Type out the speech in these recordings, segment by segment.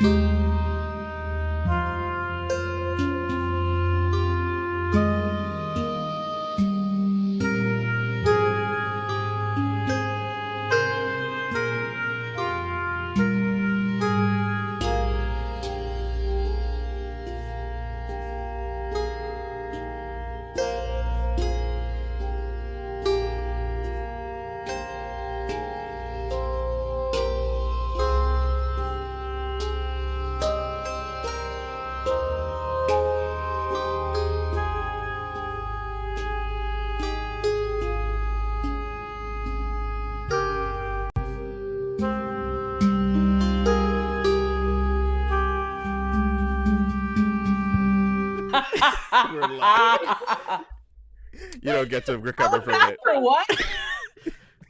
We're live. You don't get to recover from it. Alabaster what?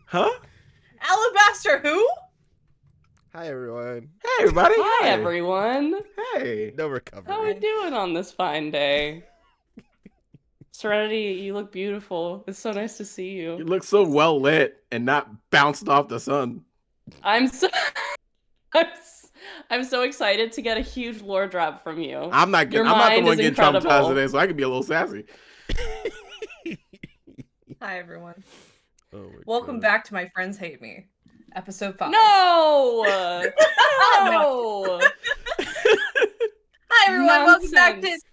Huh? Alabaster who? Hi, everyone. Hey, everybody. Hi, everyone. Hey. No recovery. How are we doing on this fine day? Serenity, you look beautiful. It's so nice to see You you. look so well lit and not bounced off the sun. I'm so I'm so excited to get a huge lore drop from you. I'm not Your the mind one is getting incredible. traumatized today, so I can be a little sassy. Hi everyone. Oh my Welcome God. back to My Friends Hate Me, episode 5. No! No! Hi everyone. Welcome back to. Nonsense.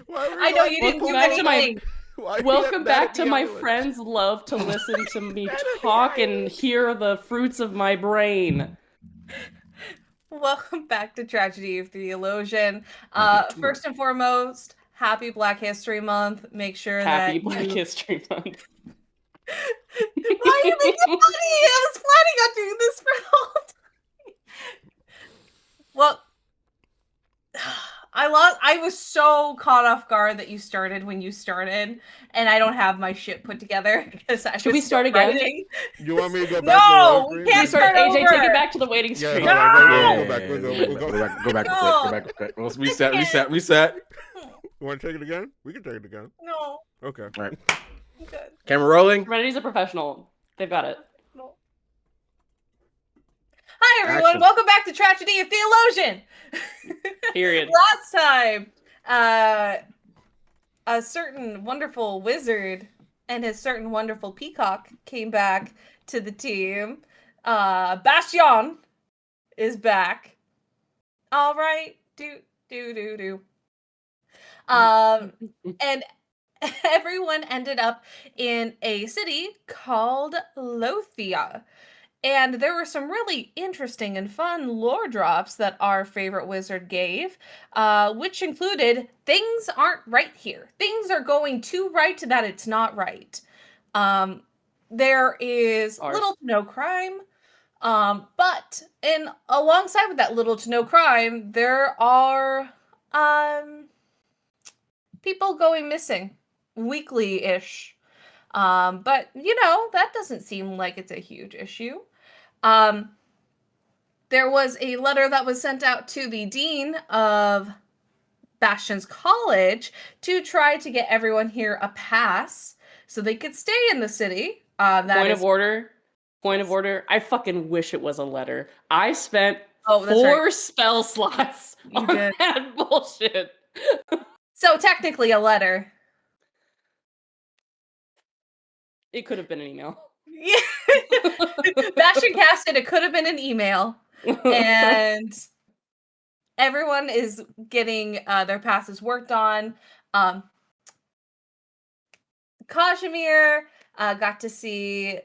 Why were I know you didn't Welcome do back to my- anything. Why are you Welcome mad back at to the my island? friends love to listen to me talk and hear the fruits of my brain. Welcome back to Tragedy of Theolosian. Maybe First and foremost, happy Black History Month. Make sure Happy that Black you. History Month. Why are you making funny? I was planning on doing this for the whole time. Well, I was so caught off guard that you started when you started, and I don't have my shit put together because I Should we was start still again? writing. You want me to go back No, to the we waiting can't screen? start AJ, take over. it back to the waiting Yeah, screen. hold on, Yeah, go back. We'll go back. No. Let's reset. You want to take it again? We can take it again. No, Okay. All right. I'm good. Camera rolling. Serenity's a professional. They've got it. No. Hi everyone, Action. welcome back to Tragedy of Theolosian. Period. Last time, a certain wonderful wizard and his certain wonderful peacock came back to the team. Bastion is back. All right, do. And everyone ended up in a city called Lothia. And there were some really interesting and fun lore drops that our favorite wizard gave, which included things aren't right here. Things are going too right that it's not right. There is Ours. little to no crime, but alongside with that little to no crime, there are people going missing weekly-ish. But that doesn't seem like it's a huge issue. There was a letter that was sent out to the dean of Bastion's college to try to get everyone here a pass so they could stay in the city. Point of order. I fucking wish it was a letter. I spent Oh, that's 4 right. spell slots You on did. that bullshit. So technically a letter. It could have been an email. Yeah. Bastion casted, it could have been an email. And everyone is getting their passes worked on. Kazimir got to see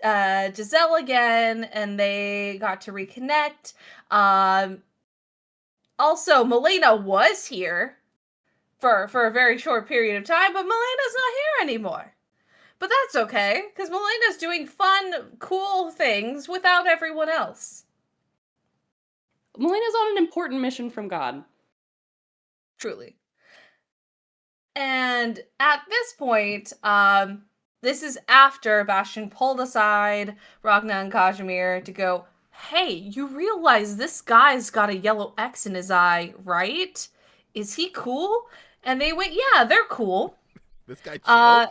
Giselle again, and they got to reconnect. Also, Milena was here for a very short period of time, but Milena's not here anymore. But that's okay, because Milena's doing fun, cool things without everyone else. Melena's on an important mission from God. Truly. And at this point, this is after Bastion pulled aside Ragna and Kazimir to go, hey, you realize this guy's got a yellow X in his eye, right? Is he cool? And they went, yeah, they're cool. This guy chill.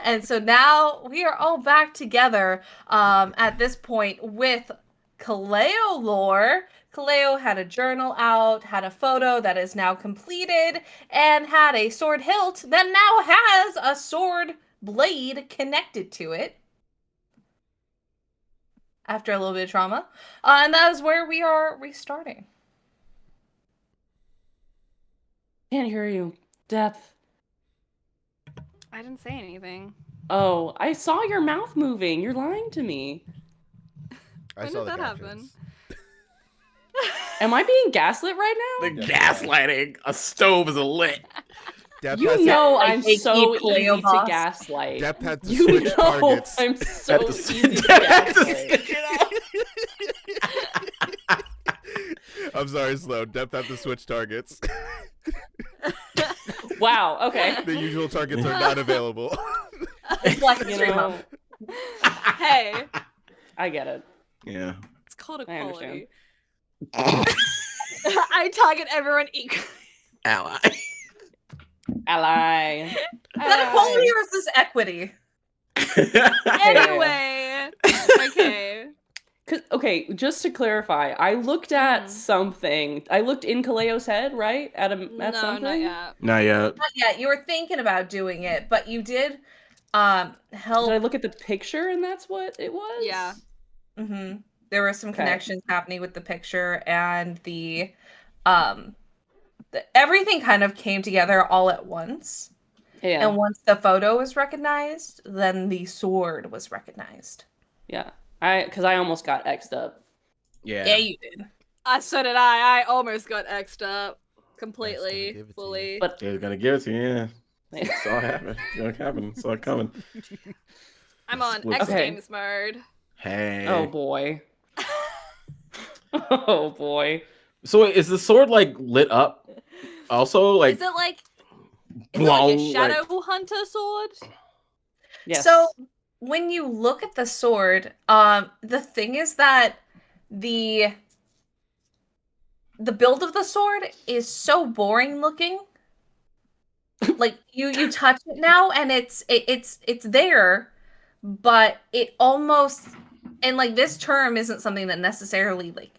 And so now we are all back together at this point with Kaleo lore, Kaleo had a journal out, had a photo that is now completed, and had a sword hilt that now has a sword blade connected to it. After a little bit of trauma. And that is where we are restarting. Can't hear you. Depth. I didn't say anything. Oh, I saw your mouth moving. You're lying to me. I When saw did the that happen? captions. Am I being gaslit right now? The gaslighting. A stove is lit. Depp You has to- know like I'm they so keep Kaleo easy to boss. gaslight. Depp had to You switch know targets. I'm so At the- easy to gaslight. I'm sorry, Slow. Depp had to switch targets. Wow, okay. The usual targets are not available. Like You stream know, up. Hey, I get it. Yeah. it's called I understand. equality. I target everyone equally. Ally. Ally. Is that equality or is this equity? Anyway, okay. Okay, just to clarify, I looked at Mhm. something. I looked in Kaleo's head, right? At No, something. not yet. Not yet. Not yet. You were thinking about doing it, but you did help. Did I look at the picture and that's what it was? Yeah. Mm-hmm. There were some Okay. connections happening with the picture and the everything kind of came together all at once. Yeah. And once the photo was recognized, then the sword was recognized. Yeah. Because I almost got X'd up. Yeah. you did. So did I. I almost got X'd up give completely, it to you. fully. But They're gonna give it to you, yeah. Saw it happen. It's gonna happen. Saw it coming. I'm on Split X Okay. Games mode. Hey. oh boy. Oh boy. So wait, is the sword like lit up? Also, like Is it like blown, a shadow hunter sword? Yes. So when you look at the sword, the thing is that the build of the sword is so boring looking. Like you touch it now and it's there, but it almost, and like this term isn't something that necessarily like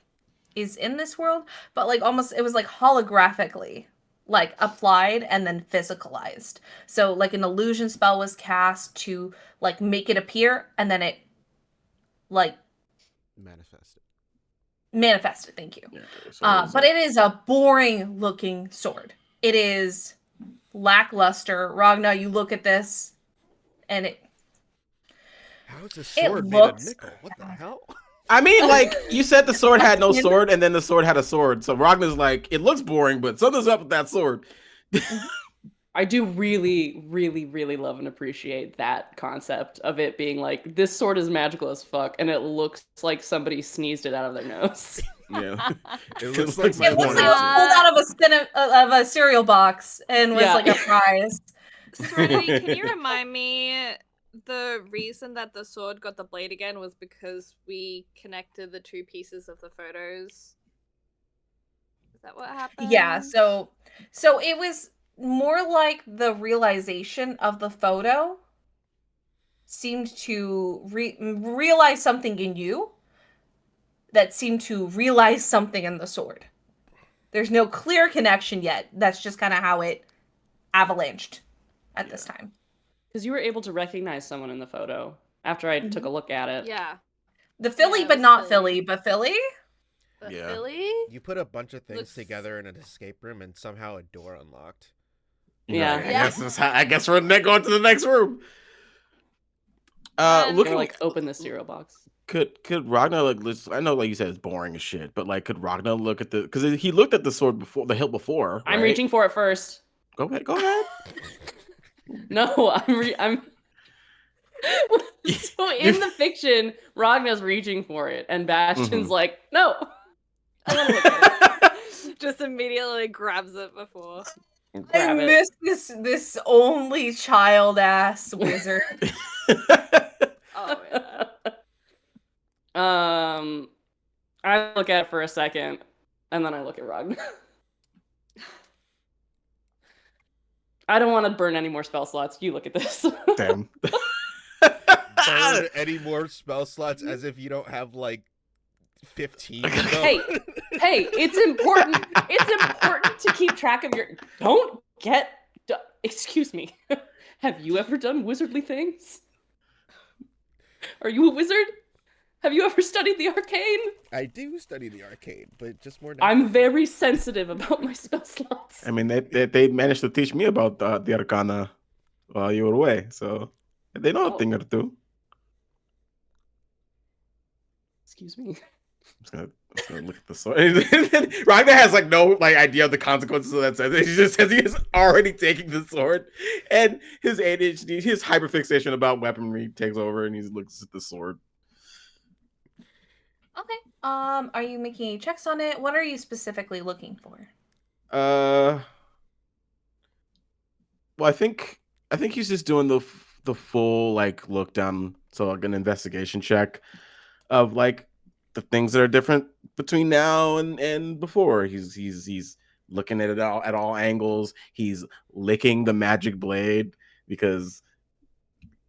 is in this world, but like almost it was like holographically like applied and then physicalized. So like an illusion spell was cast to like make it appear and then it like manifested. Thank you. Yeah, okay, so it's But like- it is a boring looking sword. It is lackluster. Ragna, you look at this and it How is this sword made looks of nickel? What the hell? I mean, like you said, the sword had no sword, and then the sword had a sword. So Ragnar's like, it looks boring, but something's up with that sword. I do really, really, really love and appreciate that concept of it being like, this sword is magical as fuck, and it looks like somebody sneezed it out of their nose. Yeah. It looks like my it looks like it porn was Uh, pulled out of a cereal box and was Yeah. like a prize. Serenity, can you remind me the reason that the sword got the blade again was because we connected the two pieces of the photos? Is that what happened? Yeah, so it was more like the realization of the photo seemed to realize something in you that seemed to realize something in the sword. There's no clear connection yet. That's just kind of how it avalanched at this time. Because you were able to recognize someone in the photo after I took a look at it. Yeah. The Philly, it but was not Philly. Philly, but Philly. The Yeah. Philly? You put a bunch of things Looks- together in an escape room, and somehow a door unlocked. Yeah. Right, Yeah. I guess we're going to the next room. And- We're Looking gonna like open the cereal box. could Ragnar like listen, I know like you said it's boring as shit, but like could Ragnar look at the because he looked at the sword before the hilt before. I'm right? reaching for it first. Go ahead. Go ahead. No, I'm. So in the fiction, Ragnar's reaching for it, and Bastion's Mhm. like, "No, I want to look at it." Just immediately grabs it before. Grab I it. miss this only child ass wizard. Oh, yeah. I look at it for a second, and then I look at Ragnar. I don't want to burn any more spell slots. You look at this. Damn. Burn any more spell slots as if you don't have like 15. Hey, it's important. It's important to keep track of your. Don't get. Excuse me. Have you ever done wizardly things? Are you a wizard? Have you ever studied the arcane? I do study the arcane, but just more. I'm very sensitive about my spell slots. I mean, they managed to teach me about the Arcana while you were away, so they know a thing or two. Excuse me. I'm just gonna look at the sword. Ragnar has like no idea of the consequences of that sentence. He just says he is already taking the sword, and his ADHD, his hyperfixation about weaponry takes over, and he looks at the sword. Okay. Are you making any checks on it? What are you specifically looking for? Well, I think he's just doing the full like look down, so like an investigation check of like the things that are different between now and before. He's looking at it at all angles. He's licking the magic blade because,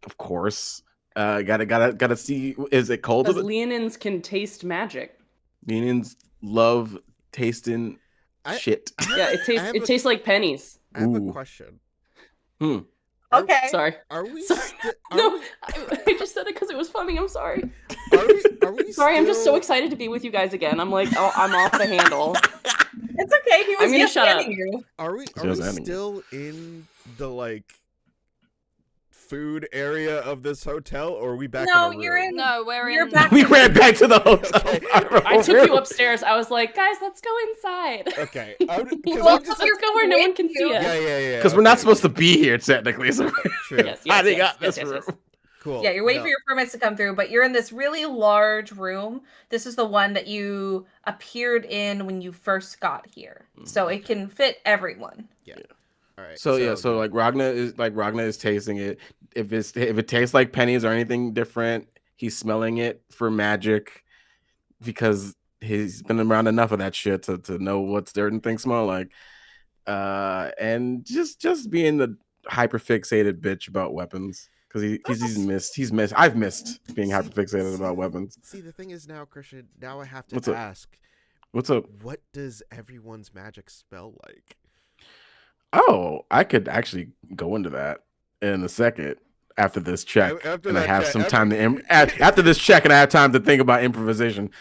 of course, gotta see, is it cold? Because Leonins can taste magic. Leonins love tasting shit. Yeah, it tastes like pennies. I have a Ooh. question. Okay. Sorry. Are we? Sorry. No, I just said it because it was funny. I'm sorry. Are we? Sorry, I'm just so still- excited to be with you guys again. I'm like, oh, I'm off the handle. It's okay. He was I'm gonna just shut up. kidding you. Are we Just ending it. still in the like food area of this hotel, or are we back? No, in a you're room? in. No, we're You're in. back. We ran back to the hotel. Okay. I took you upstairs. I was like, guys, let's go inside. Okay. Well, Let's go where no one can see us. Yeah. Because we're not supposed to be here technically. So True. Yes, I think yes, this yes, room. yes. Cool. Yeah, you're waiting No. for your permits to come through, but you're in this really large room. This is the one that you appeared in when you first got here, so it can fit everyone. All right. So like Ragnar is tasting it. If it tastes like pennies or anything different, he's smelling it for magic because he's been around enough of that shit to know what certain things smell like. And just being the hyperfixated bitch about weapons because he's missed. I've missed being hyperfixated about weapons. See, the thing is now, Christian. Now I have to What's up? ask. What's up? What does everyone's magic smell like? Oh, I could actually go into that in a second after this check, After and I that have check, some after- time to after this check, and I have time to think about improvisation.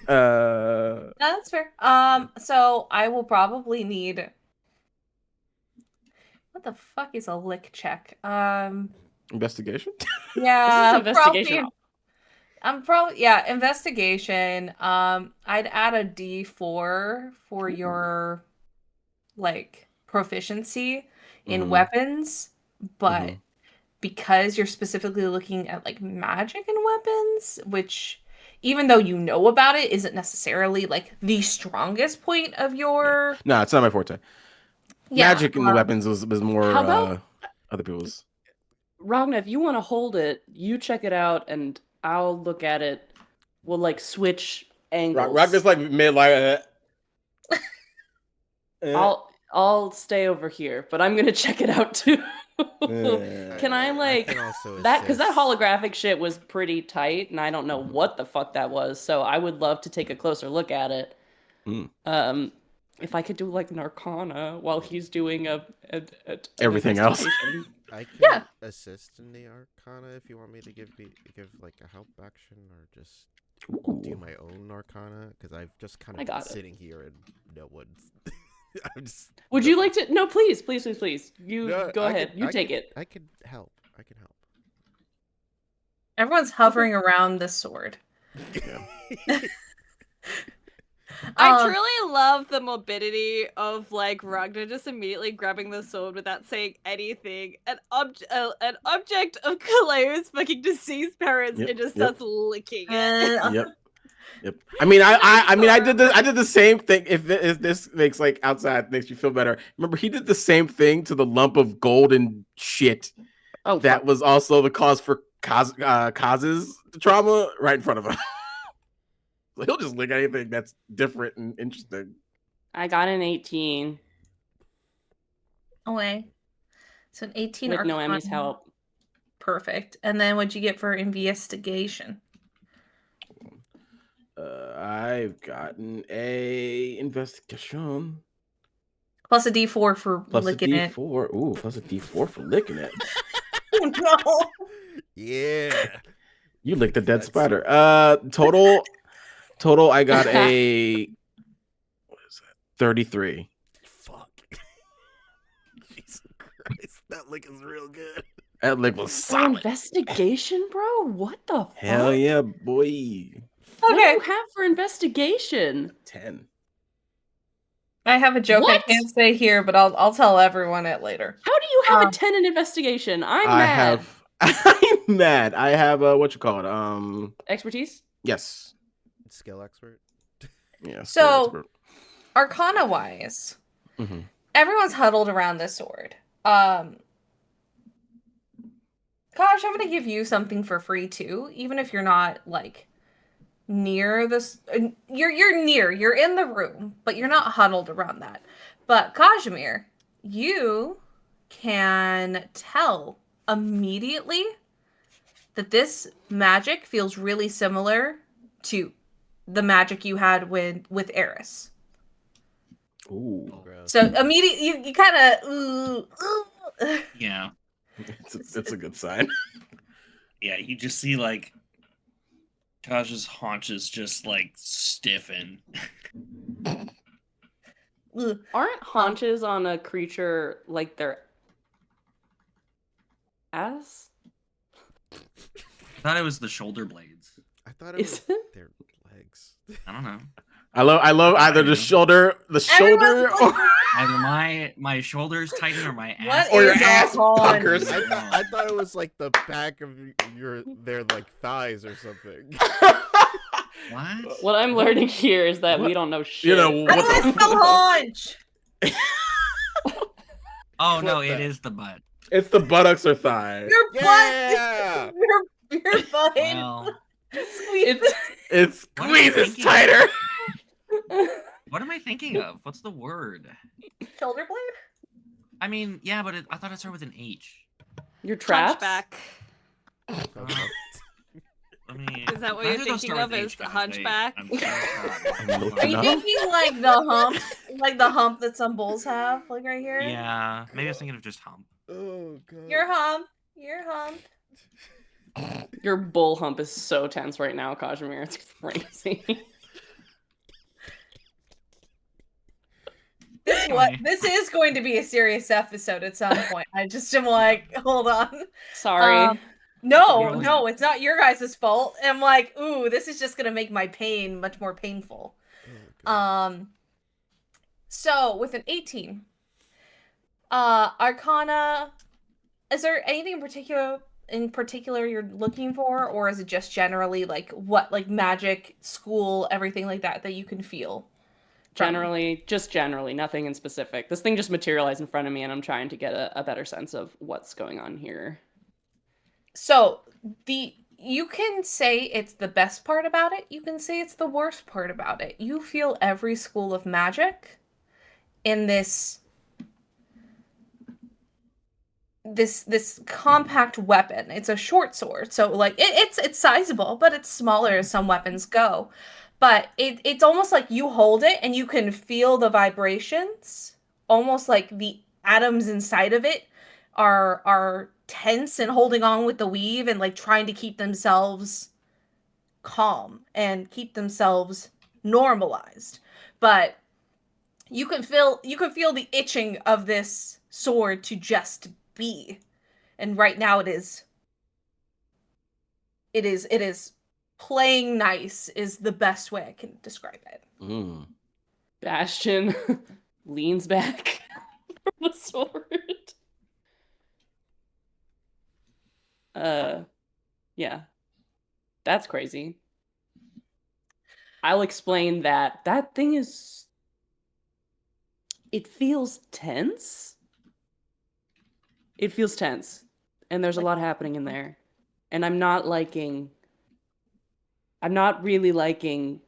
No, that's fair. So I will probably need. What the fuck is a lick check? Investigation. Yeah, This is investigation. investigation. I'd add a D4 for your like proficiency in Mhm. weapons, but Mhm. because you're specifically looking at like magic and weapons, which even though you know about it, isn't necessarily like the strongest point of your No, it's not my forte. Magic and weapons was more How about- other people's. Ragnar, if you want to hold it, you check it out, and I'll look at it. We'll like switch angles. Ragnar's like mid like. I'll stay over here, but I'm gonna check it out too. Can I like can also that? Because that assist. holographic shit was pretty tight, and I don't know what the fuck that was. So I would love to take a closer look at it. Mm. If I could do like an arcana while he's doing an Everything else. investigation. I can Yeah. assist in the Arcana if you want me to give like a help action or just do Ooh. my own Arcana because I've just kind I of been got it. sitting here and no one's. I'm just. Would you like to? No, please. You No, go I ahead. can- You I take can- it. I can help. Everyone's hovering around the sword. I Um, truly love the morbidity of like Ragnar just immediately grabbing the sword without saying anything. An object of Kaleo's fucking deceased parents Yep, and just yep. starts licking it. Yep. I mean, I did the same thing. If this makes like outside makes you feel better, remember he did the same thing to the lump of golden shit Oh, that fuck. was also the cause for Kaz's trauma right in front of him. So he'll just lick anything that's different and interesting. I got an 18 away. So an 18 with Arcana. Noemi's help. Perfect. And then what'd you get for investigation? I've gotten a investigation Plus a D4 for plus a licking it. D4. Ooh, plus a D4 for licking it. Oh, no. Yeah. You licked a dead That's- spider. Total. I got a what is that? 33. Fuck. Jesus Christ. That lick is real good. That lick was For solid. investigation, bro? What the fuck? Hell yeah, boy. What do Okay. you have for investigation? 10. I have a joke What? I can't say here, but I'll tell everyone it later. How do you have Um, a 10 in investigation? I'm I mad. have. I'm mad. I have what you call it? Expertise? Yes. Skill expert. Yeah. So- Arcana wise, hmm everyone's huddled around this sword. Gosh, I'm gonna give you something for free too, even if you're not like near this. You're near. You're in the room, but you're not huddled around that. But Kashmir, you can tell immediately that this magic feels really similar to the magic you had with Eris. Ooh. Gross. So immediately you kind of Yeah. It's a good sign. Yeah, you just see like Taj's haunches just like stiffen. Aren't haunches on a creature like their ass? I thought it was the shoulder blades. I thought it Is was it? their legs. I don't know. I love either the shoulder, Everyone's or Either my shoulders tighten or my What ass. or your is ass a haunch? puckers. I thought it was like the back of their like thighs or something. What? What I'm learning here is that What? we don't know shit. You know How what do I the spell haunch? Oh no, Flip it that. is the butt. It's the buttocks or thigh. Your butt. Yeah. Your butt. Well, Squeeze It's It What am I squeezes thinking? tighter. what am I thinking of? What's the word? shoulder blade. I mean, yeah, but I thought it started with an H. your traps. Hunchback. Let me. Is that what might you're as well thinking start of? with Is H, the guys. hunchback? I'm so sorry. I'm looking Are you up. thinking like the hump that some bulls have, like right here? Yeah, maybe I was thinking of just hump. Oh god. Your hump. Your hump. Your bull hump is so tense right now, Kashmir. It's crazy. This is going to be a serious episode at some point. I just am like, hold on. Sorry. No, Really? no, it's not your guys' fault. I'm like, ooh, this is just gonna make my pain much more painful. Oh, god. So with an 18, Arcana, is there anything in particular you're looking for, or is it just generally like magic, school, everything like that you can feel? from? Generally, nothing in specific. This thing just materialized in front of me, and I'm trying to get a better sense of what's going on here. So you can say it's the best part about it. You can say it's the worst part about it. You feel every school of magic in this compact weapon. It's a short sword, so like it's sizable, but it's smaller as some weapons go. But it's almost like you hold it and you can feel the vibrations, almost like the atoms inside of it are tense and holding on with the weave and like trying to keep themselves calm and keep themselves normalized. But you can feel the itching of this sword to just be. And right now it is playing nice is the best way I can describe it. Mm. Bastion leans back from the sword. Yeah. That's crazy. I'll explain that thing is... It feels tense. It feels tense. And there's a lot happening in there. And I'm not really liking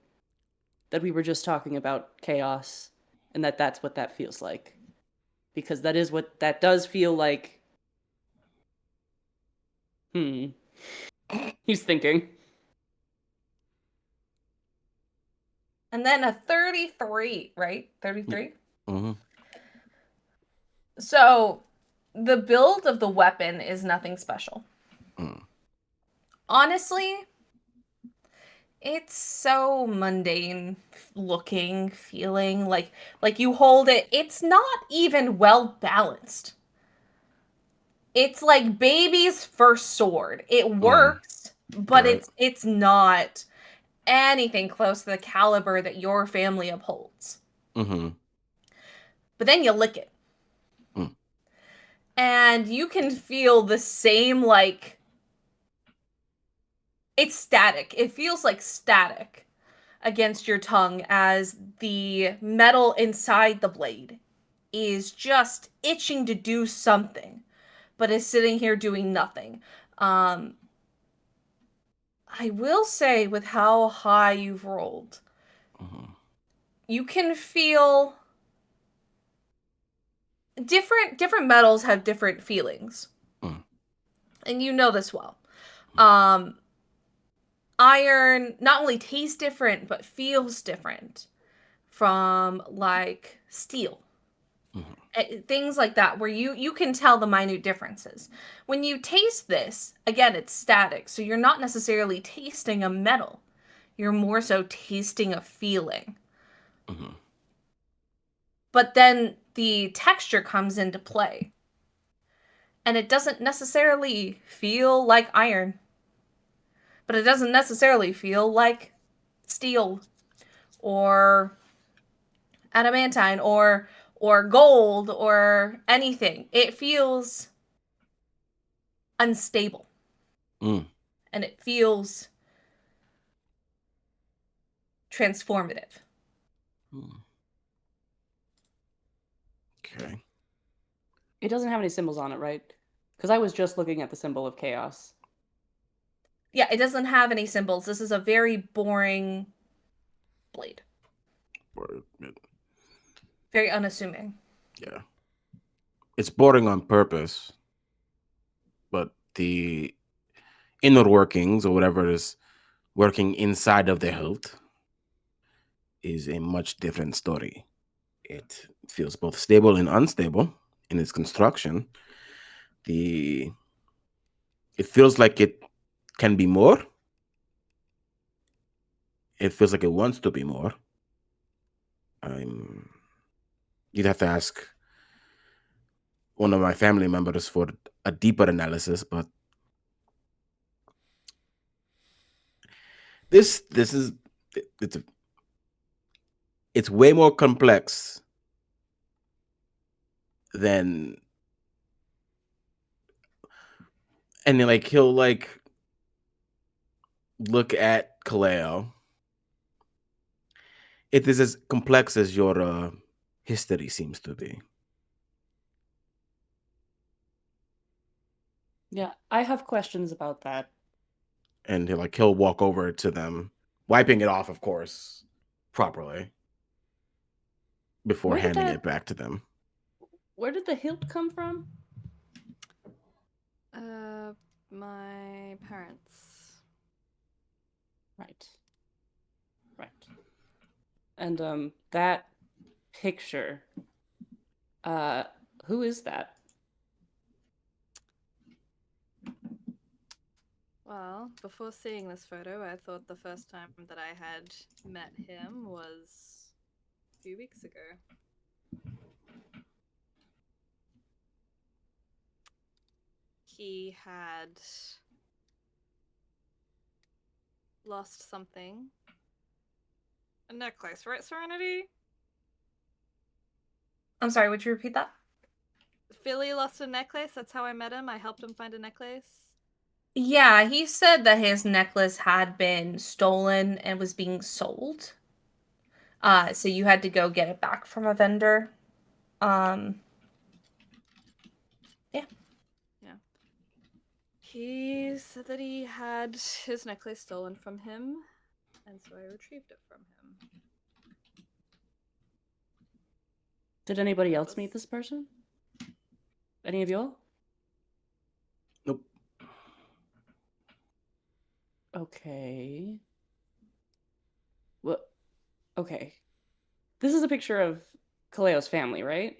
that we were just talking about chaos and that's what that feels like. Because that is what that does feel like. He's thinking. and then a 33, right? 33? Mm-hmm. So the build of the weapon is nothing special. Mm. Honestly, it's so mundane looking, feeling like you hold it. It's not even well balanced. It's like baby's first sword. It works, but Right. it's not anything close to the caliber that your family upholds. Mm-hmm. But then you lick it. Mm. And you can feel the same, like, it's static. It feels like static against your tongue as the metal inside the blade is just itching to do something, but is sitting here doing nothing. Um, I will say, with how high you've rolled, Mm-hmm. you can feel different metals have different feelings. Mm. And you know this well. Um, iron not only tastes different but feels different from like steel. Things like that where you can tell the minute differences. When you taste this, again, it's static, so you're not necessarily tasting a metal. You're more so tasting a feeling. Mm-hmm. But then the texture comes into play. And it doesn't necessarily feel like iron. But it doesn't necessarily feel like steel or adamantine or gold or anything. It feels unstable. Mm. And it feels transformative. Mm. Okay. It doesn't have any symbols on it, right? Because I was just looking at the symbol of chaos. Yeah, it doesn't have any symbols. This is a very boring blade. Very unassuming. Yeah. It's boring on purpose, but the inner workings or whatever is working inside of the hilt is a much different story. It feels both stable and unstable in its construction. It feels like it can be more. It feels like it wants to be more. You'd have to ask one of my family members for a deeper analysis, but this is it's way more complex than, and then like he'll like look at Kaleo. It is as complex as your history seems to be. Yeah, I have questions about that. And he'll walk over to them, wiping it off, of course, properly before Where did handing that- it back to them. Where did the hilt come from? My parents. Right. And that picture. Who is that? Well, before seeing this photo, I thought the first time that I had met him was a few weeks ago. He had lost something. A necklace, right, Serenity? I'm sorry, would you repeat that? Philly lost a necklace. That's how I met him. I helped him find a necklace. Yeah, he said that his necklace had been stolen and was being sold. So you had to go get it back from a vendor. Yeah. He said that he had his necklace stolen from him, and so I retrieved it from him. Did anybody else meet this person? Any of y'all? Nope. Okay. What? Okay. This is a picture of Kaleo's family, right?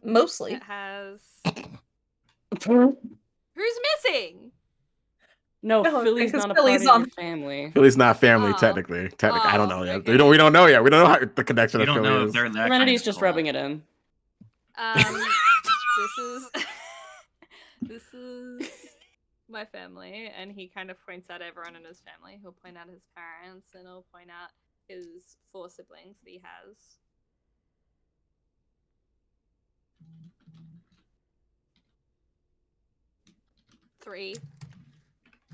Mostly. It has. No, Who's missing? Philly's because not a Philly's part of on. your family. Philly's not family Oh. technically. I don't know yet. Okay. We don't know yet. We don't know how the connection You of don't Philly know is. if they're that kind Serenity's of just cool. rubbing it in. This is this is my family, and he kind of points out everyone in his family. He'll point out his parents, and he'll point out his 4 siblings that he has. Three.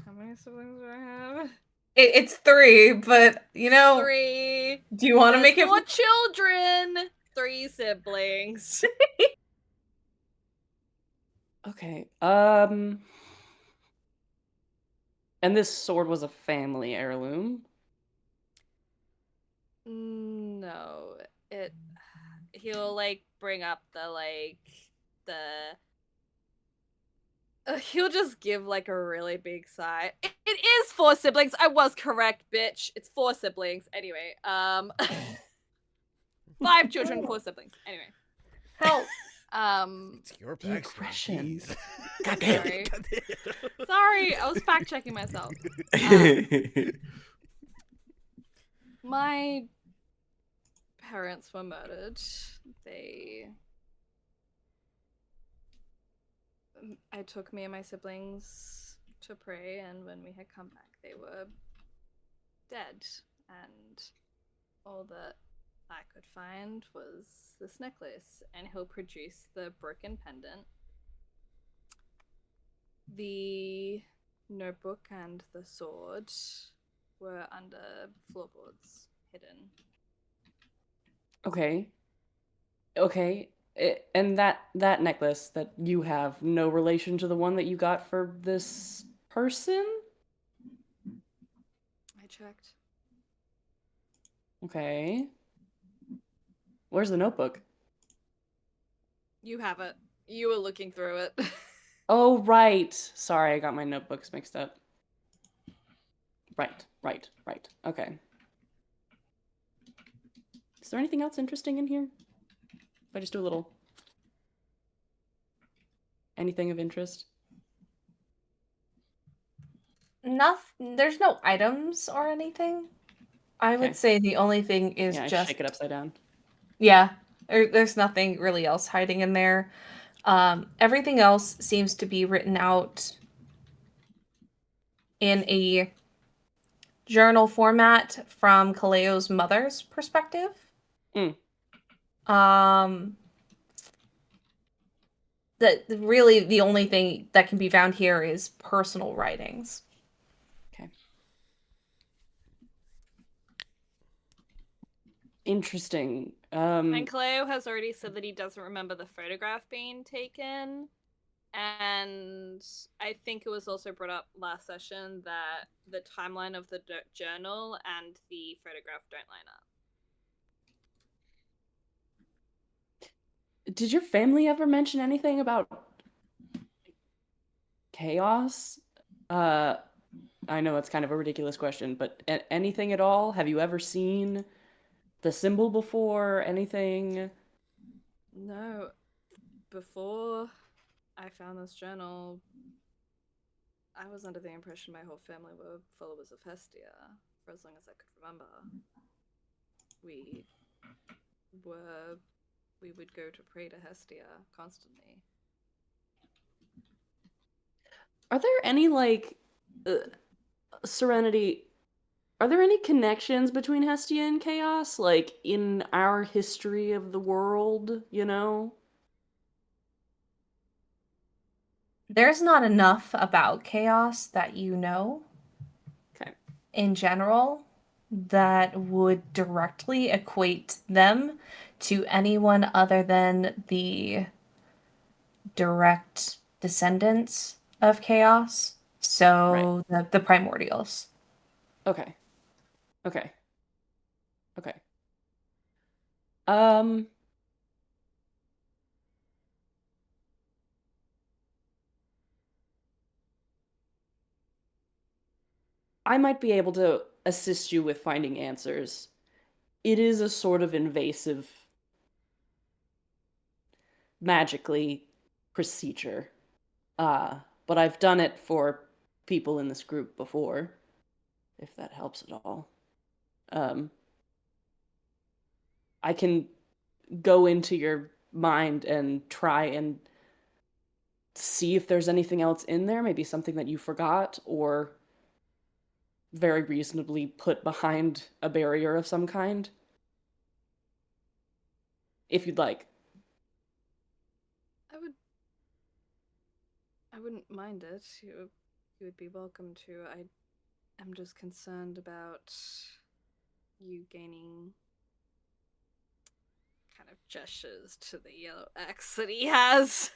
How many siblings do I have? It's 3, but 3. do you want to There's make it 4 children. 3 siblings. Okay. And this sword was a family heirloom. No, it. He'll like bring up the. He'll just give like a really big sigh. It is 4 siblings. I was correct, bitch. It's 4 siblings. Anyway, 5 children, 4 siblings. Anyway, how? It's your The backstory. aggression. Jeez. Goddamn. Sorry. Sorry, I was fact checking myself. My parents were murdered. I took me and my siblings to pray, and when we had come back, they were dead. And all that I could find was this necklace, and he'll produce the broken pendant, the notebook, and the sword were under floorboards, hidden. Okay. And that necklace that you have no relation to the one that you got for this person? I checked. Okay. Where's the notebook? You have it. You were looking through it. Oh, right. Sorry, I got my notebooks mixed up. Right. Okay. Is there anything else interesting in here? If I just do a little... Anything of interest? There's no items or anything. I Okay. would say the only thing is Yeah, I just shake it upside down. yeah. There's nothing really else hiding in there. Everything else seems to be written out in a journal format from Kaleo's mother's perspective. Um, really the only thing that can be found here is personal writings. Okay. Interesting. And Cleo has already said that he doesn't remember the photograph being taken. And I think it was also brought up last session that the timeline of the journal and the photograph don't line up. Did your family ever mention anything about chaos? I know it's kind of a ridiculous question, but anything at all? Have you ever seen the symbol before? Anything? No. Before I found this journal, I was under the impression my whole family were followers of Hestia for as long as I could remember. We would go to pray to Hestia constantly. Are there any Serenity? Are there any connections between Hestia and chaos, like in our history of the world? There's not enough about chaos that you know. Okay. In general, that would directly equate them to anyone other than the direct descendants of chaos. So the primordials. Okay. I might be able to assist you with finding answers. It is a sort of invasive, magically procedure. But I've done it for people in this group before, if that helps at all. I can go into your mind and try and see if there's anything else in there, maybe something that you forgot, or very reasonably put behind a barrier of some kind. If you'd like. I wouldn't mind it. You would be welcome to. I'm just concerned about you gaining kind of gestures to the yellow X that he has.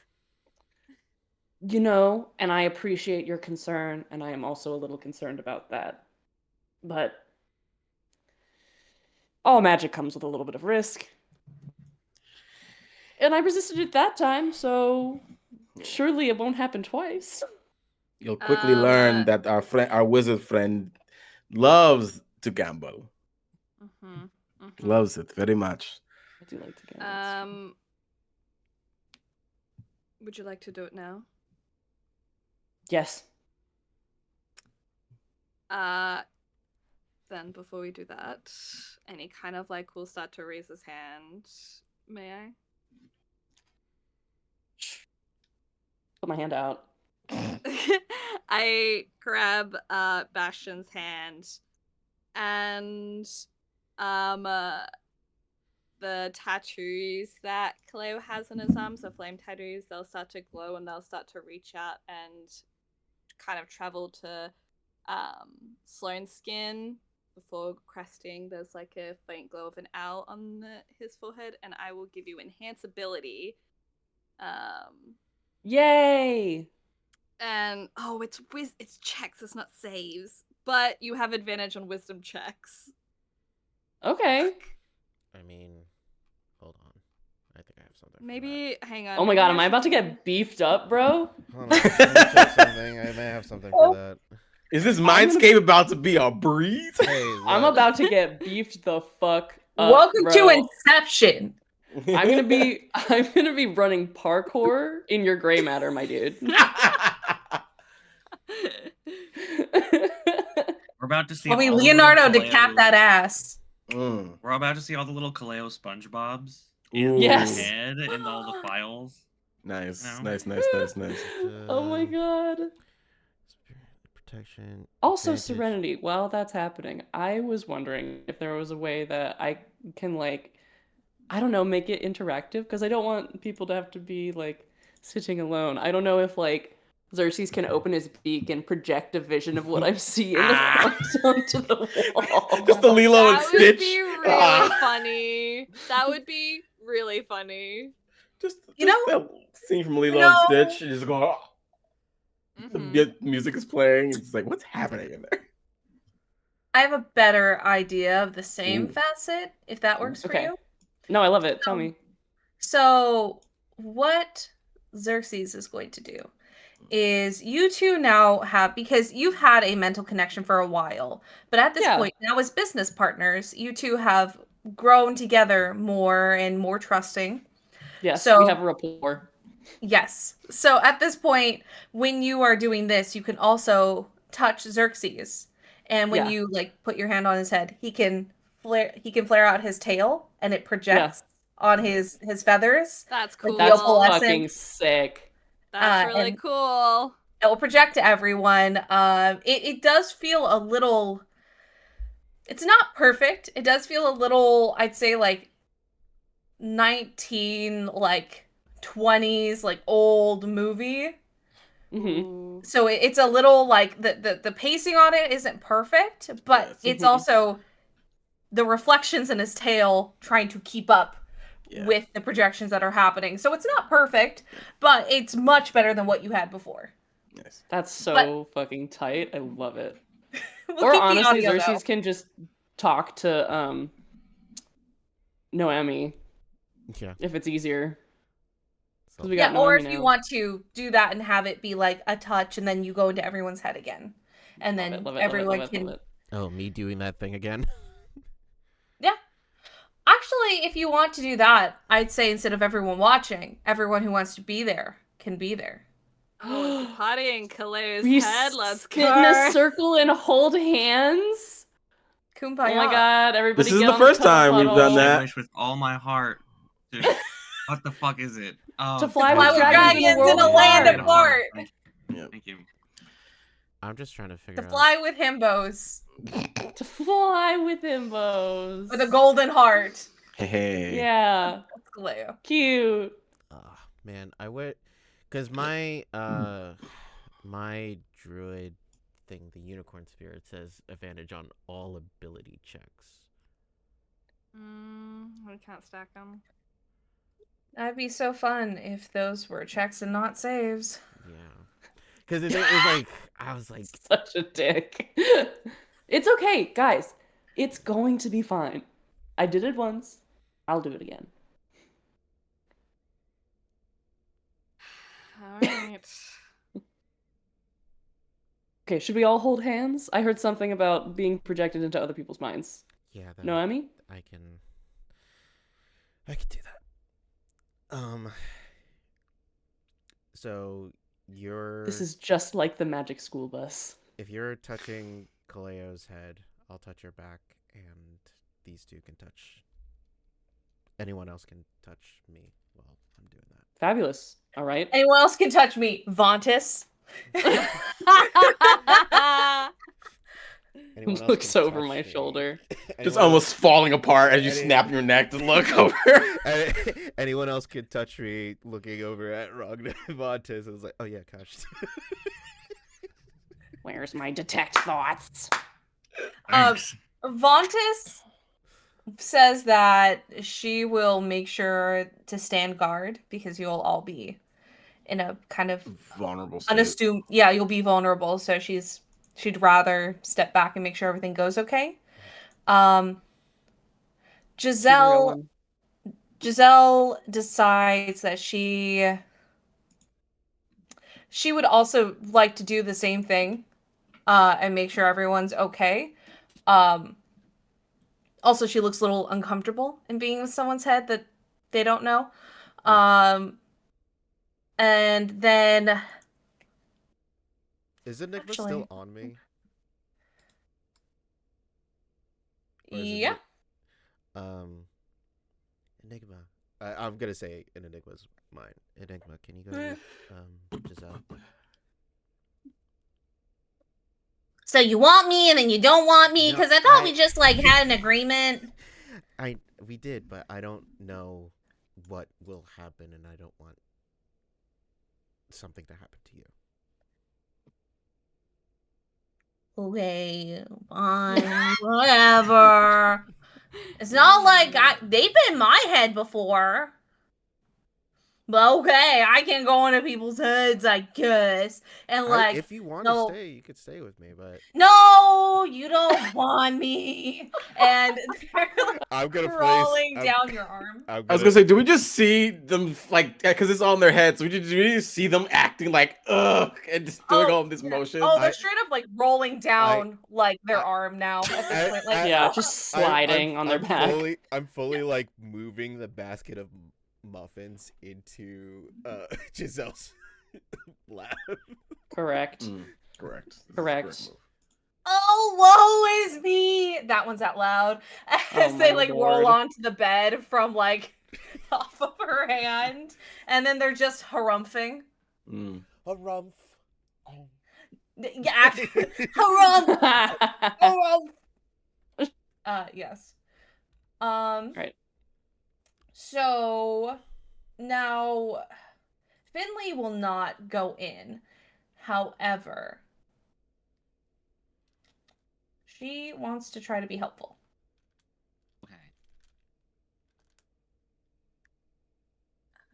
You know, and I appreciate your concern, and I am also a little concerned about that. But all magic comes with a little bit of risk. And I resisted it that time, so surely it won't happen twice. You'll quickly learn that our wizard friend, loves to gamble. Loves it very much. I do like to gamble. Would you like to do it now? Yes. Then before we do that, and he kind of like will start to raise his hand. May I? Put my hand out. I grab Bastion's hand, and the tattoos that Kaleo has on his arms, the flame tattoos, they'll start to glow and they'll start to reach out and kind of travel to Sloane's skin before cresting. There's like a faint glow of an owl on his forehead, and I will give you enhanceability. Yay! And it's checks, it's not saves, but you have advantage on wisdom checks. Okay. I mean, hold on. I think I have something. Maybe hang on. Oh my god, am I about to get beefed up, bro? Hold on. Let me check something. I may have something for that. Is this Mindscape about to be a breeze? Hey, I'm look. about to get beefed the fuck up. Welcome bro. to Inception. I'm gonna be running parkour in your gray matter, my dude. We're about to see. I mean, all the Leonardo little decap that ass. We're about to see all the little Kaleo SpongeBobs Ooh. in Yes. the head and all the files. Nice, No. nice. Oh my god. Spirit protection. Also, advantage. Serenity, while that's happening, I was wondering if there was a way that I can, like, I don't know, make it interactive, because I don't want people to have to be, like, sitting alone. I don't know if, like, Xerxes can open his beak and project a vision of what I'm seeing onto the wall. Just the Lilo and That would Stitch. be really funny. That would be really funny. Just You know- that scene from Lilo you know- and Stitch. You just go, the music is playing. It's like, what's happening in there? I have a better idea of the same Ooh. facet, if that works for Okay. you. No, I love it. Tell me. So, what Xerxes is going to do is you two now have, because you've had a mental connection for a while, but at this Yeah. point, now as business partners, you two have grown together more and more trusting. Yes, So- we have a rapport. Yes. So at this point, when you are doing this, you can also touch Xerxes. And when Yeah. you like put your hand on his head, he can flare out his tail and it projects on his feathers. That's cool. That's opalescent. fucking sick. That's really and- cool. It will project to everyone. It does feel a little. It's not perfect. It does feel a little, I'd say, like 1920s, like old movie. Hmm. Ooh. So it's a little like the pacing on it isn't perfect, but Yes. it's also the reflections in his tail trying to keep up Yeah. with the projections that are happening. So it's not perfect, but it's much better than what you had before. Nice. That's so fucking tight. I love it. We'll Or keep the honestly, audio, Xerxes though. can just talk to Noemi Yeah. if it's easier. So, 'Cause we got Yeah, or Noemi if you now. want to do that and have it be like a touch and then you go into everyone's head again. And then Love it, everyone love it, can love it. Oh, me doing that thing again? Yeah. Actually, if you want to do that, I'd say instead of everyone watching, everyone who wants to be there can be there. Oh, it's a party in Kaleo's We head. Let's sit in a go. circle and hold hands. Kumbaya. Oh my god, everybody This is get the on first a cuddle time we've done puddle. that. I wish with all my heart. To... what the fuck is it? Oh, To fly Fly with with dragons in a dragons world in a land apart. apart. Thank Yeah. Thank you. I'm just trying to figure To out. fly with himbos. To fly with himbos. With a golden heart. Hey. Yeah, That's Kaleo. cute. Oh, man, I would, cause my my druid thing, the unicorn spirit, says advantage on all ability checks. We can't stack them. That'd be so fun if those were checks and not saves. Yeah, cause it was like I was like, Such a dick. It's okay, guys. It's going to be fine. I did it once. I'll do it again. Alright. Okay, should we all hold hands? I heard something about being projected into other people's minds. yeah, that, No, Emmy? I can do that. So you're This is just like the magic school bus. if you're touching Kaleo's head, I'll touch your back, and these two can touch. Anyone else can touch me while I'm doing that. Fabulous. All right. Anyone else can touch me. Vontus. Anyone else Looks can over touch my me. shoulder. Just Anyone almost falling apart as you any- snap your neck to look over. else, anyone else could touch me looking over at Ragnar Vontis. I was like, oh yeah, gosh. Where's my detect thoughts? Thanks. Vontus says that she will make sure to stand guard because you'll all be in a kind of Vulnerable state. unassuming. Yeah, you'll be vulnerable. So she'd rather step back and make sure everything goes okay. She's a real Giselle one. decides that she would also like to do the same thing and make sure everyone's okay. Also, she looks a little uncomfortable in being in someone's head that they don't know. And then Is Enigma Actually- still on me? Or is it yeah, Enigma. I'm gonna say an Enigma's mine. Enigma, can you go with Giselle? so you want me and then you don't want me No, because I thought I- we just like had an agreement. We did, but I don't know what will happen, and I don't want something to happen to you. Okay, fine, whatever. It's not like they've been in my head before. But okay, I can go into people's heads, I guess. And like, If you want no. to stay, you could stay with me, but no, you don't want me. And they're like I'm gonna crawling place. down your arm. I was gonna say, do we just see them like, because it's all in their heads? So do we just see them acting like, ugh, and just doing all this motion? Oh, they're straight up like rolling down like their arm now at this point. Like, Yeah, just sliding on their back. I'm fully like moving the basket of muffins into Giselle's lap. Correct. Correct. This is a Correct. move. oh, woe is me. That one's out loud as Oh they my like lord. roll onto the bed from like off of her hand, and then they're just harumphing. Mm. A rumph. Yeah, harumph. Yes. Right. So now Finley will not go in. However, she wants to try to be helpful. Okay.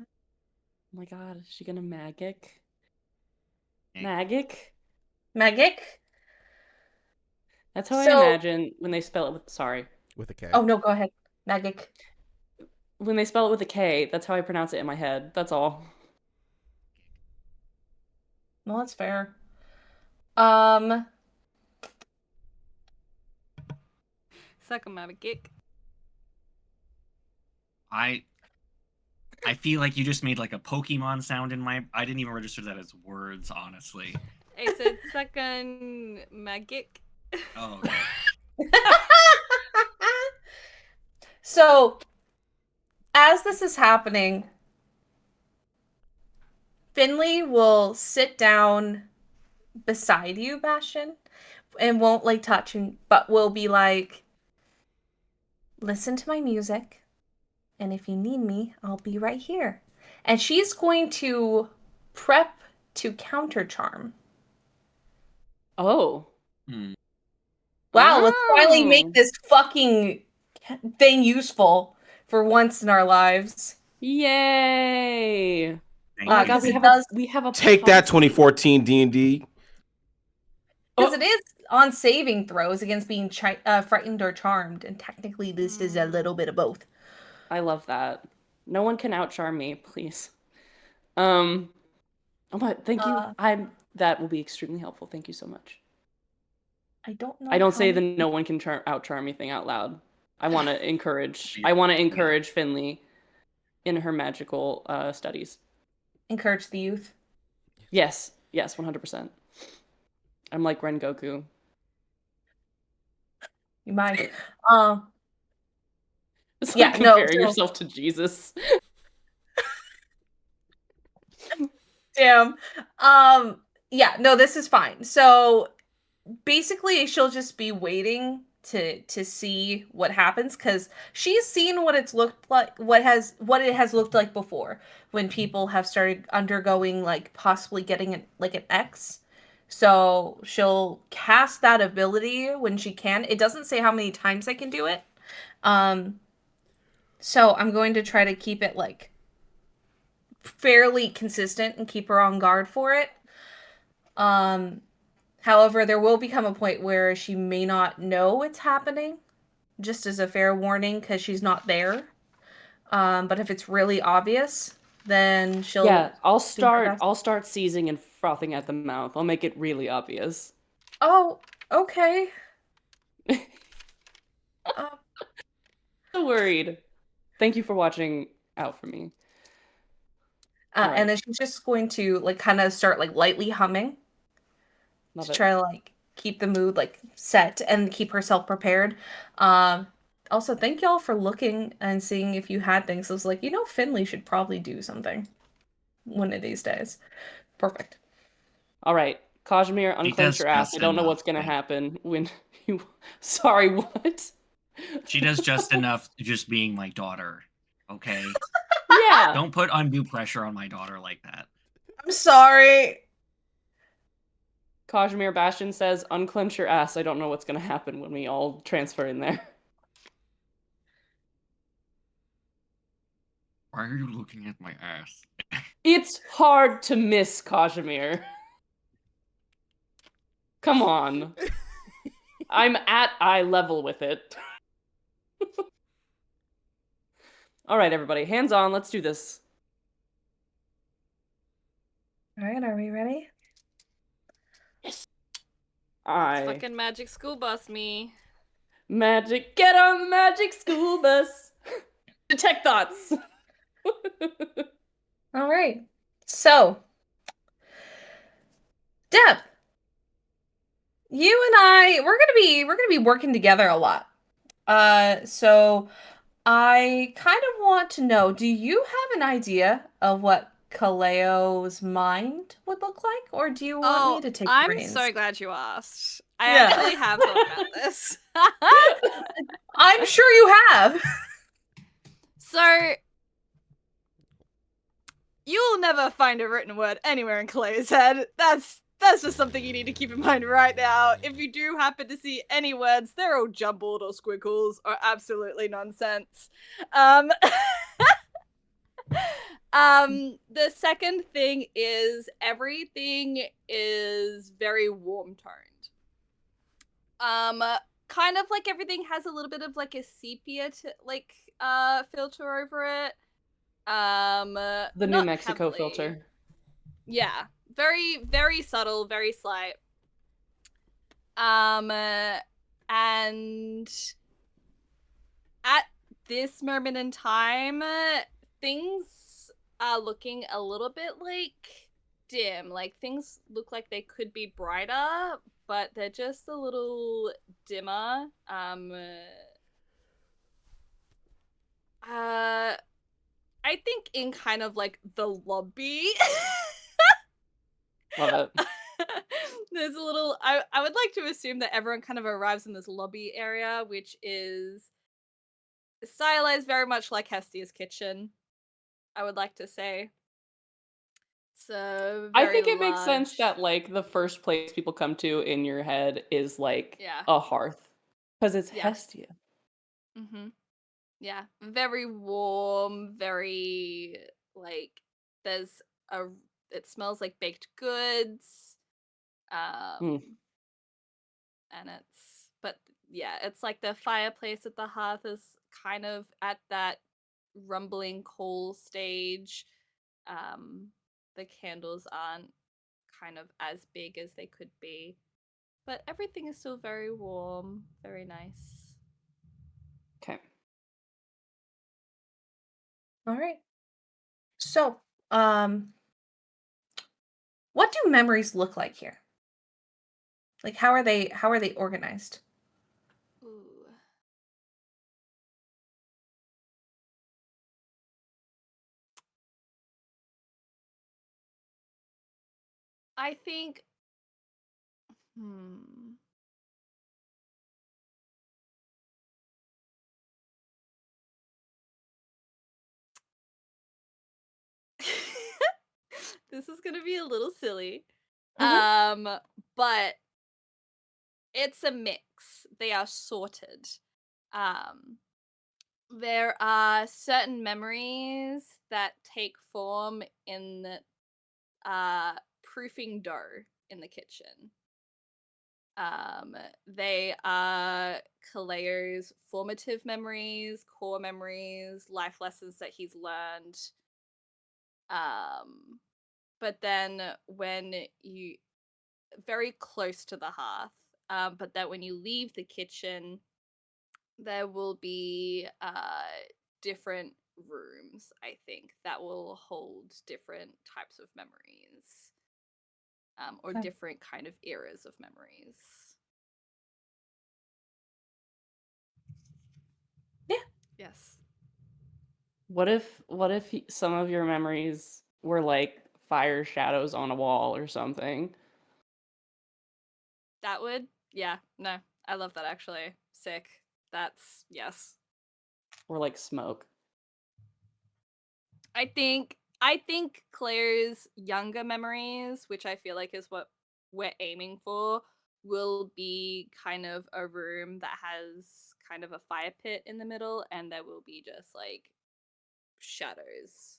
Oh my god, is she gonna magic? Hey. Magic? Magic? That's how So- I imagine when they spell it with, sorry. With a K. Oh no, go ahead. Magic. When they spell it with a K, that's how I pronounce it in my head. That's all. No, that's fair. Suck my kick. I feel like you just made like a Pokemon sound in my. I didn't even register that as words, honestly. I said sucking my kick. Oh, okay. So, as this is happening, Finley will sit down beside you, Bastion, and won't like touch you, but will be like, listen to my music, and if you need me, I'll be right here. And she's going to prep to counter charm. Oh. Hmm. Wow, let's finally Oh. make this fucking thing useful for once in our lives. Yay! Thank Oh my you. god, Because we have a Take that, policy. 2014 D&D. Because Oh. it is on saving throws against being frightened or charmed, and technically this is a little bit of both. I love that. No one can outcharm me, please. Oh my, thank you. That will be extremely helpful. Thank you so much. I don't know. I don't how say the many- no one can outcharm me thing out loud. I want to encourage Finley in her magical studies. encourage the youth. Yes, 100%. I'm like Rengoku. You might. It's Yeah, like no, comparing so- yourself to Jesus. Damn. Yeah, no, this is fine. So basically she'll just be waiting to see what happens, because she's seen what it's looked like, what it has looked like before when people have started undergoing like possibly getting an X. So she'll cast that ability when she can. It doesn't say how many times I can do it. So I'm going to try to keep it like fairly consistent and keep her on guard for it. However, there will become a point where she may not know it's happening, just as a fair warning, because she's not there. But if it's really obvious, then she'll I'll do her best. I'll start seizing and frothing at the mouth. I'll make it really obvious. Oh, okay. So worried. Thank you for watching out for me. Alright. And then she's just going to like kind of start like lightly humming Love to it. try to like keep the mood like set and keep herself prepared. Also, thank y'all for looking and seeing if you had things. I was like, Finley should probably do something one of these days. Perfect. All right, Kazimir, unclench your ass. I don't know what's gonna happen when you. Sorry, what? She does just enough just being my daughter. Okay? Yeah. Don't put undue pressure on my daughter like that. I'm sorry. Kazimir Bastion says, unclench your ass. I don't know what's gonna happen when we all transfer in there. Why are you looking at my ass? It's hard to miss, Kazimir. Come on. I'm at eye level with it. All right, everybody, hands on. Let's do this. All right, are we ready? Fucking magic school bus me. Magic, get on the magic school bus. Detect thoughts. All right. So, Deb, you and I, we're gonna be working together a lot. So I kind of want to know, do you have an idea of what Kaleo's mind would look like, or do you want me to take the I'm reins? so glad you asked. I Yeah. actually have thought about this. I'm sure you have. So, you'll never find a written word anywhere in Clay's head. That's just something you need to keep in mind right now. If you do happen to see any words, they're all jumbled or squiggles or absolutely nonsense. The second thing is everything is very warm toned. Kind of like everything has a little bit of like a sepia filter over it. The New not Mexico heavily. filter. Yeah, very, very subtle, very slight. And at this moment in time, things are looking a little bit like dim. Like things look like they could be brighter, but they're just a little dimmer. I think in kind of like the lobby. Love it. There's a little I would like to assume that everyone kind of arrives in this lobby area, which is stylized very much like Hestia's kitchen, I would like to say. So I very think it makes sense large. that like the first place people come to in your head is like Yeah. a hearth. Because it's Yeah. Hestia. Mm-hmm. Yeah. Very warm, very like there's a it smells like baked goods. Mm. And but yeah, it's like the fireplace at the hearth is kind of at that rumbling coal stage. The candles aren't kind of as big as they could be, but everything is still very warm, very nice. Okay. All right. So, what do memories look like here? Like how are they organized? Ooh. I think this is gonna be a little silly. But it's a mix. They are sorted. There are certain memories that take form in proofing dough in the kitchen. They are Kaleo's formative memories, core memories, life lessons that he's learned. But then when you very close to the hearth, but that when you leave the kitchen, there will be different rooms, I think, that will hold different types of memories, or Okay. different kind of eras of memories. Yeah. Yes. What if some of your memories were like fire shadows on a wall or something? That would, yeah, no, I love that actually. Sick. That's, yes. Or like smoke? I think Claire's younger memories, which I feel like is what we're aiming for, will be kind of a room that has kind of a fire pit in the middle, and there will be just like shadows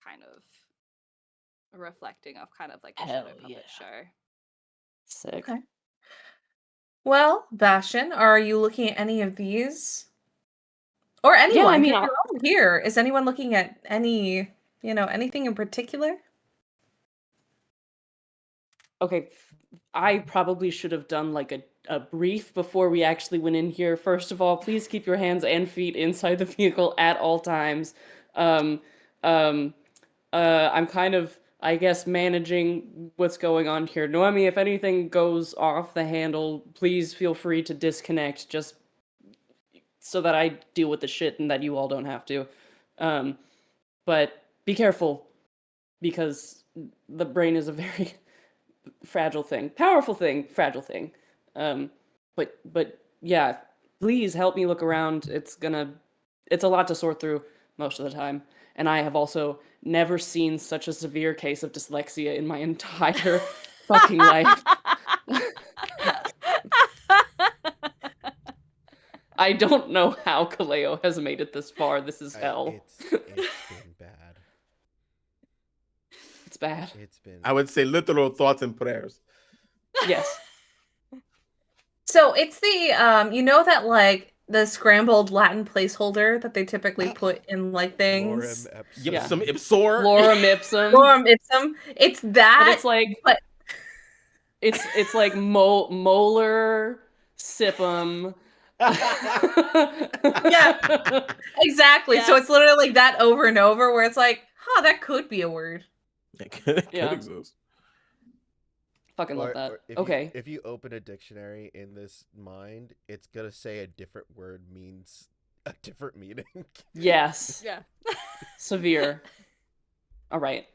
kind of reflecting off kind of like a Hell shadow yeah. puppet show. Sick. Okay. Well, Bastion, are you looking at any of these? Or anyone? I mean, 'Cause you're all here. Is anyone looking at any, anything in particular? okay, I probably should have done like a brief before we actually went in here. First of all, please keep your hands and feet inside the vehicle at all times. Um, um, I'm kind of, I guess, managing what's going on here. Noemi, if anything goes off the handle, please feel free to disconnect, just so that I deal with the shit and that you all don't have to. But be careful, because the brain is a very fragile thing, powerful thing, fragile thing. But yeah, please help me look around. It's a lot to sort through most of the time, and I have also never seen such a severe case of dyslexia in my entire fucking life. I don't know how Kaleo has made it this far. This is hell. It's been bad. It's bad. It's been. I would say literal thoughts and prayers. Yes. So it's the that like the scrambled Latin placeholder that they typically put in like things. Lorem ipsum. Yeah. Some ipsor. Lorem ipsum. Lorem ipsum. It's that. But it's like but it's molar sipum. yeah, Yeah. Exactly. So Yeah. it's literally like that over and over where it's like, that could be a word. It could Yeah. exist. Fucking love Or that. if Okay. if you open a dictionary in this mind, it's gonna say a different word means a different meaning. Yes. Yeah. Severe. All right.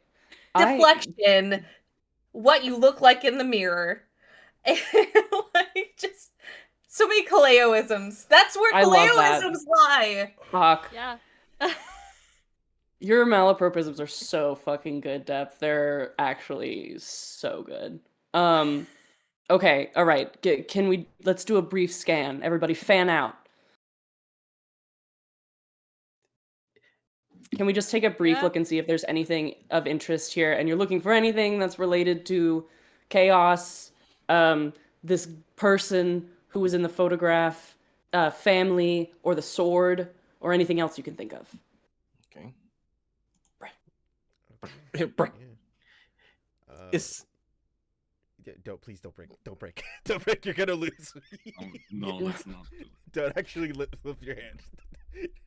Deflection. What you look like in the mirror. Like just so many Kaleoisms. That's where I love that. Kaleoisms lie. Fuck. Yeah. Your malapropisms are so fucking good, Depth. They're actually so good. Okay, all right. Let's do a brief scan. Everybody fan out. Can we just take a brief Yeah. look and see if there's anything of interest here? And you're looking for anything that's related to chaos, this person who was in the photograph, family, or the sword, or anything else you can think of. Okay. Yeah. It's Please don't break. Don't break. Don't break. You're gonna lose. No, let's not do it. Don't actually lift your hand. It's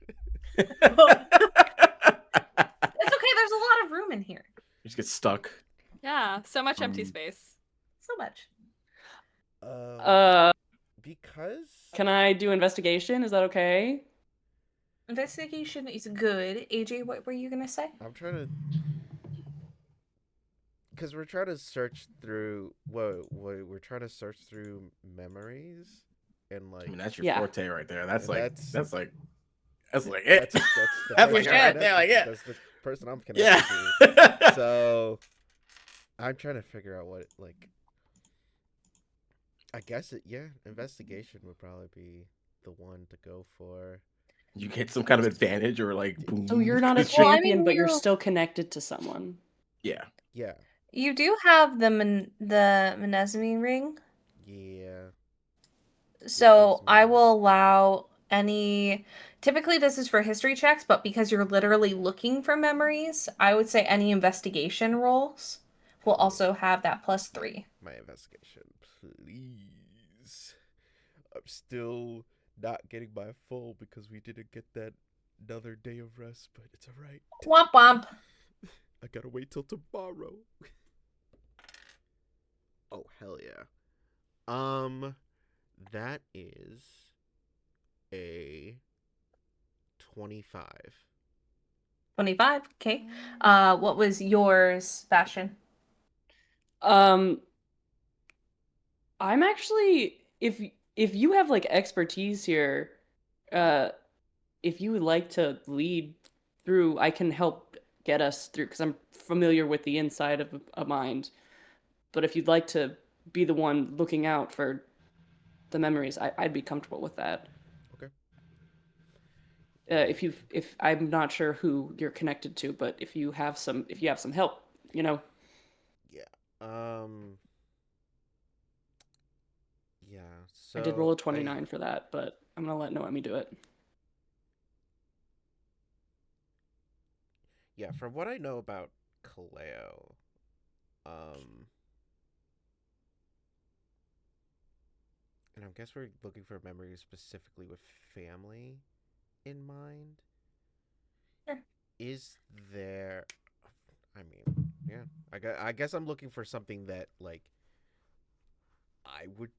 okay, there's a lot of room in here. You just get stuck. Yeah. So much empty Um, space. So much. Because Can I do investigation? Is that okay? Investigation is good. AJ, what were you gonna say? I'm trying to, because we're trying to search through. We're trying to search through memories, and like I mean, that's your Yeah. forte right there. That's And like that's- that's like it. that's the That's person like I'm right there, like, yeah. That's the person I'm connected Yeah. to. So I'm trying to figure out what like. I guess investigation would probably be the one to go for. You get some kind of advantage or like boom. So you're not a Well, I champion, mean, but you're you- still connected to someone. Yeah. Yeah. You do have the Mnemosyne ring, Yeah. so gives I me- will allow any. Typically, this is for history checks, but because you're literally looking for memories, I would say any investigation rolls will also have that +3. My investigation, please. I'm still not getting my full because we didn't get that another day of rest, but it's alright. Womp womp. I gotta wait till tomorrow. Oh hell yeah. That is a 25. 25. Okay. What was yours, Bastion? I'm actually if you have like expertise here, if you would like to lead through, I can help get us through because I'm familiar with the inside of a mind. But if you'd like to be the one looking out for the memories, I'd be comfortable with that. Okay. If I'm not sure who you're connected to, but if you have some help, you know. Yeah. Yeah. So I did roll a 29 for that, but I'm gonna let Noemi do it. Yeah, from what I know about Kaleo, and I guess we're looking for memories specifically with family in mind. Sure. Is there? I mean, yeah. I guess I'm looking for something that like I would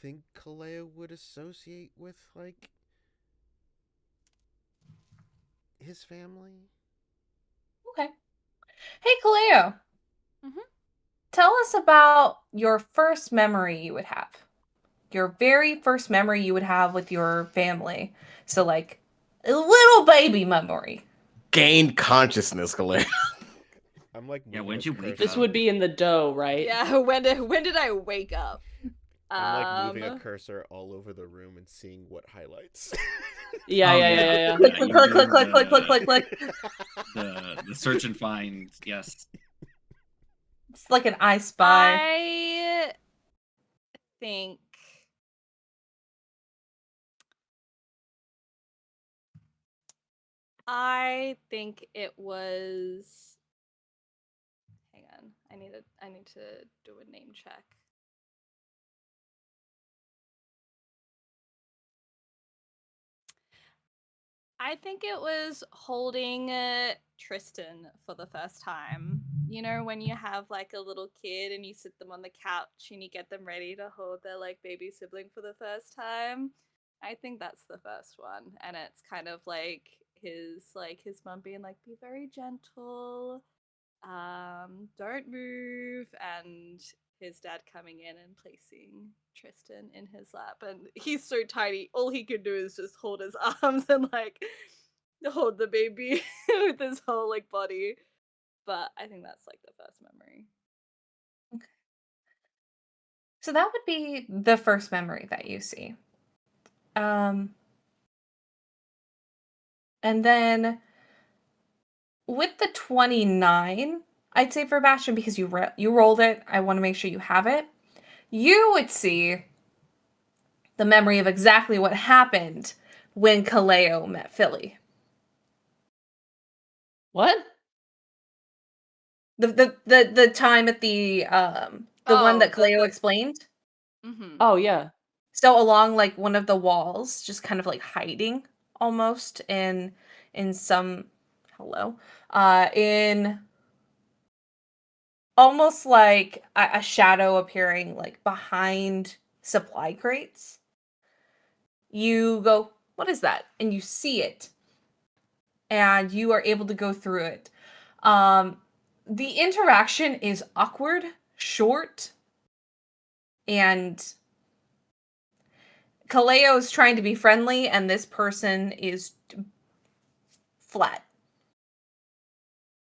think Kaleo would associate with like his family. Okay. Hey, Kaleo. Mhm. Tell us about your first memory you would have. Your very first memory you would have with your family. So, like, a little baby memory. Gain consciousness, Galera. I'm like, Yeah, moving when'd a you wake cursor. This would be in the dough, right? Yeah. When did I wake up? I'm like moving a cursor all over the room and seeing what highlights. Yeah, Oh, yeah, yeah. yeah, yeah. Click, Yeah, click, you're click, click, doing click, click, click, click, click. The search and find. Yes. It's like an I Spy. I think it was. Hang on, I need to do a name check. I think it was holding Tristan for the first time. You know, when you have like a little kid and you sit them on the couch and you get them ready to hold their like baby sibling for the first time. I think that's the first one, and it's kind of like his mom being like, "Be very gentle, don't move," and his dad coming in and placing Tristan in his lap, and he's so tiny, all he can do is just hold his arms and like hold the baby with his whole like body. But I think that's like the first memory. So that would be the first memory that you see. And then with the 29, I'd say for Bastion, because you rolled it, I want to make sure you have it. You would see the memory of exactly what happened when Kaleo met Philly. What? The time at the one that Kaleo explained. Mm-hmm. Oh yeah. So along like one of the walls, just kind of like hiding almost in some in almost like a shadow appearing like behind supply crates. You go, what is that? And you see it. And you are able to go through it. The interaction is awkward, short, and Kaleo is trying to be friendly, and this person is flat.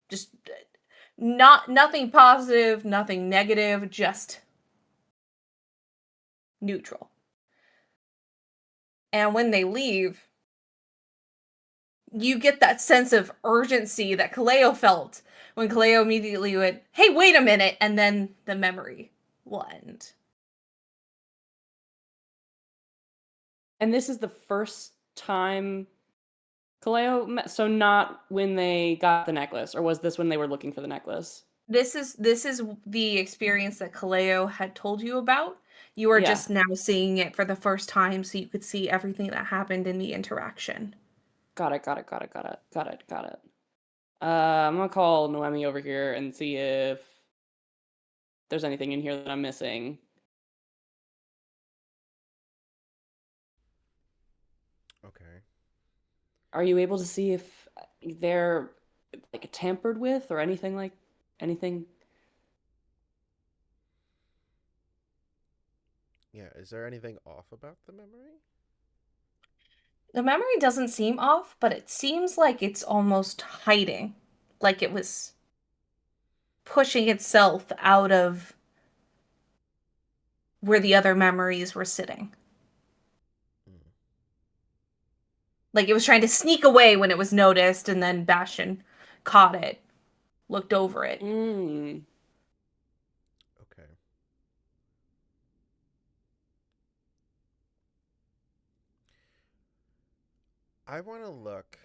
Just nothing positive, nothing negative, just neutral. And when they leave, you get that sense of urgency that Kaleo felt when Kaleo immediately went, "Hey, wait a minute," and then the memory will end. And this is the first time Kaleo met, so not when they got the necklace, or was this when they were looking for the necklace? This is the experience that Kaleo had told you about. You are Yeah. just now seeing it for the first time, so you could see everything that happened in the interaction. Got it. I'm gonna call Noemi over here and see if there's anything in here that I'm missing. Okay. Are you able to see if they're like tampered with or anything like anything? Yeah. Is there anything off about the memory? The memory doesn't seem off, but it seems like it's almost hiding. Like it was pushing itself out of where the other memories were sitting. Hmm. Like it was trying to sneak away when it was noticed, and then Bastion caught it, looked over it. Mm. Okay. I want to look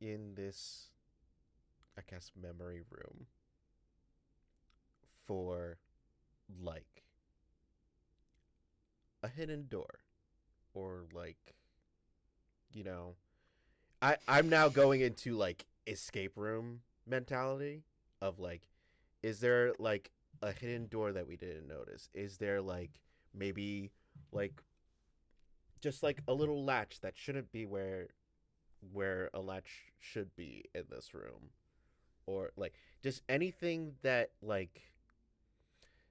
in this, I guess, memory room for like a hidden door or like, you know, I'm now going into like escape room mentality of like, is there like a hidden door that we didn't notice? Is there like maybe like just like a little latch that shouldn't be where a latch should be in this room? Or like just anything that like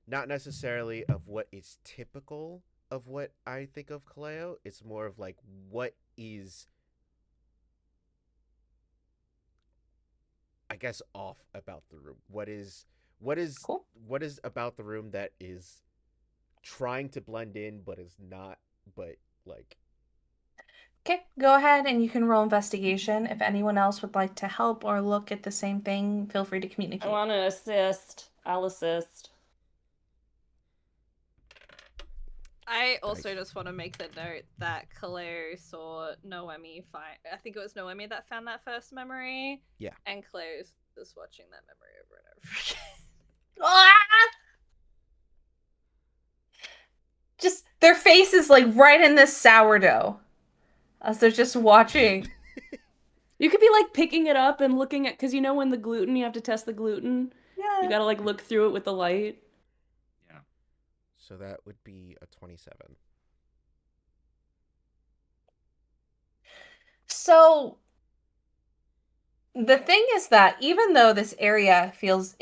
not necessarily of what is typical of what I think of Kaleo. It's more of like what is, I guess, off about the room. Cool. What is about the room that is trying to blend in but is not, but like Okay, go ahead and you can roll investigation. If anyone else would like to help or look at the same thing, feel free to I communicate. want to assist. I'll assist. I also Nice. just want to make the note that Kaleo saw Noemi find. I think it was Noemi that found that first memory. Yeah. And Kleo's just watching that memory over and over again. Ah! Just their face is like right in this sourdough as they're just watching You could be like picking it up and looking at, because you know when the gluten, you have to test the gluten. You gotta like look through it with the light. Yeah. So that would be a 27. So the thing is that even though this area is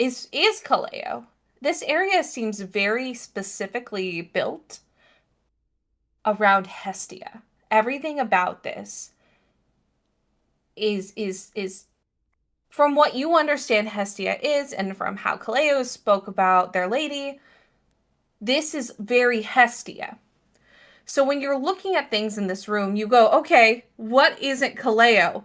Kaleo, this area seems very specifically built around Hestia. Everything about this is from what you understand Hestia is, and from how Kaleo spoke about their lady, this is very Hestia. So when you're looking at things in this room, you go, okay, what isn't Kaleo?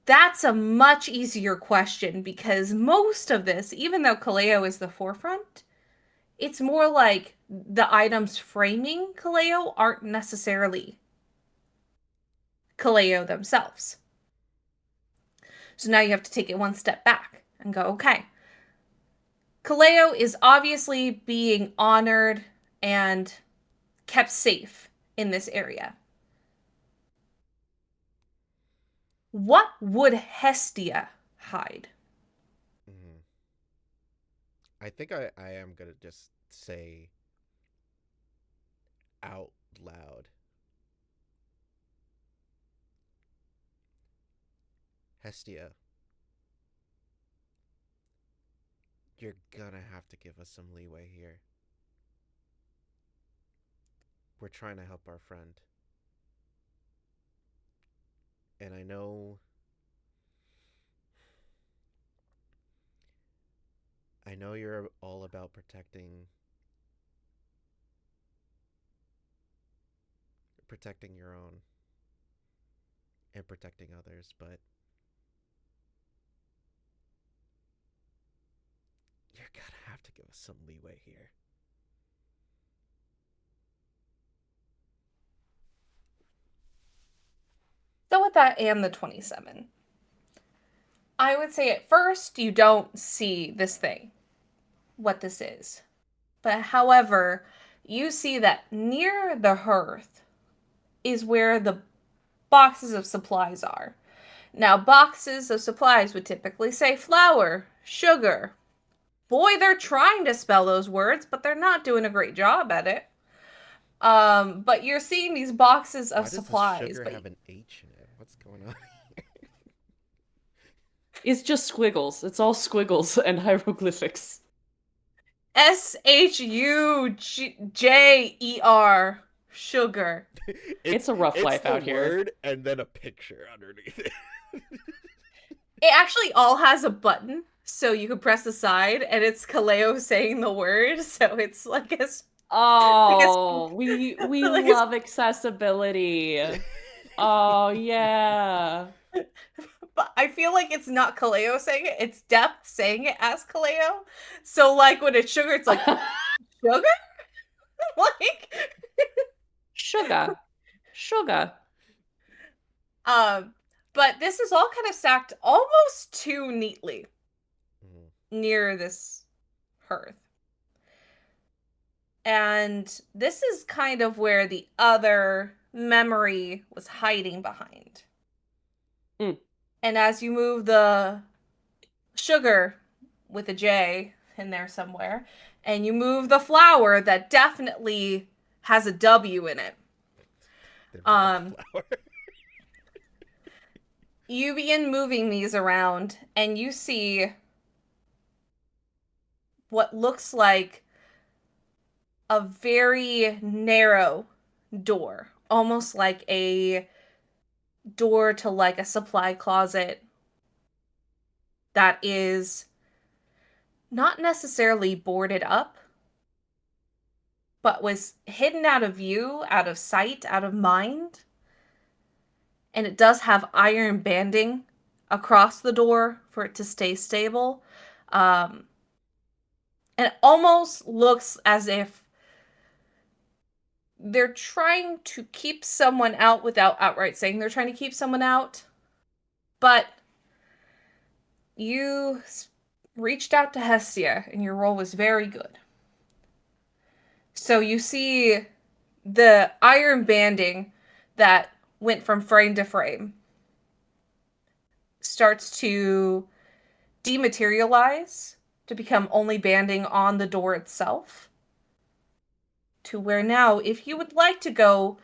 That's a much easier question, because most of this, even though Kaleo is the forefront, it's more like the items framing Kaleo aren't necessarily Kaleo themselves. So now you have to take it one step back and go, okay, Kaleo is obviously being honored and kept safe in this area. What would Hestia hide? Mm-hmm. I think I am going to just say out loud, Hestia, you're gonna have to give us some leeway here. We're trying to help our friend. And I know you're all about protecting your own and protecting others, but you're gonna have to give us some leeway here. So with that and the 27, I would say at first you don't see this thing, what this is. But however, you see that near the hearth is where the boxes of supplies are. Now, boxes of supplies would typically say flour, sugar. Boy, they're trying to spell those words, but they're not doing a great job at it. But you're seeing these boxes of Why does supplies. the sugar But have an H in it? What's going on? It's just squiggles. It's all squiggles and hieroglyphics. SHUJER, sugar. It's a rough life out here. Word and then a picture underneath it. It actually all has a button, so you can press the side, and it's Kaleo saying the word. So it's like a Oh, we like love accessibility. Oh yeah. But I feel like it's not Kaleo saying it; it's Depth saying it as Kaleo. So like when it's sugar, it's like sugar, like Sugar. Sugar. But this is all kind of stacked almost too neatly near this hearth. And this is kind of where the other memory was hiding behind. Mm. And as you move the sugar with a J in there somewhere, and you move the flour that definitely has a W in it. You begin moving these around, and you see what looks like a very narrow door, almost like a door to like a supply closet that is not necessarily boarded up, but was hidden out of view, out of sight, out of mind. And it does have iron banding across the door for it to stay stable. And it almost looks as if they're trying to keep someone out without outright saying they're trying to keep someone out. But you reached out to Hestia, and your roll was very good. So you see the iron banding that went from frame to frame. starts to dematerialize to become only banding on the door itself. To where now, if you would like to go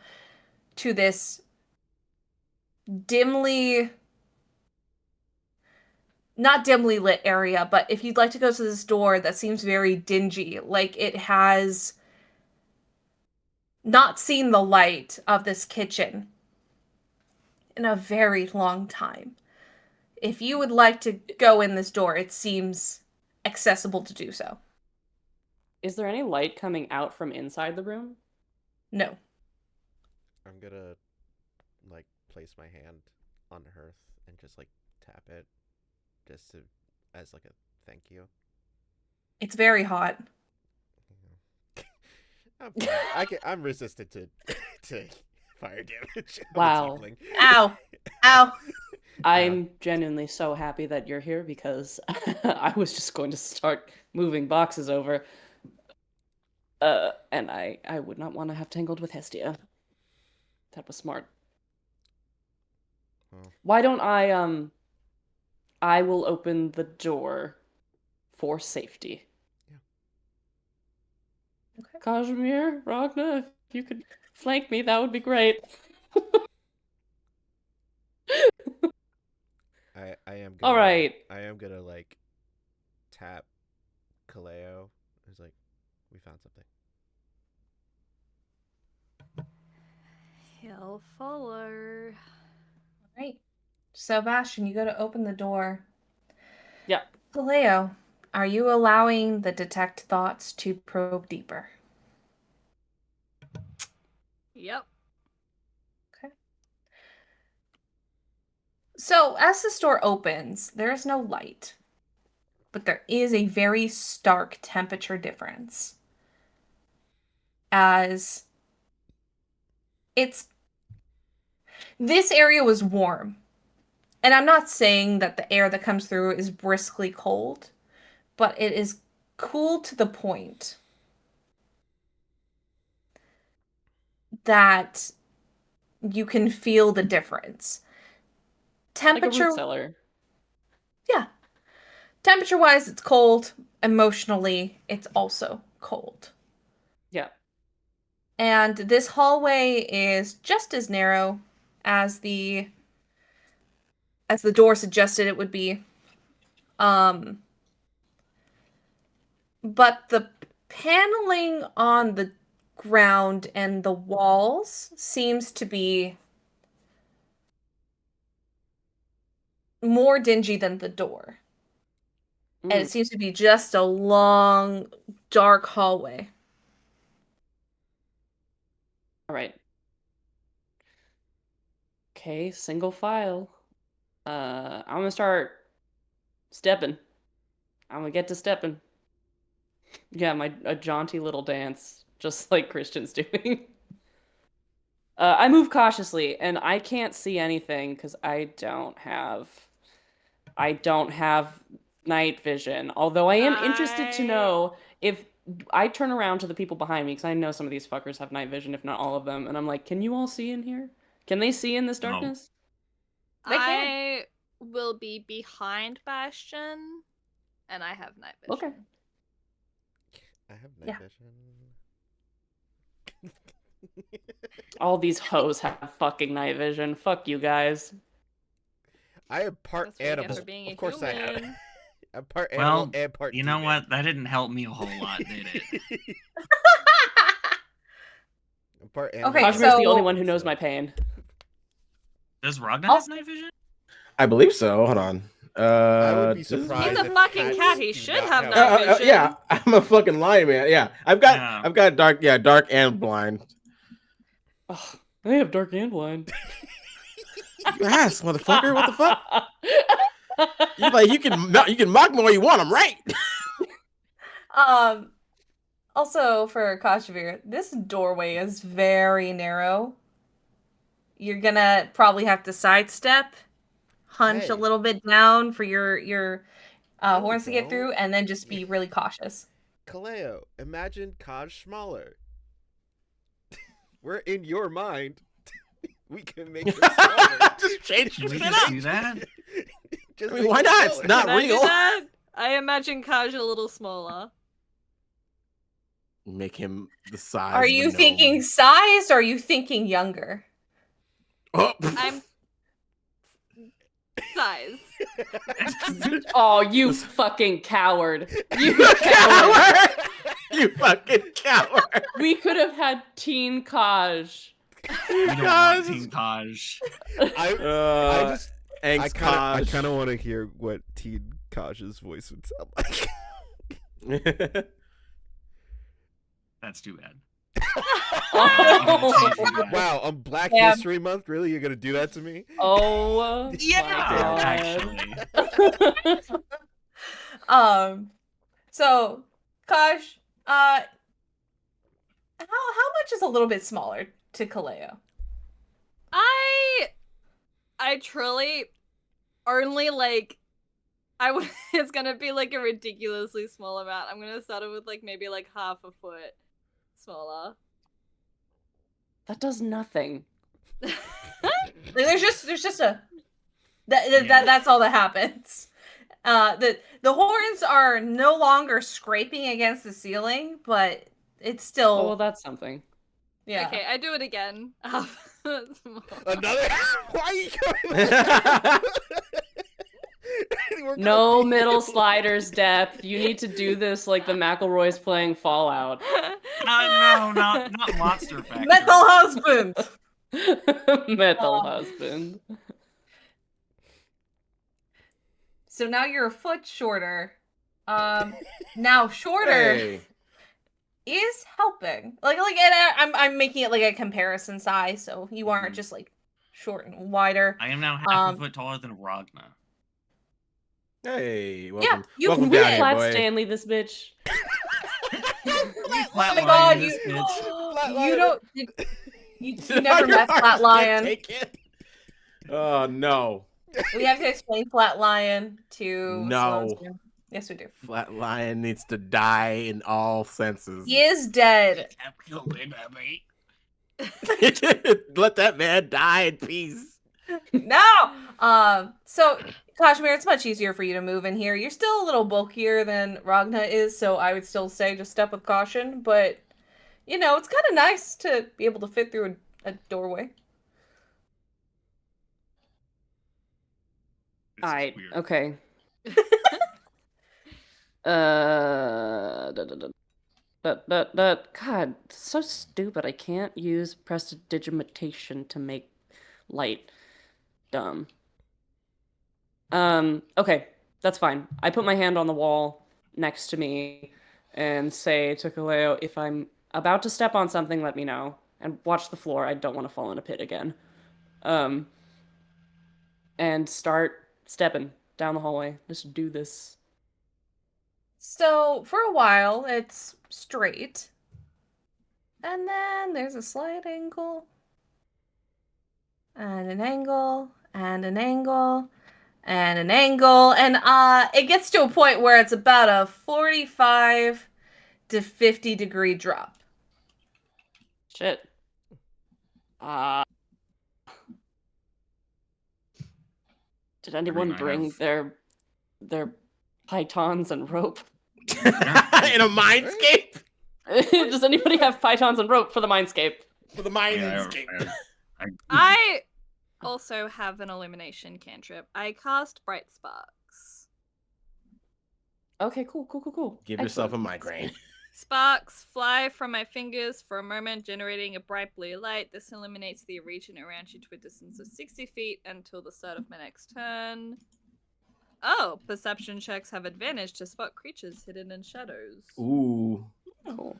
to this not dimly lit area, but if you'd like to go to this door that seems very dingy, like it has not seen the light of this kitchen in a very long time. If you would like to go in this door, it seems accessible to do so. Is there any light coming out from inside the room? No. I'm gonna like place my hand on the hearth and just like tap it, just to, as like a thank you. It's very hot. I'm fine. I'm resistant to to fire damage. I'm a Wow. tiefling. Ow. Ow. I'm genuinely so happy that you're here because I was just going to start moving boxes over. And I would not want to have tangled with Hestia. That was smart. Oh. Why don't I will open the door for safety. Okay. Kazimir, Ragna, if you could flank me, that would be great. I am gonna, All right. I am gonna like tap Kaleo. It's like, we found something. He'll follow. Right. So, Bastion, you go to open the door. Yeah. Kaleo, are you allowing the detect thoughts to probe deeper? Yep. Okay. So, as this door opens, there is no light, but there is a very stark temperature difference. As this area was warm. And I'm not saying that the air that comes through is briskly cold, but it is cool to the point that you can feel the difference. Like a Temperature, root cellar. yeah. Temperature-wise, it's cold. Emotionally, it's also cold. Yeah. And this hallway is just as narrow as the door suggested it would be. But the paneling on the ground and the walls seems to be more dingy than the door. And it seems to be just a long, dark hallway. All right. Okay, single file. I'm gonna start stepping. I'm gonna get to stepping. Yeah, a jaunty little dance, just like Christian's doing. I move cautiously, and I can't see anything because I don't have night vision. Although I am interested to know if I turn around to the people behind me, because I know some of these fuckers have night vision, if not all of them, and I'm like, can you all see in here? Can they see in this No. darkness? They can. I will be behind Bastion, and I have night vision. Okay. I have night Yeah. vision. All these hoes have fucking night vision. Fuck you guys. I am part That's what you get animal. for being a Of course I have. human. I'm part animal Well, and part you know demon. what? That didn't help me a whole lot, did it? I'm part animal. Okay, part Kashimir's the only so- one who knows so- my pain. Does Ragnar have night vision? I believe so. Hold on. I would be Just- surprised. He's a if fucking cats cat, he do should not have have night vision. Yeah, I'm a fucking lion man. Yeah, I've got dark and blind. Ugh, I have dark and blind. You ass, motherfucker. What the fuck? You like you can mock me all you want. I'm right. Also for Kashmir, this doorway is very narrow. You're gonna probably have to sidestep, hunch a Hey. little bit down for your There we horns to get go. through, and then just be really cautious. Kaleo, imagine Kaj smaller. We're in your mind. We can make it smaller. Just change Can we it just up. do that? Just I mean, why not? It's not Can I do real. that? I imagine Kaj a little smaller. Make him the size. Are of a you gnome. thinking size or are you thinking younger? Oh. I'm size. Oh, you fucking coward. You coward. Coward! You fucking coward! We could have had Teen Kaj. We don't want Team Taj. I just I Angst kind of want to hear what Teen Kaj's voice would sound like. That's too bad. Oh, Wow, on Black Yeah. History Month, really? You're gonna do that to me? oh Yeah. my God. Actually. So Kaj, how much is a little bit smaller to Kaleo? I truly only like it's gonna be like a ridiculously small amount. I'm gonna start it with like maybe like half a foot smaller. That does nothing. There's just a that's all that happens. The horns are no longer scraping against the ceiling, but it's still Oh, well, that's something. yeah. Okay, I do it again. Half a foot smaller. Another? Why are you going? We're No gonna- middle sliders depth. You need to do this like the McElroy's playing Fallout. No, not Monster Factory. Metal husband. Metal husband. So now you're a foot shorter. Now shorter Hey. is helping. And I'm making it like a comparison size, so you aren't Mhm. just like short and wider. I am now half a foot taller than Ragna. Hey, welcome. you welcome can down win. here, Flat boy. Stanley, this bitch. Oh Flat my Lion god, this you bitch. you don't you never met Flat Lion. Take it. Oh no. We have to explain Flat Lion to No. Sloan. Yes, we do. Flat Lion needs to die in all senses. He is dead. Let that man die in peace. No. So Kashmir, it's much easier for you to move in here. You're still a little bulkier than Ragna is, so I would still say just step with caution. But you know, it's kind of nice to be able to fit through a doorway. This is Alright, weird. okay. God, so stupid. I can't use prestidigitation to make light. Dumb. Okay, that's fine. I put my hand on the wall next to me and say to Kaleo, if I'm about to step on something, let me know. And watch the floor. I don't want to fall in a pit again. And start stepping down the hallway. Just do this. So for a while, it's straight, and then there's a slight angle, and an angle, and an angle, and an angle, and it gets to a point where it's about a 45 to 50 degree drop. Shit. Did anyone I bring have- their pythons and rope? In a mindscape? Does anybody have pythons and rope for the mindscape? For the Yeah, mindscape. I also have an illumination cantrip. I cast Bright Sparks. Okay, cool. Give yourself a Excellent. migraine. Sparks fly from my fingers for a moment, generating a bright blue light. This illuminates the region around you to a distance of 60 feet until the start of my next turn. Oh, perception checks have advantage to spot creatures hidden in shadows. Ooh, Cool.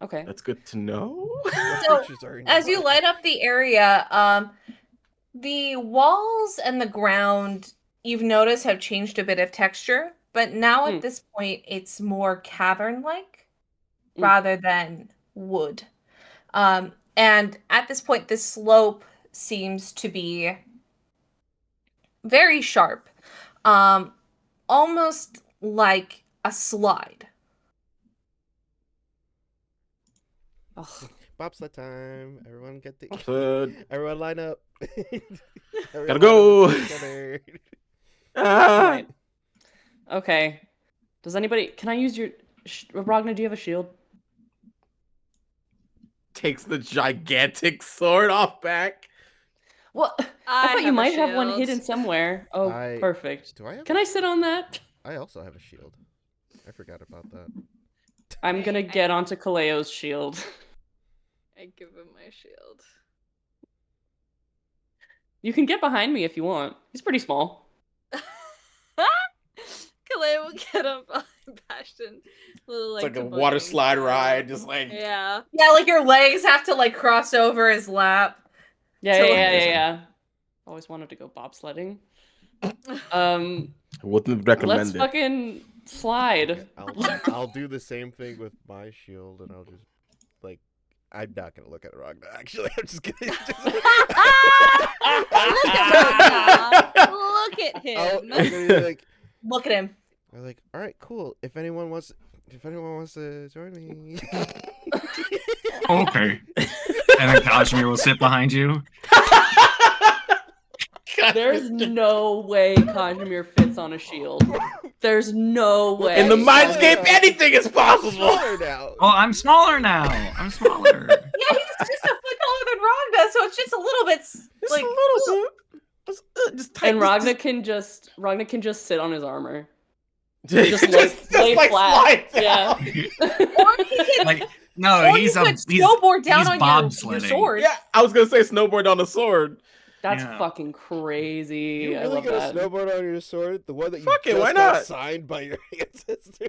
Okay. that's good to know. So, Creatures are in as your you mind. light up the area, the walls and the ground, you've noticed, have changed a bit of texture, but now Hmm. at this point, it's more cavern-like Hmm. rather than wood. And at this point, the slope seems to be very sharp, almost like a slide. Ugh. Bobsled time. Everyone get the. Bobsled. Everyone line up. Gotta Everyone line go. up together. Right. Okay. Does anybody? Can I use your? Ragnar, do you have a shield? Takes the gigantic sword off back. Well, I thought you have a might have one shield. hidden somewhere. Oh, I- perfect. Do I have? Can I sit on that? I also have a shield. I forgot about that. I'm gonna get onto Kaleo's shield. I give him my shield. You can get behind me if you want. He's pretty small. Kalei will get up behind Bastion. Little, It's like a toboggan water slide style. ride, just like Yeah. Yeah, like your legs have to like cross over his lap. Yeah, So- yeah. Always wanted to go bobsledding. wouldn't Let's recommend it. fucking slide. I'll do the same thing with my shield, and I'll just like. I'm not gonna look at Ragna. Actually, I'm just gonna. Look at Ragnar. Look at I'm him. gonna be like, Look at him. I'm like, all right, cool. If anyone wants to join me. Okay. And then Kashmir will sit behind you. There's no way Kashmir fits on a shield. There's no way. In the Hey, mindscape, anything is possible. Smaller now. Oh, I'm smaller now. I'm smaller. Yeah, he's just a foot taller than Ragna, so it's just a little bit Just like a little bit. Just tight. And Ragna can just sit on his armor. just lay like flat. slide Yeah. down. or he can Like, no, or he's you a could he's snowboard down he's on your bobsledding. sword. Yeah, I was gonna say snowboard on a sword. That's Yeah. fucking crazy. You I really love gonna that. snowboard on your sword? The one that you Fuck it, just why got not? signed by your ancestor?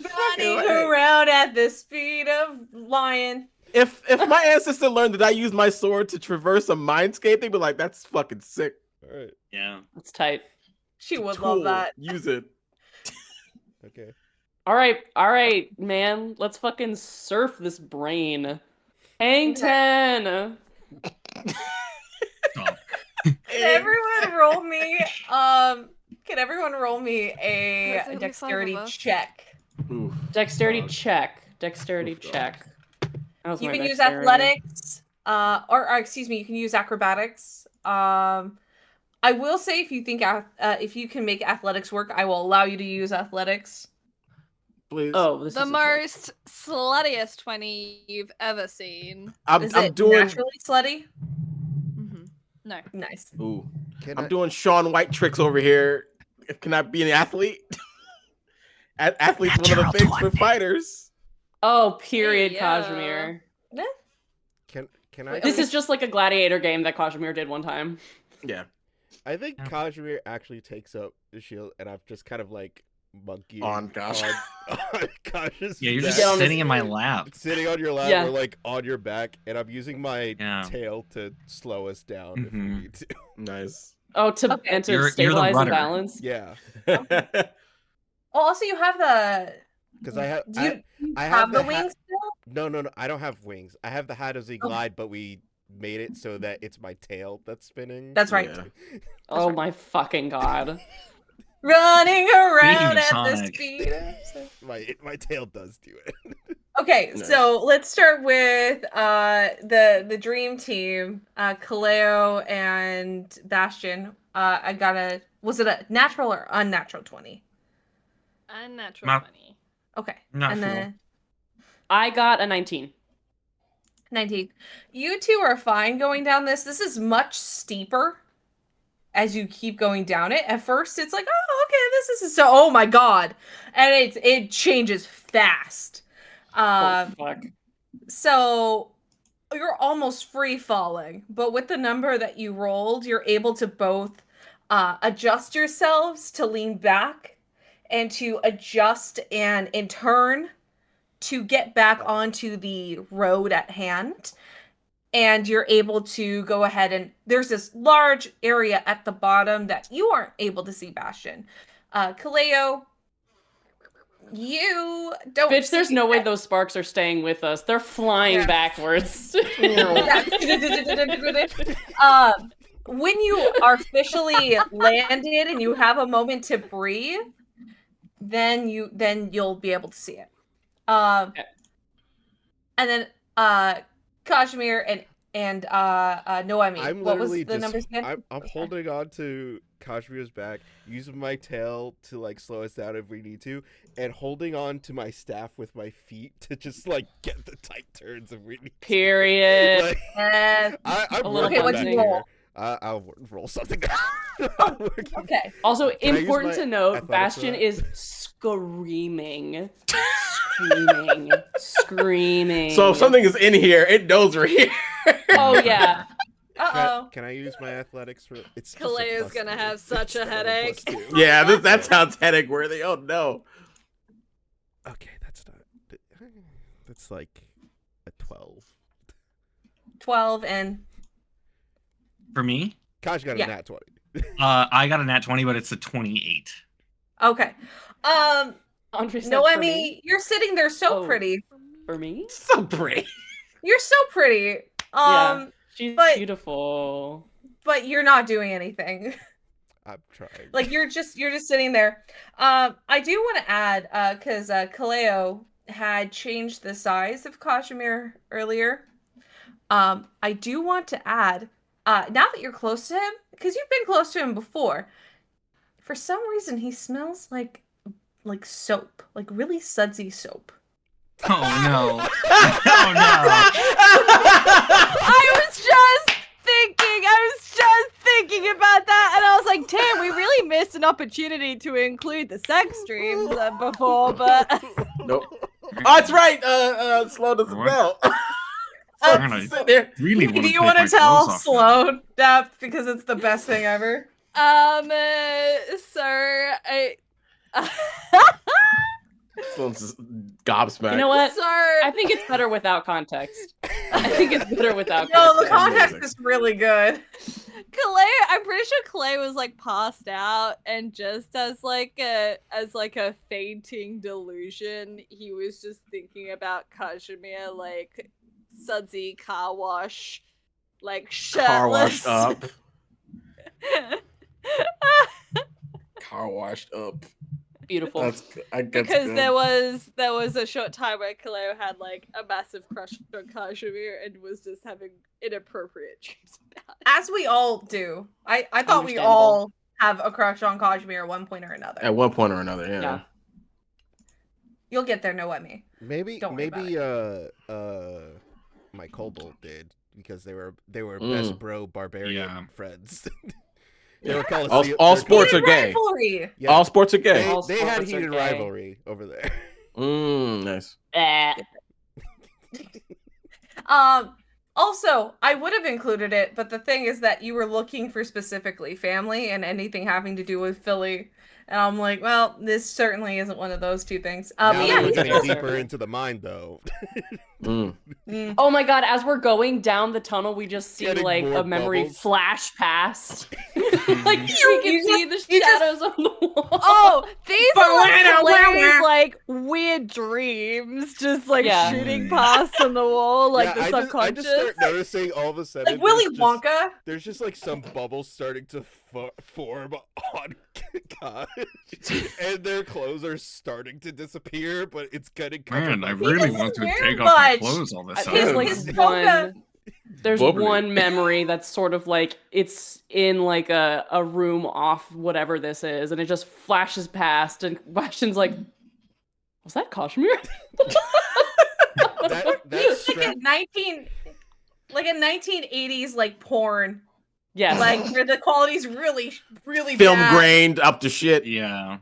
Running right. around at the speed of lion. If my ancestor learned that I use my sword to traverse a mindscape, they'd be like, "That's fucking sick." All right. Yeah. That's tight. She would Tool. love that. Use it. Okay. All right, man. Let's fucking surf this brain. Hang Okay. 10. Stop. Can everyone roll me? Can everyone roll me a That's like dexterity five of us. check? Oof. Dexterity Dog. check. Dexterity Oof, dog. check. How's You my can use dexterity? athletics, or excuse me, you can use acrobatics. I will say if you think if you can make athletics work, I will allow you to use athletics. Please. Oh, this The is a most sluttiest 20 you've ever seen. I'm Is it doing. naturally slutty? Mm-hmm. No. Nice. Ooh, Can I'm I- doing Sean White tricks over here. Can I be an athlete? Athlete's one of Natural the things for 20. fighters. Oh, period, Hey, Kashmir. Can I? This is just like a gladiator game that Kashmir did one time. Yeah. I think Yeah. Kashmir actually takes up the shield, and I've just kind of like monkey On Kosh. on Kosh's Yeah, you're back, just Get on sitting in my lap. sitting on your lap Yeah. or like on your back, and I'm using my Yeah. tail to slow us down if we Mhm. need to. Nice. Oh, to Okay. and to You're the stabilize and rudder. balance. Yeah, Oh, also you have the. because I have. Do you, you I have, have the the wings still? No. I don't have wings. I have the hat as a Oh. glide, but we made it so that it's my tail that's spinning. That's right. Yeah. Oh right. my fucking god. Running around of at the Sonic. speed of. My tail does do it. Okay, Nice. so let's start with the dream team, Kaleo and Bastion. Was it a natural or unnatural 20? Unnatural Not- 20. Okay. Not and sure. then I got a 19. 19. You two are fine going down this. This is much steeper as you keep going down it. At first it's like, oh, okay, this is so, oh my god. And it changes fast. Oh, fuck. So you're almost free falling, but with the number that you rolled, you're able to both adjust yourselves to lean back and to adjust and in turn to get back onto the road at hand. And you're able to go ahead and there's this large area at the bottom that you aren't able to see, Bastion. Kaleo, you don't Bitch, there's see no way those sparks are staying with us. They're flying Yeah. backwards. When you are officially landed and you have a moment to breathe, then you'll be able to see it. Okay. And then Kashmir and Noemi. I'm What was literally the just. numbers again? I'm holding on to Kashmir's back, using my tail to like slow us down if we need to, and holding on to my staff with my feet to just like get the tight turns if we need to. Period. Like, And I'm A little working what'd back you here. roll? I'll roll something. okay. Also, Can I use important my to note, athletics for Bastion that? is screaming. Screaming. So if something is in here, it knows we're here. Oh, yeah. Uh-oh. Can I use my athletics for it's just a Kalea's +2. gonna have such a Instead of headache. +2. Yeah, that sounds headache worthy. Oh no. Okay, that's not. That's like a 12. 12 and For me, Kosh got Yeah. a nat 20. I got a nat 20, but it's a 28. okay. Andre said Noemi, you're sitting there so Oh. pretty. for me? So pretty. You're so pretty. Yeah. She's but- beautiful. But you're not doing anything. I'm trying. Like you're just sitting there. I do want to add, because Kaleo had changed the size of Kashmir earlier. I do want to add, now that you're close to him, because you've been close to him before, for some reason he smells like soap, like really sudsy soap. Oh no! Oh I was just thinking about that, and I was like, damn, we really missed an opportunity to include the sex dreams before, but Nope. Oh, that's right. Slow doesn't What? know. I'm gonna Sit there. really Do you want to tell Sloan that because it's the best thing ever? sir, I Sloan's just gobsmacked. You know what? sir, I think it's better without context. I think it's better without No, the context. context is really good. Clay, I'm pretty sure Clay was like passed out, and just as like a fainting delusion, he was just thinking about Kashmir, like sudsy car wash, like Car washed shirtless. up. Car washed up. Beautiful. That's Because good. there was a short time where Kaleo had like a massive crush on Kashmir and was just having inappropriate dreams about it. As we all do. I thought we Understandable. all have a crush on Kashmir at one point or another. At one point or another, yeah. Yeah. You'll get there, Noemi. Maybe Don't worry about my kobold did because they were Mm. best bro barbarian Yeah. friends. They were called All sports are Heated gay. rivalry. Yeah, All sports are gay. All they had sports are heated gay. rivalry over there. Nice. Also, I would have included it, but the thing is that you were looking for specifically family and anything having to do with Philly. And I'm like, well, this certainly isn't one of those two things. Now But that yeah, we're he's getting also- deeper into the mind, though. Mm. Oh my god, as we're going down the tunnel, we just see Getting like more a memory bubbles. flash past. Like we can see the you just- shadows on the wall. Oh, these are like Wow, wow, Clay's wow. like weird dreams, just like Yeah. shooting past on the wall, like Yeah, the I subconscious. just start noticing all of a sudden Like Willy there's Wonka. There's just like some bubbles starting to form on Kosh, and their clothes are starting to disappear, but it's getting covered. Man, I by- really doesn't want to wear take off my much. clothes all this There's time. like His one. There's Bubbly. one memory that's sort of like it's in like a room off whatever this is, and it just flashes past, and Bastion's like, "Was that Kashmir?" That It's like strap, a 1980s like porn, Yes. like where the quality's really Film bad. grained up to shit. Yeah.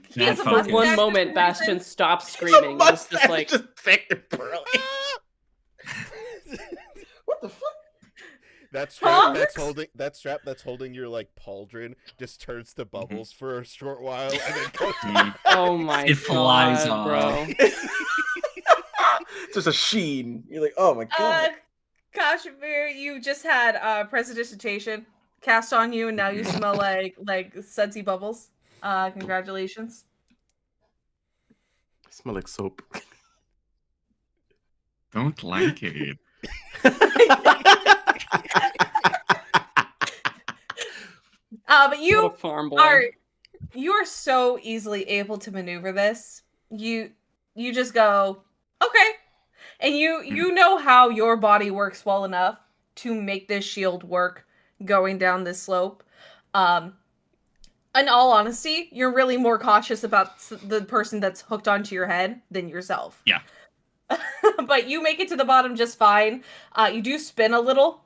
He has a For For mustache one for moment, some Bastion reason. stopped screaming. It was just Mustache like, just thick and pearly. What the fuck? that Huh? strap that's holding your like pauldron just turns to bubbles for a short while and then goes. Mm. "Oh my It flies god, bro!" Just a sheen. You're like, oh my god. Kashmir, you just had prestidigitation cast on you, and now you smell like sudsy bubbles. Congratulations. I smell like soap. Don't like it. But you What a farm boy. you are so easily able to maneuver this. You just go, okay. And you know how your body works well enough to make this shield work going down this slope. In all honesty, you're really more cautious about the person that's hooked onto your head than yourself. Yeah. But you make it to the bottom just fine. You do spin a little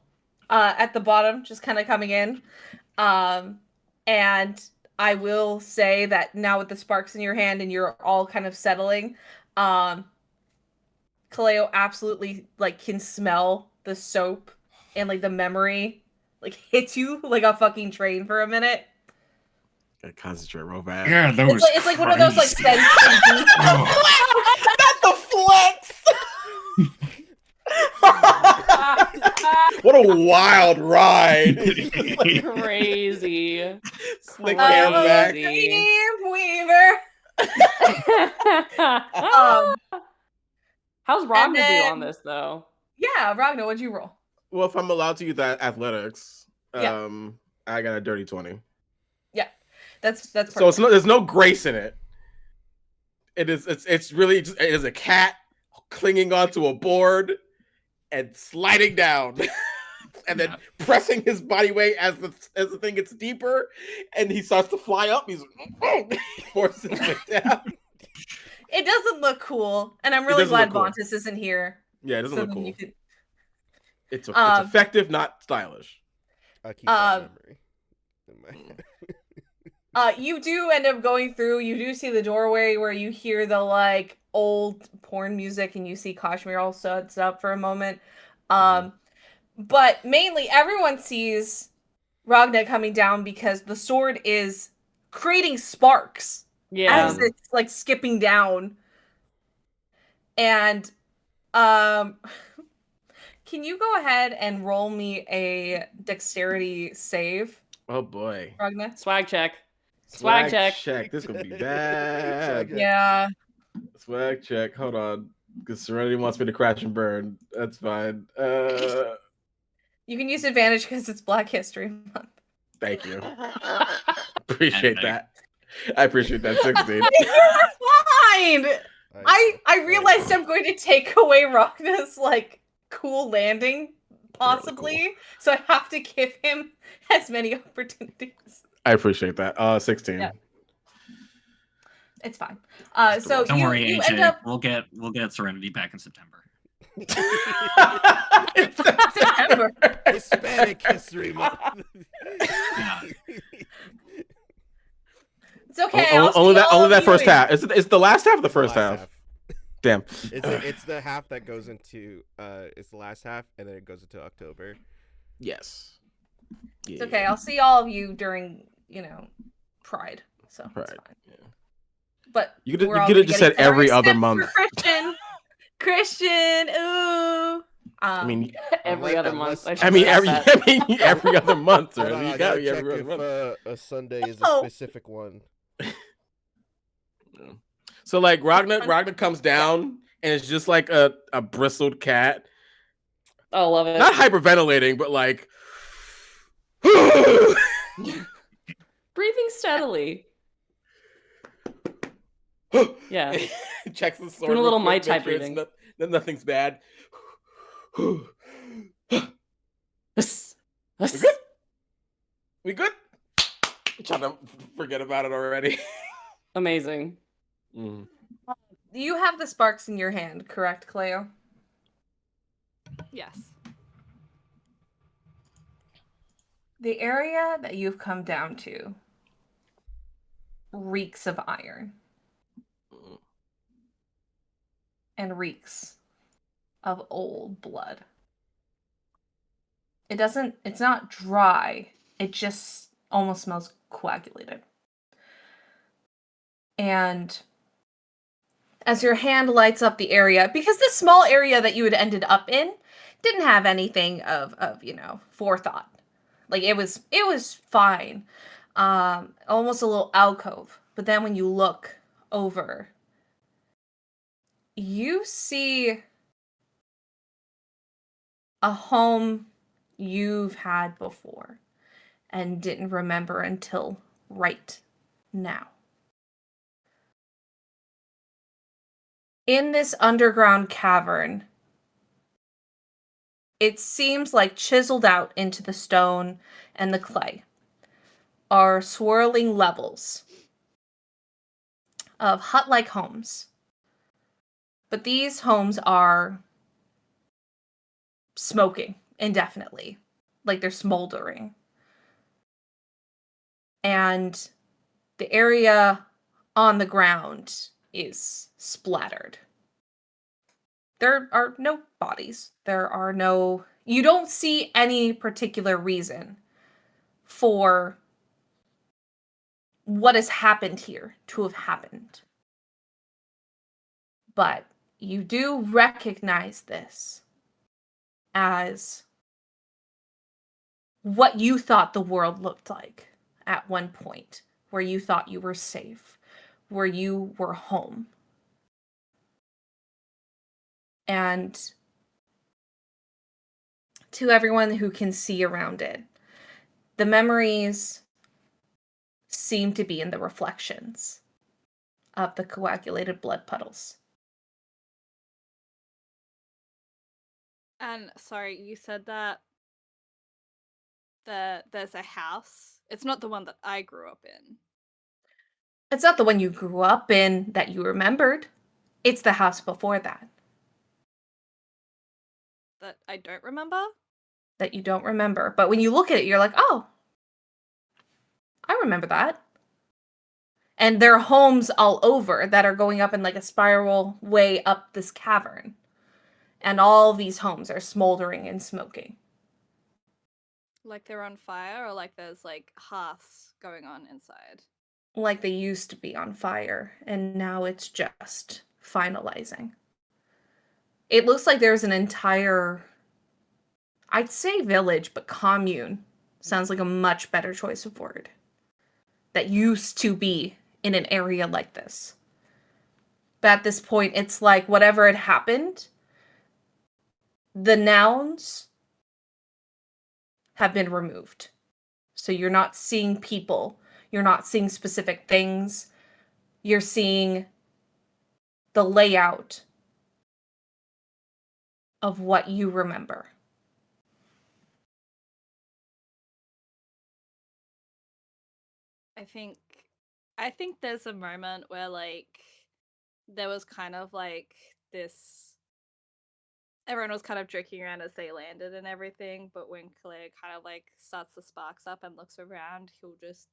at the bottom, just kind of coming in. And I will say that now with the sparks in your hand and you're all kind of settling, Kaleo absolutely like can smell the soap and like the memory like hits you like a fucking train for a minute. Gotta concentrate real bad. Yeah, that was It's like one of those like crazy. scents. Not the flex. What a wild ride! Crazy. Slick hair back. Crazy. Dreamweaver. How's Ragnar do then- on this though? Yeah, Ragnar, what'd you roll? Well, if I'm allowed to use that athletics, Yeah. I got a dirty 20. That's perfect. So there's no grace in it. It's really just, it is a cat clinging onto a board and sliding down, and then pressing his body weight as the thing gets deeper, and he starts to fly up. He's forces it down. It doesn't look cool, and I'm really doesn't glad look cool. Vontus isn't here. Yeah, it doesn't look then cool. you could- It's effective, not stylish. I'll keep that memory in my head. You do end up going through. You do see the doorway where you hear the like old porn music, and you see Kashmir all sets up for a moment. But mainly, everyone sees Ragnar coming down because the sword is creating sparks Yeah. as it's like skipping down. And can you go ahead and roll me a dexterity save, Oh boy. Ragnar? Swag check. Swag check. This is gonna be bad. Yeah. Swag check. Hold on, because Serenity wants me to crash and burn. That's fine. You can use advantage because it's Black History Month. Thank you. Appreciate that. I appreciate that. 16. You're fine. I realized I'm going to take away Ragnar's like cool landing, possibly. So I have to give him as many opportunities. I appreciate that. 16. Yeah. It's fine. So Don't you, worry, you AJ. end up We'll get Serenity back in September. September. Hispanic History Month. Yeah. It's okay. Only that first half. It's the last half of the first half. Damn. It's the half that goes into it's the last half, and then it goes into October. Yes. It's okay. I'll see all of you during, Pride. So it's Pride. fine. Yeah. But You we're all could have gonna just get said every except other for month. Christian. Ooh. I mean, Every other month. I mean, every that. every other month, Hold or on, you I got gotta me every check other if month. a Sunday is a Oh. specific one. So like Ragnar comes down and it's just like a bristled cat. Oh, love it. Not hyperventilating, but like Breathing steadily. Yeah. checks the sword. Doing a little real quick, Mai Tai make sure it's breathing. that nothing's bad. We good? Trying to forget about it already. Amazing. You have the sparks in your hand, correct, Cleo? Yes. The area that you've come down to reeks of iron. And reeks of old blood. It's not dry. It just almost smells coagulated. And as your hand lights up the area, because this small area that you had ended up in didn't have anything of forethought. Like it was fine. Almost a little alcove. But then when you look over, you see a home you've had before and didn't remember until right now. In this underground cavern, it seems like chiseled out into the stone and the clay, are swirling levels of hut-like homes. But these homes are smoking indefinitely, like they're smoldering. And the area on the ground is splattered. There are no bodies. You don't see any particular reason for what has happened here to have happened. But you do recognize this as what you thought the world looked like at one point, where you thought you were safe, where you were home. And to everyone who can see around it, the memories seem to be in the reflections of the coagulated blood puddles. And sorry, you said that there's a house. It's not the one that I grew up in. It's not the one you grew up in that you remembered. It's the house before that That I don't remember. that you don't remember. But when you look at it, you're like, oh, I remember that. And there are homes all over that are going up in like a spiral way up this cavern. And all these homes are smoldering and smoking. Like they're on fire, or like there's like hearths going on inside. Like they used to be on fire, and now it's just finalizing. It looks like there's an entire, I'd say village, but commune sounds like a much better choice of word, that used to be in an area like this. But at this point, it's like whatever had happened, the nouns have been removed. So you're not seeing people, you're not seeing specific things, you're seeing the layout of what you remember. I think there's a moment where like there was kind of like this, everyone was kind of joking around as they landed and everything, but when Claire kind of like starts the sparks up and looks around, he'll just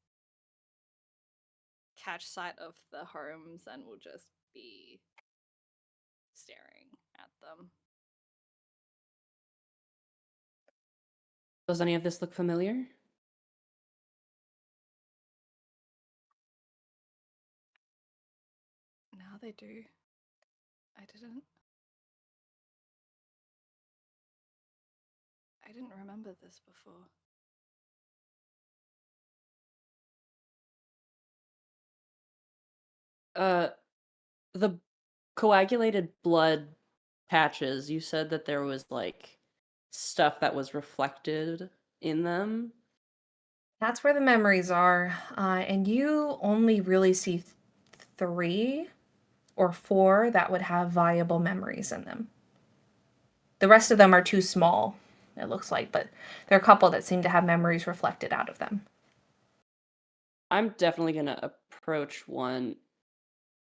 catch sight of the homes and will just be staring at them. Does any of this look familiar? Now they do. I didn't. I didn't remember this before. The coagulated blood patches, you said that there was like stuff that was reflected in them. That's where the memories are. And you only really see 3 or 4 that would have viable memories in them. The rest of them are too small, it looks like, but there are a couple that seem to have memories reflected out of them. I'm definitely going to approach one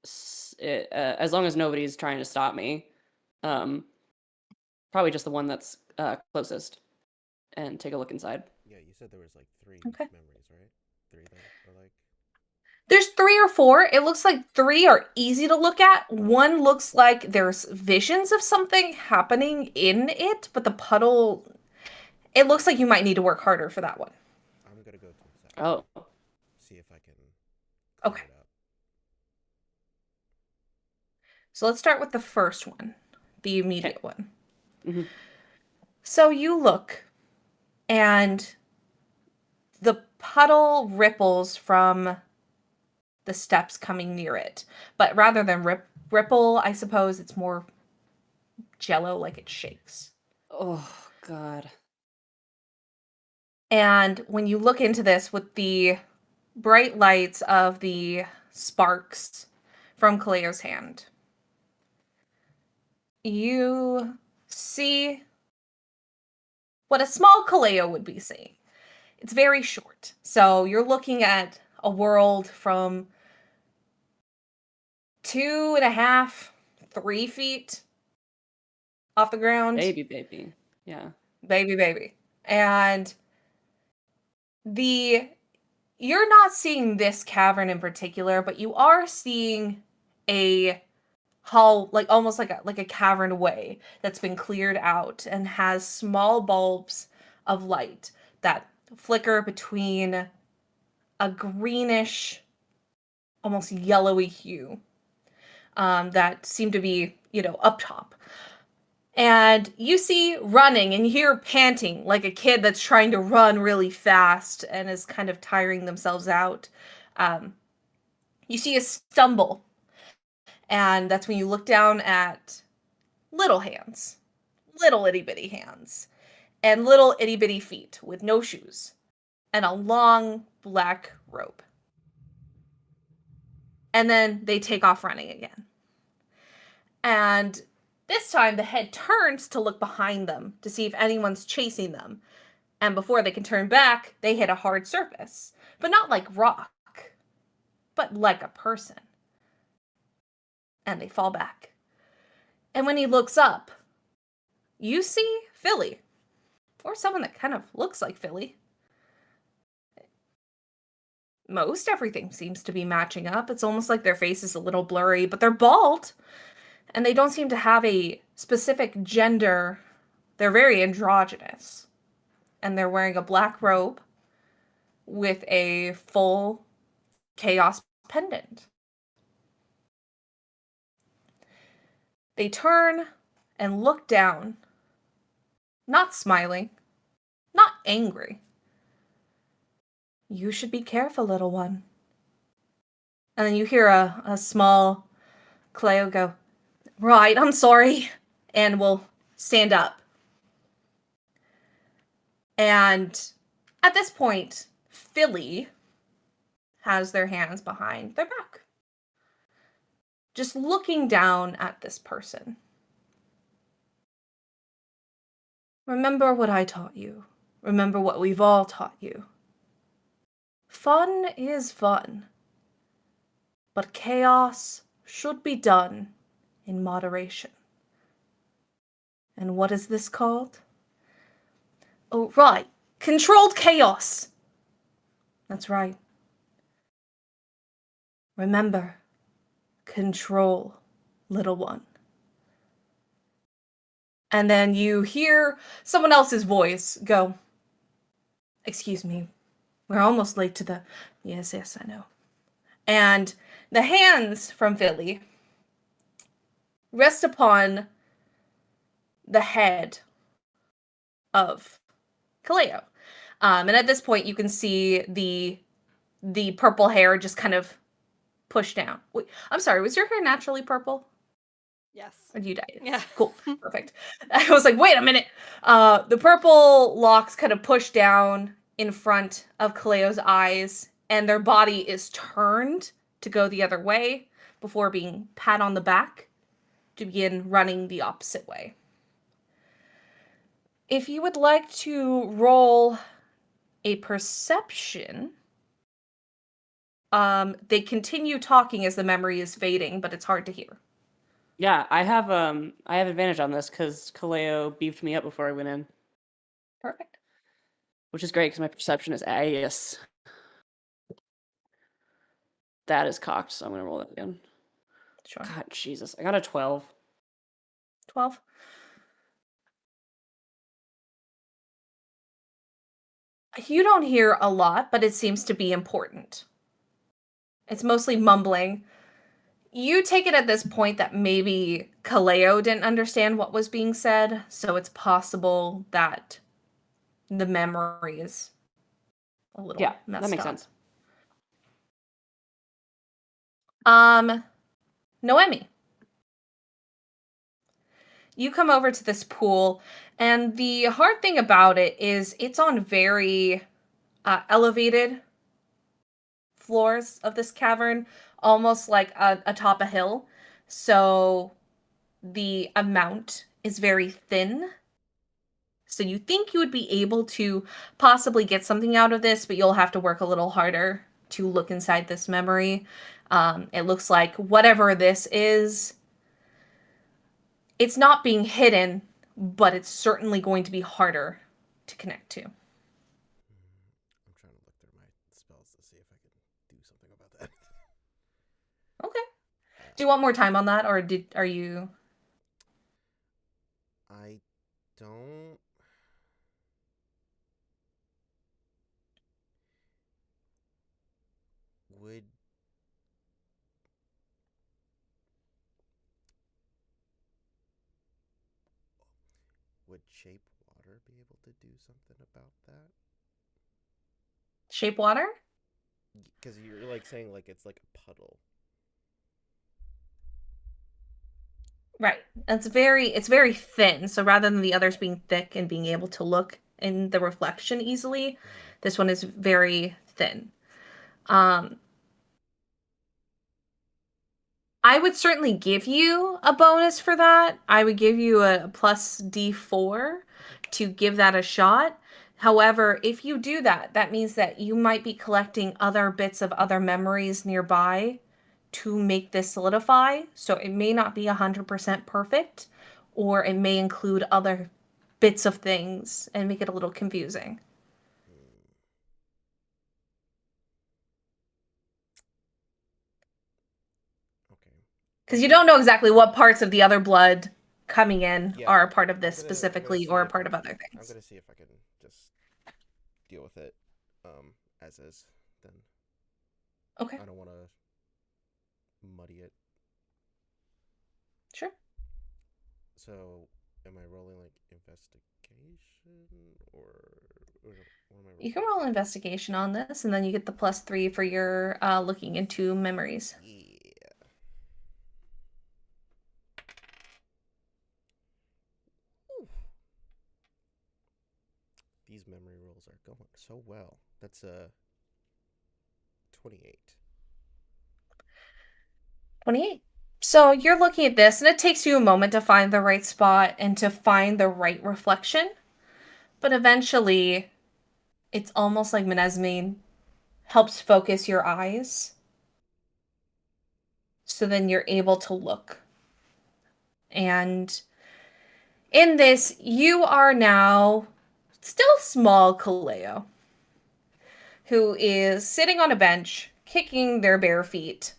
as long as nobody's trying to stop me. Probably just the one that's closest and take a look inside. Yeah, you said there was like 3 Okay. memories, right? 3 that are like. There's 3 or 4. It looks like 3 are easy to look at. One looks like there's visions of something happening in it, but the puddle, it looks like you might need to work harder for that one. I'm gonna go to the second. Oh, See if I can. Okay. Clear it up. So let's start with the first one, the immediate one. Mhm. So you look, and the puddle ripples from the steps coming near it. But rather than ripple, I suppose it's more jello, like it shakes. Oh, God. And when you look into this with the bright lights of the sparks from Kaleo's hand, you see what a small Kaleo would be seeing. It's very short. So you're looking at a world from 2.5, 3 feet off the ground. Baby. Yeah. Baby. And you're not seeing this cavern in particular, but you are seeing a hall, like almost like a cavern way that's been cleared out and has small bulbs of light that flicker between a greenish, almost yellowy hue that seem to be, up top. And you see running and you hear panting like a kid that's trying to run really fast and is kind of tiring themselves out. You see a stumble, and that's when you look down at little hands, little itty bitty hands, and little itty bitty feet with no shoes, and a long black robe. And then they take off running again. And this time the head turns to look behind them to see if anyone's chasing them. And before they can turn back, they hit a hard surface. But not like rock, but like a person. And they fall back. And when he looks up, you see Philly. Or someone that kind of looks like Philly. Most everything seems to be matching up. It's almost like their face is a little blurry, but they're bald. And they don't seem to have a specific gender. They're very androgynous. And they're wearing a black robe with a full chaos pendant. They turn and look down, not smiling, not angry. You should be careful, little one. And then you hear a small Cleo go, right, I'm sorry, and will stand up. And at this point, Philly has their hands behind their back, just looking down at this person. Remember what I taught you. Remember what we've all taught you. Fun is fun, but chaos should be done in moderation. And what is this called? Oh, right. Controlled chaos. That's right. Remember, control, little one. And then you hear someone else's voice go, excuse me, we're almost late to the... Yes, I know. And the hands from Philly rest upon the head of Kaleo. And at this point, you can see the purple hair just kind of pushed down. Wait, I'm sorry, was your hair naturally purple? Yes. Or did you dye it? Yeah. Cool. Perfect. I was like, wait a minute. The purple locks kind of push down in front of Kaleo's eyes, and their body is turned to go the other way before being pat on the back to begin running the opposite way. If you would like to roll a perception, they continue talking as the memory is fading, but it's hard to hear. Yeah, I have advantage on this because Kaleo beefed me up before I went in. Perfect. Which is great because my perception is yes. That is cocked, so I'm gonna roll that again. Sure. God, Jesus. I got a 12. 12. You don't hear a lot, but it seems to be important. It's mostly mumbling. You take it at this point that maybe Kaleo didn't understand what was being said, so it's possible that the memory is a little messed that makes up. sense. Noemi. You come over to this pool, and the hard thing about it is it's on very elevated floors of this cavern, almost like atop a hill. So the amount is very thin. So you think you would be able to possibly get something out of this, but you'll have to work a little harder to look inside this memory. It looks like whatever this is, it's not being hidden, but it's certainly going to be harder to connect to. I'm trying to look through my spells to see if I can do something about that. Okay. Do you want more time on that, or are you? I don't. Would shape water be able to do something about that? Shape water? Because you're like saying like it's like a puddle. Right. It's very thin. So rather than the others being thick and being able to look in the reflection easily, this one is very thin. I would certainly give you a bonus for that. I would give you a plus D4 to give that a shot. However, if you do that, that means that you might be collecting other bits of other memories nearby to make this solidify. So it may not be 100% perfect, or it may include other bits of things and make it a little confusing. Okay. Because you don't know exactly what parts of the other blood coming in Yeah, are a part of this I'm gonna specifically see or a if part I of other can- things. I'm gonna see if I can just deal with it, as is. Then Okay, I don't want to muddy it. sure. So, am I rolling like investigation or what am I rolling? You can roll investigation on this, and then you get the +3 for your looking into memories. Yeah. Whew. These memory rolls are going so well. That's a 28. 28. So you're looking at this, and it takes you a moment to find the right spot and to find the right reflection. But eventually, it's almost like Menesmine helps focus your eyes. So then you're able to look. And in this, you are now still small Kaleo, who is sitting on a bench, kicking their bare feet.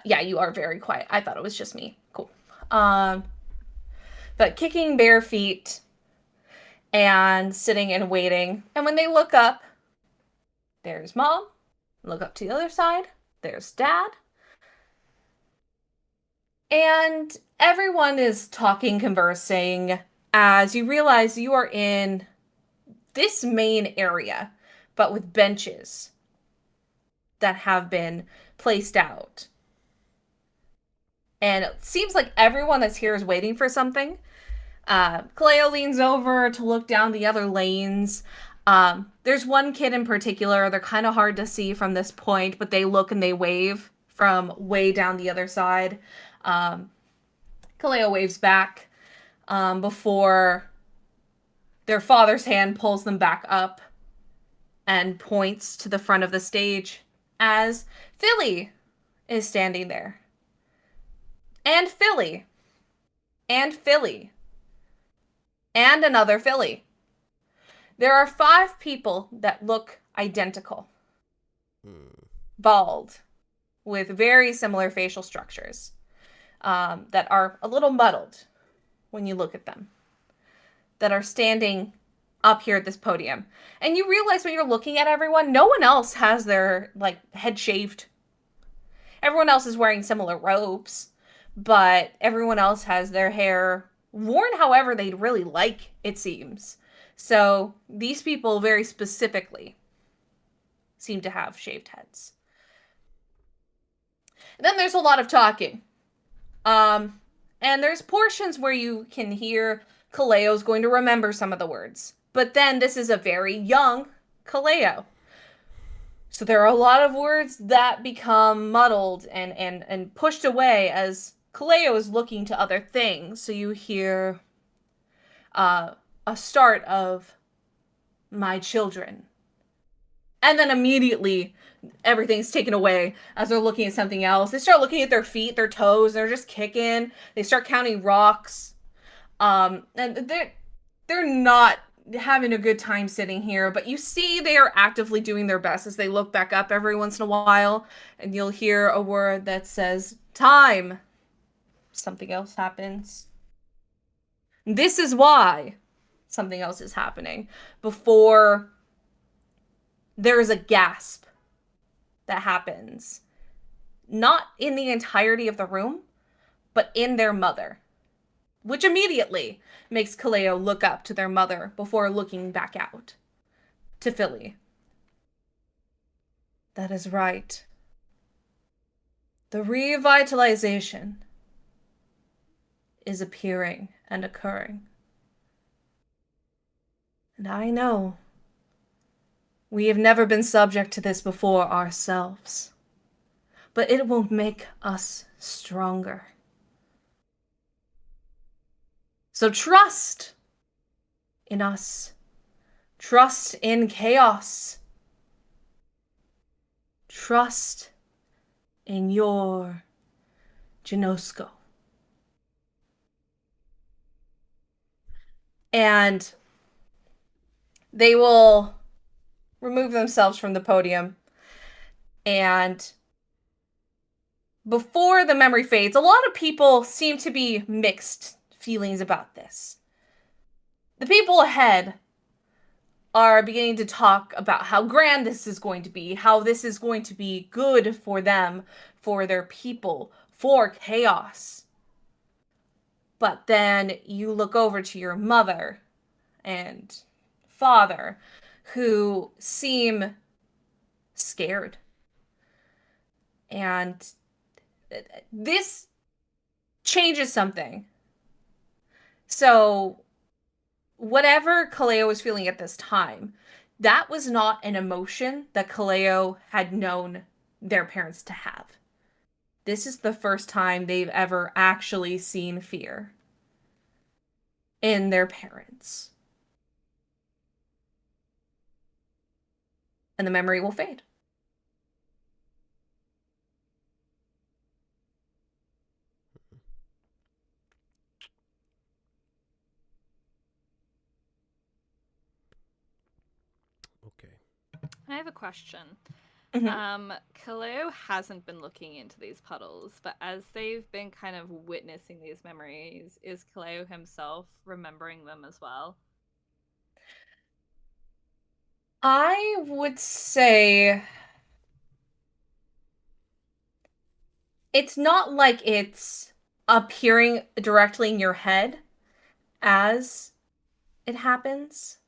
Yeah, you are very quiet. I thought it was just me. Cool. But kicking bare feet and sitting and waiting. And when they look up, there's mom. Look up to the other side. There's dad. And everyone is talking, conversing, as you realize you are in this main area, but with benches that have been placed out. And it seems like everyone that's here is waiting for something. Kaleo leans over to look down the other lanes. There's one kid in particular. They're kind of hard to see from this point, but they look and they wave from way down the other side. Kaleo waves back before their father's hand pulls them back up and points to the front of the stage as Philly is standing there. And Philly. And Philly. And another Philly. There are 5 people that look identical. Bald, with very similar facial structures that are a little muddled when you look at them, that are standing up here at this podium. And you realize when you're looking at everyone, no one else has their head shaved. Everyone else is wearing similar robes, but everyone else has their hair worn however they'd really like, it seems. So these people very specifically seem to have shaved heads. And then there's a lot of talking. And there's portions where you can hear Kaleo's going to remember some of the words. But then this is a very young Kaleo. So there are a lot of words that become muddled and pushed away as Kaleo is looking to other things, so you hear a start of "my children," and then immediately everything's taken away as they're looking at something else. They start looking at their feet, their toes. They're just kicking. They start counting rocks. And they're not having a good time sitting here, but you see they are actively doing their best as they look back up every once in a while, and you'll hear a word that says "time." Something else happens. This is why something else is happening. Before there is a gasp that happens, not in the entirety of the room, but in their mother, which immediately makes Kaleo look up to their mother before looking back out to Philly. That is right. The revitalization is appearing and occurring. And I know we have never been subject to this before ourselves, but it will make us stronger. So trust in us. Trust in chaos. Trust in your Ginosko. And they will remove themselves from the podium. And before the memory fades, a lot of people seem to be mixed feelings about this. The people ahead are beginning to talk about how grand this is going to be, how this is going to be good for them, for their people, for chaos. But then you look over to your mother and father, who seem scared. And this changes something. So whatever Kaleo was feeling at this time, that was not an emotion that Kaleo had known their parents to have. This is the first time they've ever actually seen fear in their parents. And the memory will fade. Okay. I have a question. Mhm. Kaleo hasn't been looking into these puddles, but as they've been kind of witnessing these memories, is Kaleo himself remembering them as well? I would say it's not like it's appearing directly in your head as it happens.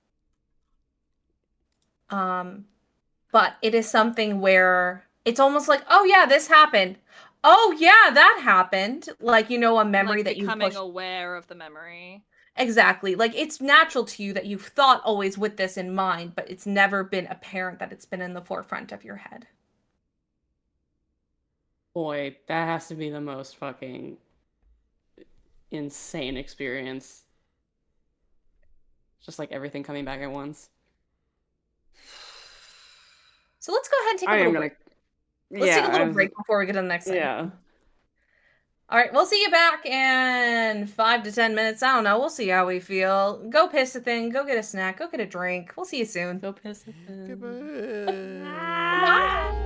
But it is something where it's almost like, oh yeah, this happened. Oh yeah, that happened. Like, a memory Like that you becoming push. aware of the memory. Exactly. Like it's natural to you that you've thought always with this in mind, but it's never been apparent that it's been in the forefront of your head. Boy, that has to be the most fucking insane experience. Just like everything coming back at once. So let's go ahead and take a I am little gonna. break. Let's take a little Yeah. break before we get to the next thing. Yeah. All right, we'll see you back in 5 to 10 minutes. I don't know. We'll see how we feel. Go piss a thing. Go get a snack. Go get a drink. We'll see you soon. Go piss it. Goodbye. Bye.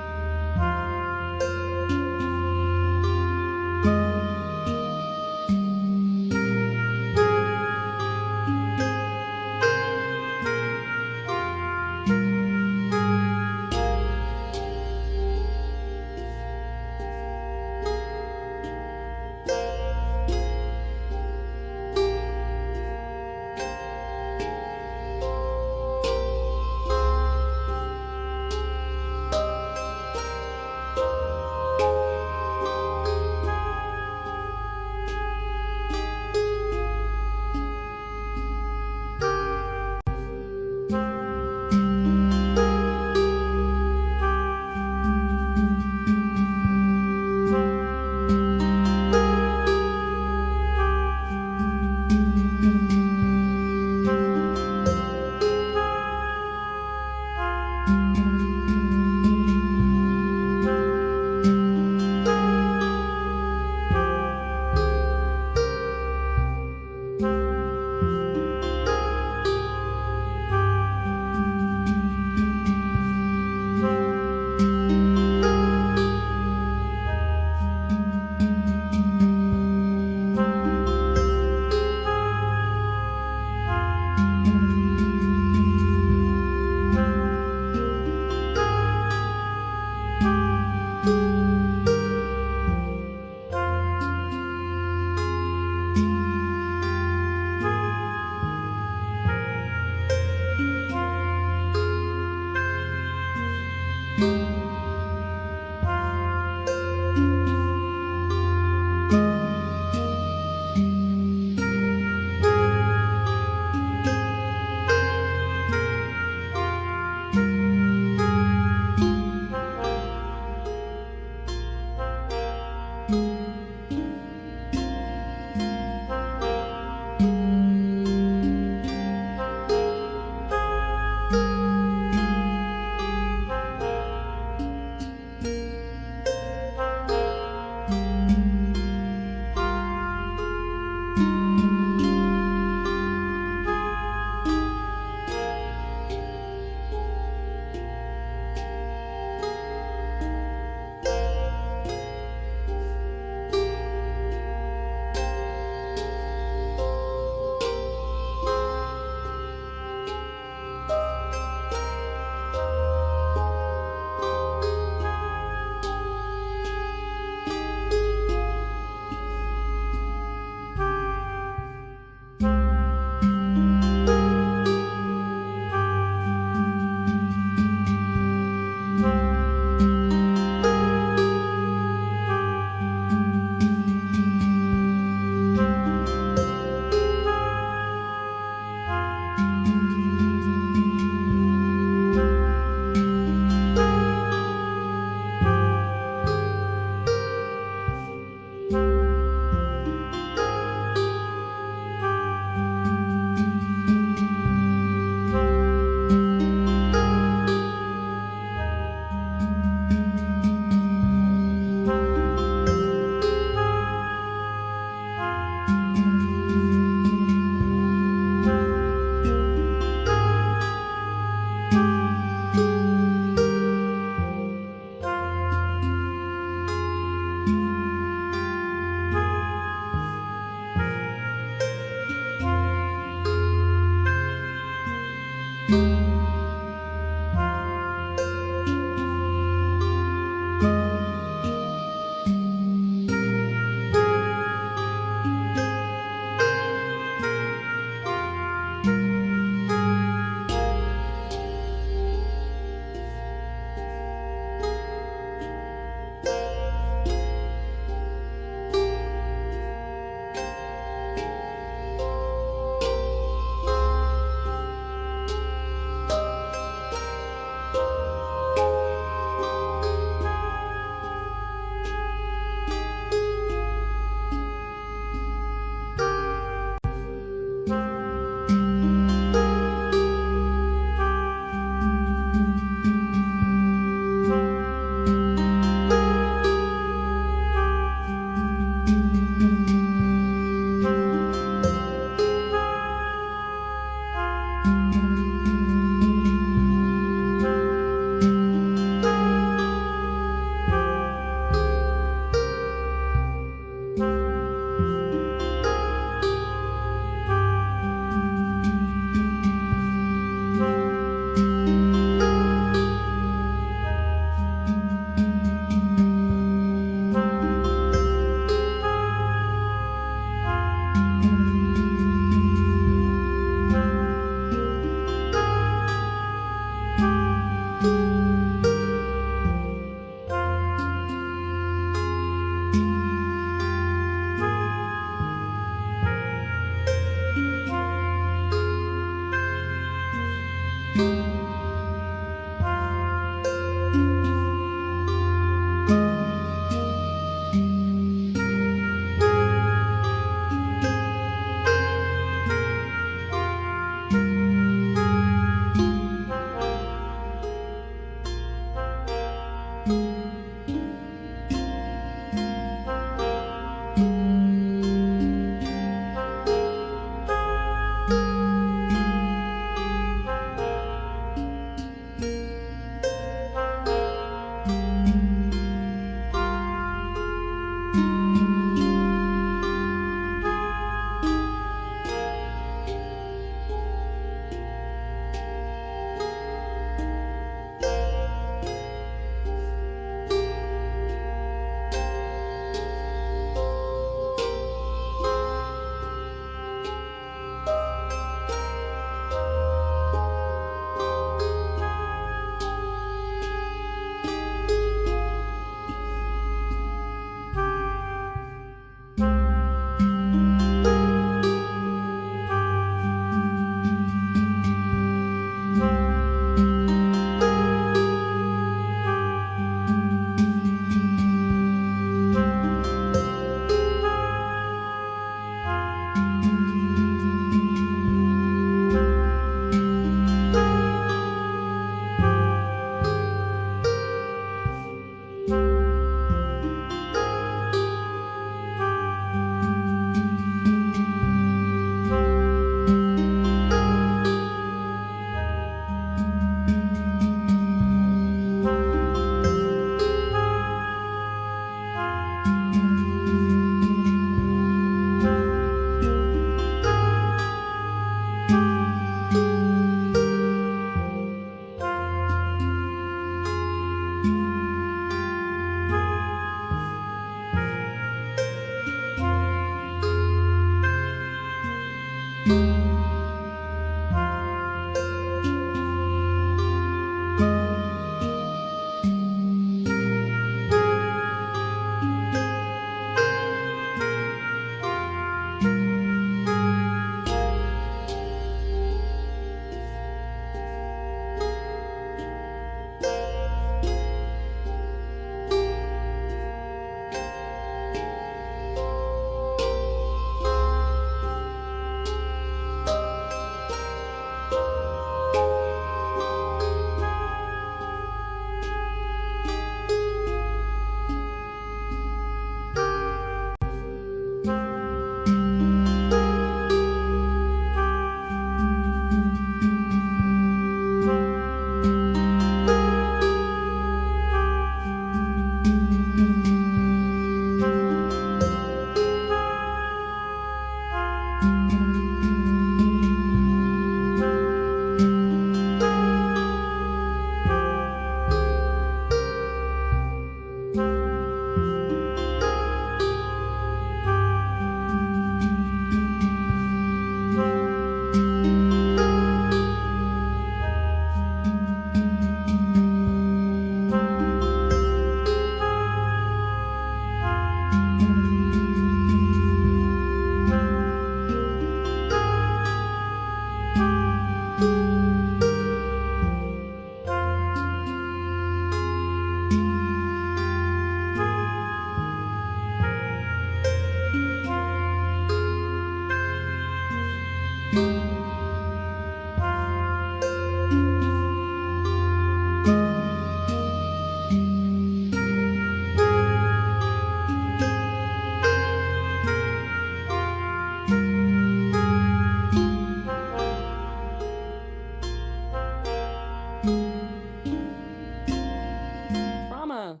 Trauma.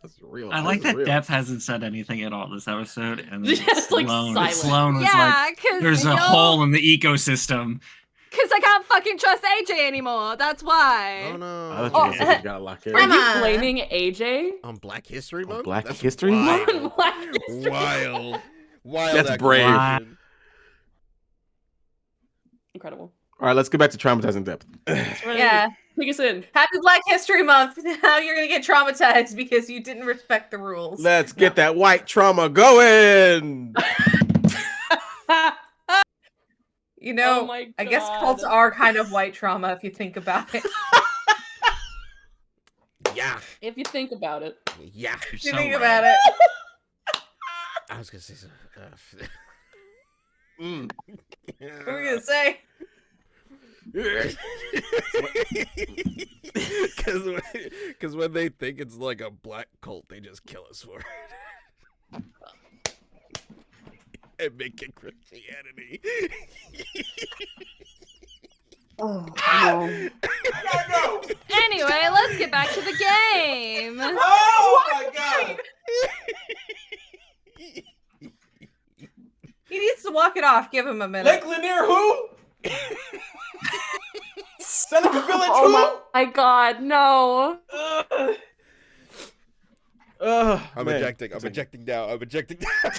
That's real. I like That's that real. Depth hasn't said anything at all this episode, and Yeah, it's, like, silent. Sloan was Yeah, like, because "There's a hole in the ecosystem." Because I can't fucking trust AJ anymore. That's why. Oh no! I thought you were gonna say you gotta lock in. Are you Emma. blaming AJ? On Black History On Month? Black That's History wild. Month? Black History. Wild. Wild. That's brave. accusation. Incredible. All right, let's get back to traumatizing Depth. Yeah. Take us in. Happy Black History Month. Now you're gonna get traumatized because you didn't respect the rules. Let's get that white trauma going. You know, Oh my I guess God. cults are kind of white trauma if you think about it. Yeah. If you think about it. Yeah. You're If you so think right. about it. I was gonna say something. Mm. What were we gonna say? Because when they think it's like a black cult, they just kill us for it. And make it Christianity. Oh, no. Anyway, let's get back to the game. Oh my god! He needs to walk it off. Give him a minute. Lake Lanier who? Seneca Village Oh who? my god, no. I'm ejecting. I'm ejecting now. I'm ejecting now.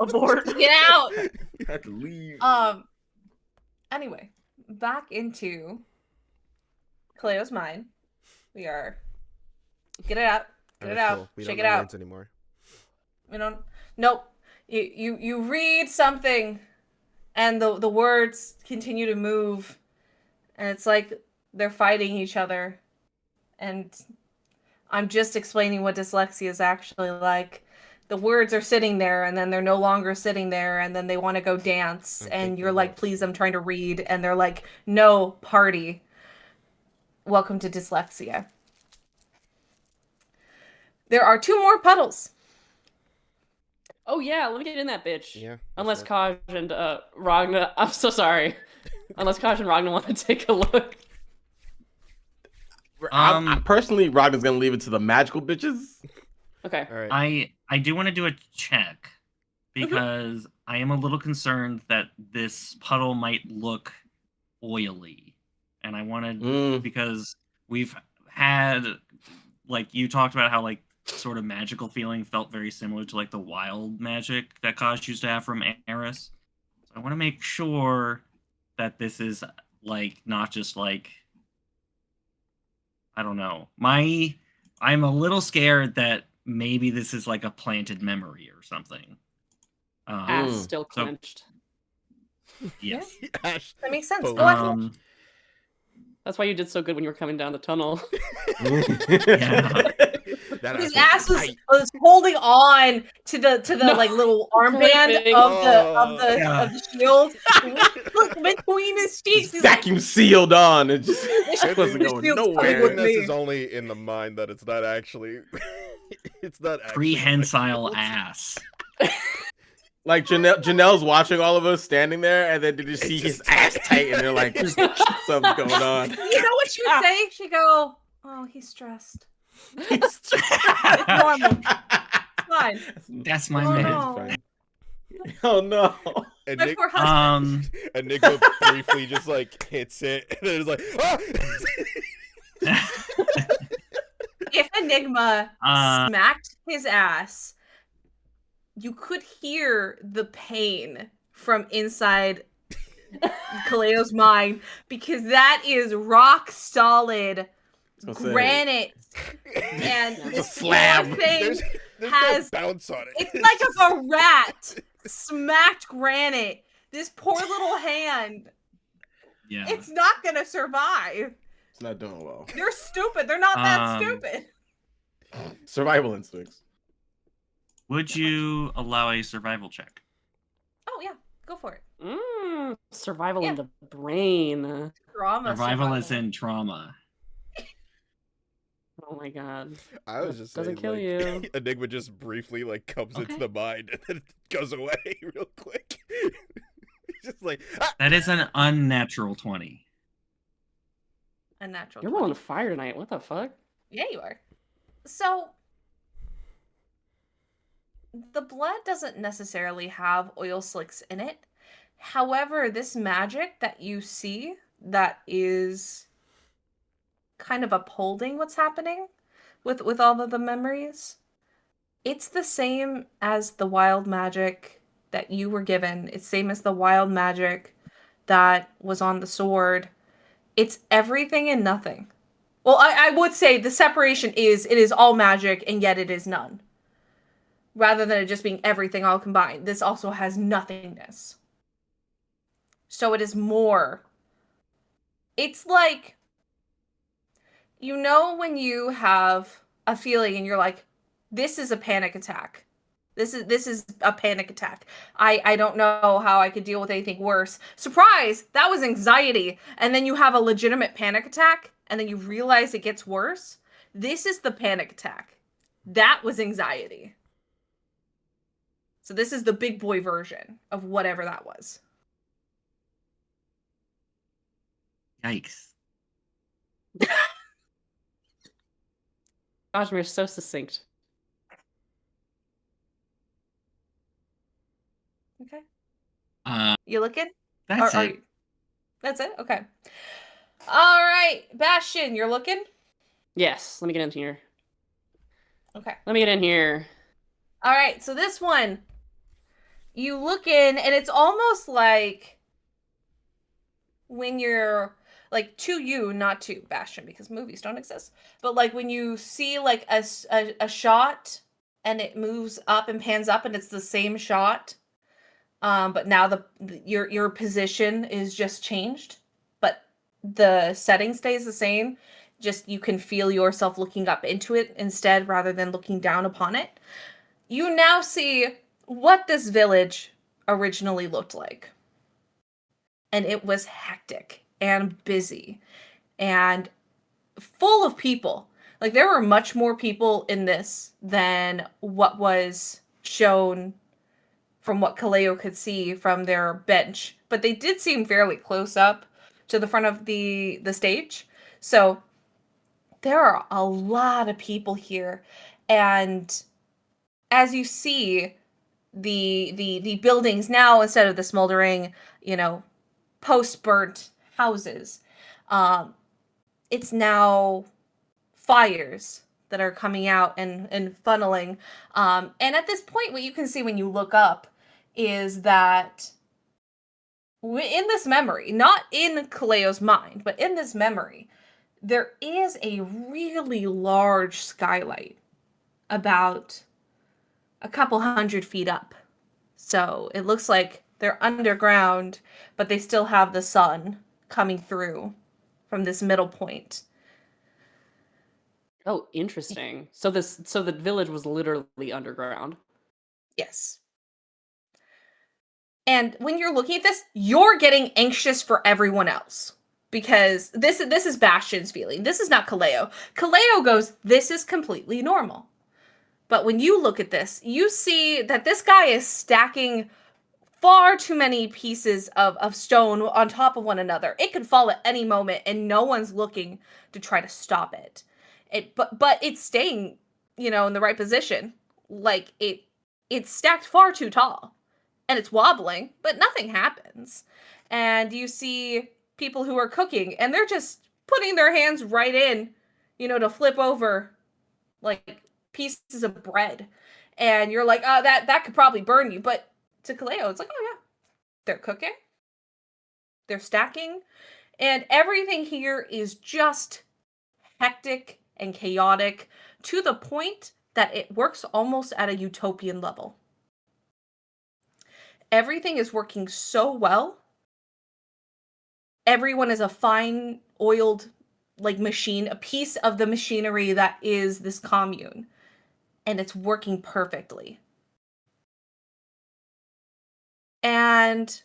Abort. Get out. I have to leave. Anyway, back into Cleo's mind. We are. Get it out. Get it out. We Shake don't it know out. words anymore. We don't. Nope. You read something, and the words continue to move, and it's like they're fighting each other. And I'm just explaining what dyslexia is actually like. The words are sitting there, and then they're no longer sitting there, and then they want to go dance, I'm and taking you're like, notes. "Please, I'm trying to read," and they're like, "No, party." Welcome to dyslexia. There are 2 more puddles. Oh yeah, let me get in that bitch. Yeah. Unless Kaj and Ragna, I'm so sorry. Unless Kaj and Ragna want to take a look. Personally, Ragna's gonna leave it to the magical bitches. Okay. All right. I do want to do a check because I am a little concerned that this puddle might look oily, and I wanted because we've had, like, you talked about how, like, sort of magical feeling felt very similar to like the wild magic that Kosh used to have from Eris. So I want to make sure that this is like not just like, I don't know. I'm a little scared that maybe this is like a planted memory or something. Ass still so- clenched. Yes. Ash, That makes sense. both. Go ahead. That's why you did so good when you were coming down the tunnel. Yeah. That His ass ass was, tight. was holding on to the No. like little armband Gripping. of the Yeah. of the shield. Look between his cheeks. It's He's like, vacuum sealed on. It just This wasn't shield's going coming nowhere. with me. This is only in the mind that it's not actually. It's not actually Prehensile like- ass. Like Janelle's watching all of us standing there, and then did you see his ass tight, and they're like, something's going on. you know what she would say? She'd go, "Oh, he's stressed. It's normal. It's fine." That's my Oh, man. no. Oh no! And My Nick, poor husband. Enigma briefly just like hits it, and then it's like, ah! If Enigma Uh, smacked his ass, you could hear the pain from inside Kaleo's mind, because that is rock solid gonna say. granite, and It's a this slab. poor thing There's has no bounce on it. it's like if a rat smacked granite. This poor little hand, yeah. it's not gonna survive. It's not doing well. They're stupid. They're not that Um, stupid. Survival instincts. Would you allow a survival check? Oh yeah, go for it. Survival Yeah. in the brain. Drama. Survival is in trauma. Oh my god. I was just Doesn't saying, kill like, you. Enigma just briefly like comes into Okay. the mind and then it goes away real quick. It's just like, ah! That is an unnatural 20. A natural. You're 20. rolling fire tonight. What the fuck? Yeah, you are. So the blood doesn't necessarily have oil slicks in it. However, this magic that you see that is kind of upholding what's happening with all of the memories, it's the same as the wild magic that you were given. It's same as the wild magic that was on the sword. It's everything and nothing. Well, I would say the separation is it is all magic and yet it is none. Rather than it just being everything all combined. This also has nothingness. So it is more. It's like, you know, when you have a feeling and you're like, this is a panic attack. This is a panic attack. I don't know how I could deal with anything worse. Surprise! That was anxiety. And then you have a legitimate panic attack, and then you realize it gets worse. This is the panic attack. That was anxiety. So this is the big boy version of whatever that was. Yikes. Ajmir's so succinct. Okay. Uh, You looking? that's Are it. you- That's it? Okay. All right. Bastion, you're looking? Yes, let me get in here. Okay. Let me get in here. All right. So this one, you look in, and it's almost like when you're like to you, not to Bastion, because movies don't exist. But like when you see like a shot and it moves up and pans up, and it's the same shot. But now your position is just changed, but the setting stays the same. Just you can feel yourself looking up into it instead, rather than looking down upon it. You now see what this village originally looked like. And it was hectic and busy and full of people. Like, there were much more people in this than what was shown from what Kaleo could see from their bench. But they did seem fairly close up to the front of the stage. So there are a lot of people here. And as you see the buildings now, instead of the smoldering, post-burnt houses, it's now fires that are coming out and funneling. And at this point, what you can see when you look up is that in this memory, not in Kaleo's mind, but in this memory, there is a really large skylight about a couple 100 feet up. So it looks like they're underground, but they still have the sun coming through from this middle point. Oh, interesting. So the village was literally underground. Yes. And when you're looking at this, you're getting anxious for everyone else. Because this is Bastion's feeling. This is not Kaleo. Kaleo goes, this is completely normal. But when you look at this, you see that this guy is stacking far too many pieces of stone on top of one another. It could fall at any moment, and no one's looking to try to stop it. But it's staying, in the right position. Like it's stacked far too tall, and it's wobbling, but nothing happens. And you see people who are cooking, and they're just putting their hands right in, to flip over like pieces of bread. And you're like, oh, that could probably burn you. But to Kaleo, it's like, oh yeah, they're cooking, they're stacking, and everything here is just hectic and chaotic to the point that it works almost at a utopian level. Everything is working so well. Everyone is a fine oiled machine, a piece of the machinery that is this commune, and it's working perfectly. And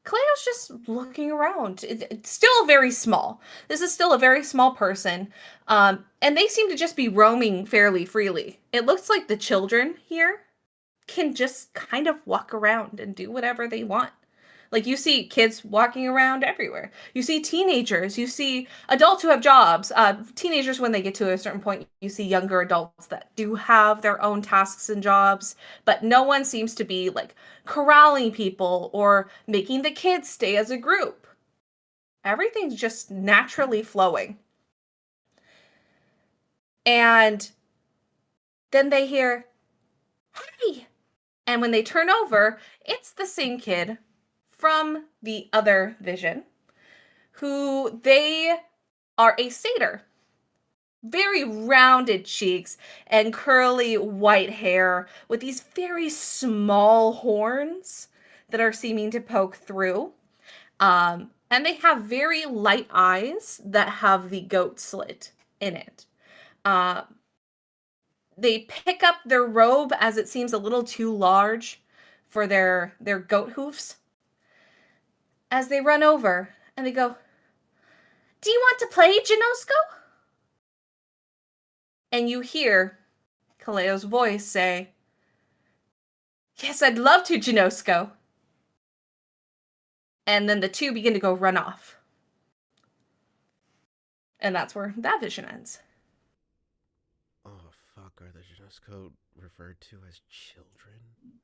Cleo's just looking around. It's still very small. This is still a very small person. And they seem to just be roaming fairly freely. It looks like the children here can just kind of walk around and do whatever they want. Like, you see kids walking around everywhere. You see teenagers. You see adults who have jobs. Teenagers, when they get to a certain point, you see younger adults that do have their own tasks and jobs. But no one seems to be, corralling people or making the kids stay as a group. Everything's just naturally flowing. And then they hear, "Hey!" And when they turn over, it's the same kid from the other vision, who they are a satyr. Very rounded cheeks and curly white hair with these very small horns that are seeming to poke through. And they have very light eyes that have the goat slit in it. They pick up their robe as it seems a little too large for their goat hoofs. As they run over and they go, "Do you want to play, Ginosko?" And you hear Kaleo's voice say, "Yes, I'd love to, Ginosko." And then the two begin to go run off. And that's where that vision ends. Oh, fuck. Are the Ginosko referred to as children?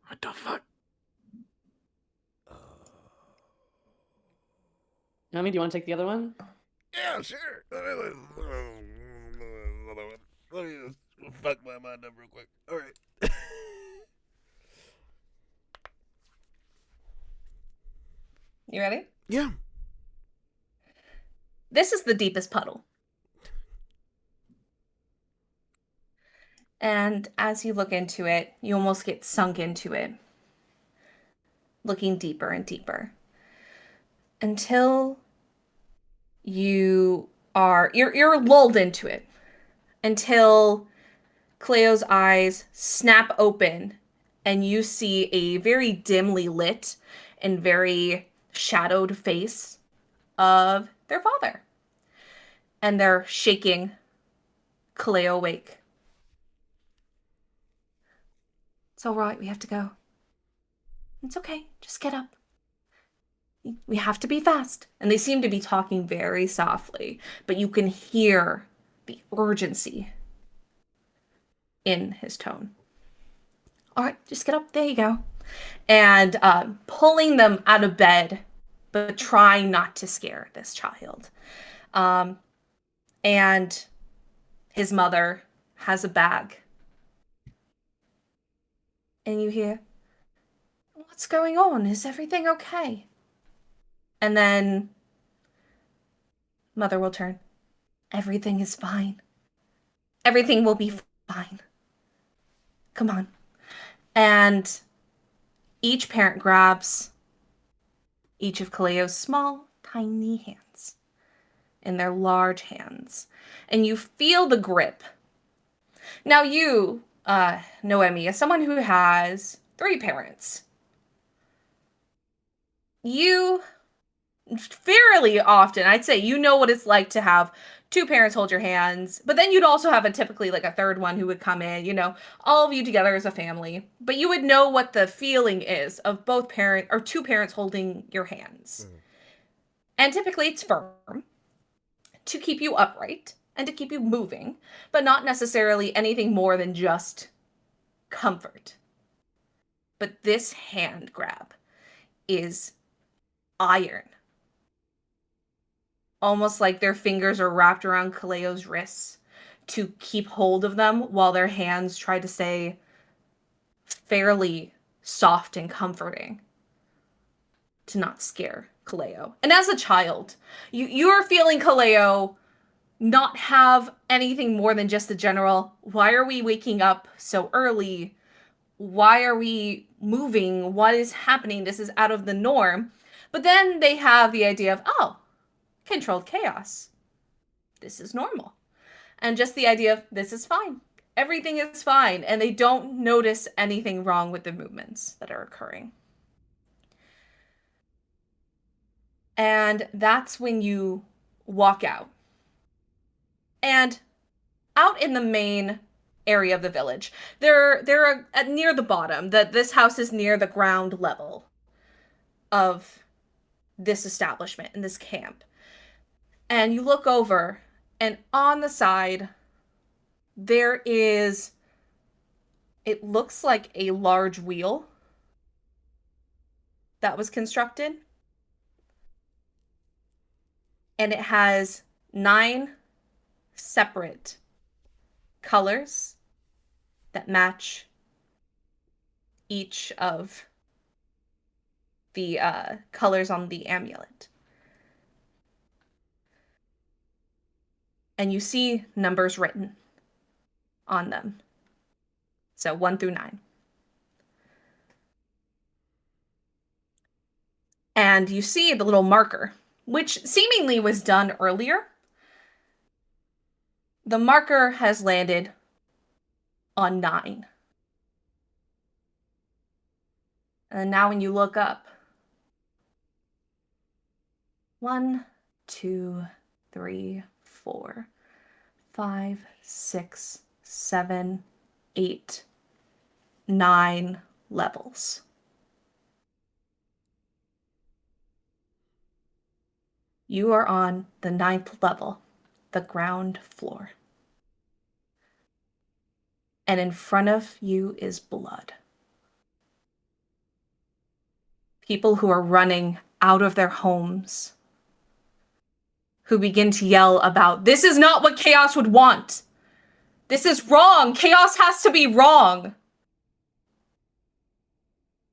What the fuck? Do you want to take the other one? Yeah, sure. Let me just fuck my mind up real quick. All right. You ready? Yeah. This is the deepest puddle. And as you look into it, you almost get sunk into it, looking deeper and deeper, until you're lulled into it, until Cleo's eyes snap open and you see a very dimly lit and very shadowed face of their father. And they're shaking Cleo awake. "It's all right, we have to go." "It's okay, just get up. We have to be fast." And they seem to be talking very softly, but you can hear the urgency in his tone. "All right, just get up, there you go." And pulling them out of bed, but trying not to scare this child. And His mother has a bag. And you hear, "What's going on? Is everything okay?" And then mother will turn, "Everything is fine. Everything will be fine. Come on." And each parent grabs each of Kaleo's small, tiny hands in their large hands. And you feel the grip. Now you, Noemi, as someone who has 3 parents, you fairly often, I'd say, you know what it's like to have 2 parents hold your hands, but then you'd also have typically like a third one who would come in, all of you together as a family. But you would know what the feeling is of both parent or 2 parents holding your hands. And typically it's firm to keep you upright and to keep you moving, but not necessarily anything more than just comfort. But this hand grab is iron. Almost like their fingers are wrapped around Kaleo's wrists to keep hold of them while their hands try to stay fairly soft and comforting to not scare Kaleo. And as a child, you're feeling Kaleo not have anything more than just a general, "Why are we waking up so early? Why are we moving? What is happening? This is out of the norm." But then they have the idea of, "Oh, controlled chaos. This is normal." And just the idea of, this is fine. Everything is fine. And they don't notice anything wrong with the movements that are occurring. And that's when you walk out. And out in the main area of the village, they're near the bottom. This house is near the ground level of this establishment in this camp. And you look over, and on the side, there is, it looks like a large wheel that was constructed. And it has 9 separate colors that match each of the colors on the amulet. And you see numbers written on them. So 1 through 9. And you see the little marker, which seemingly was done earlier. The marker has landed on 9. And now when you look up, 1, 2, 3, 4, 5, 6, 7, 8, 9 levels. You are on the 9th level, the ground floor. And in front of you is blood. People who are running out of their homes, who begin to yell about, "This is not what chaos would want. This is wrong. Chaos has to be wrong."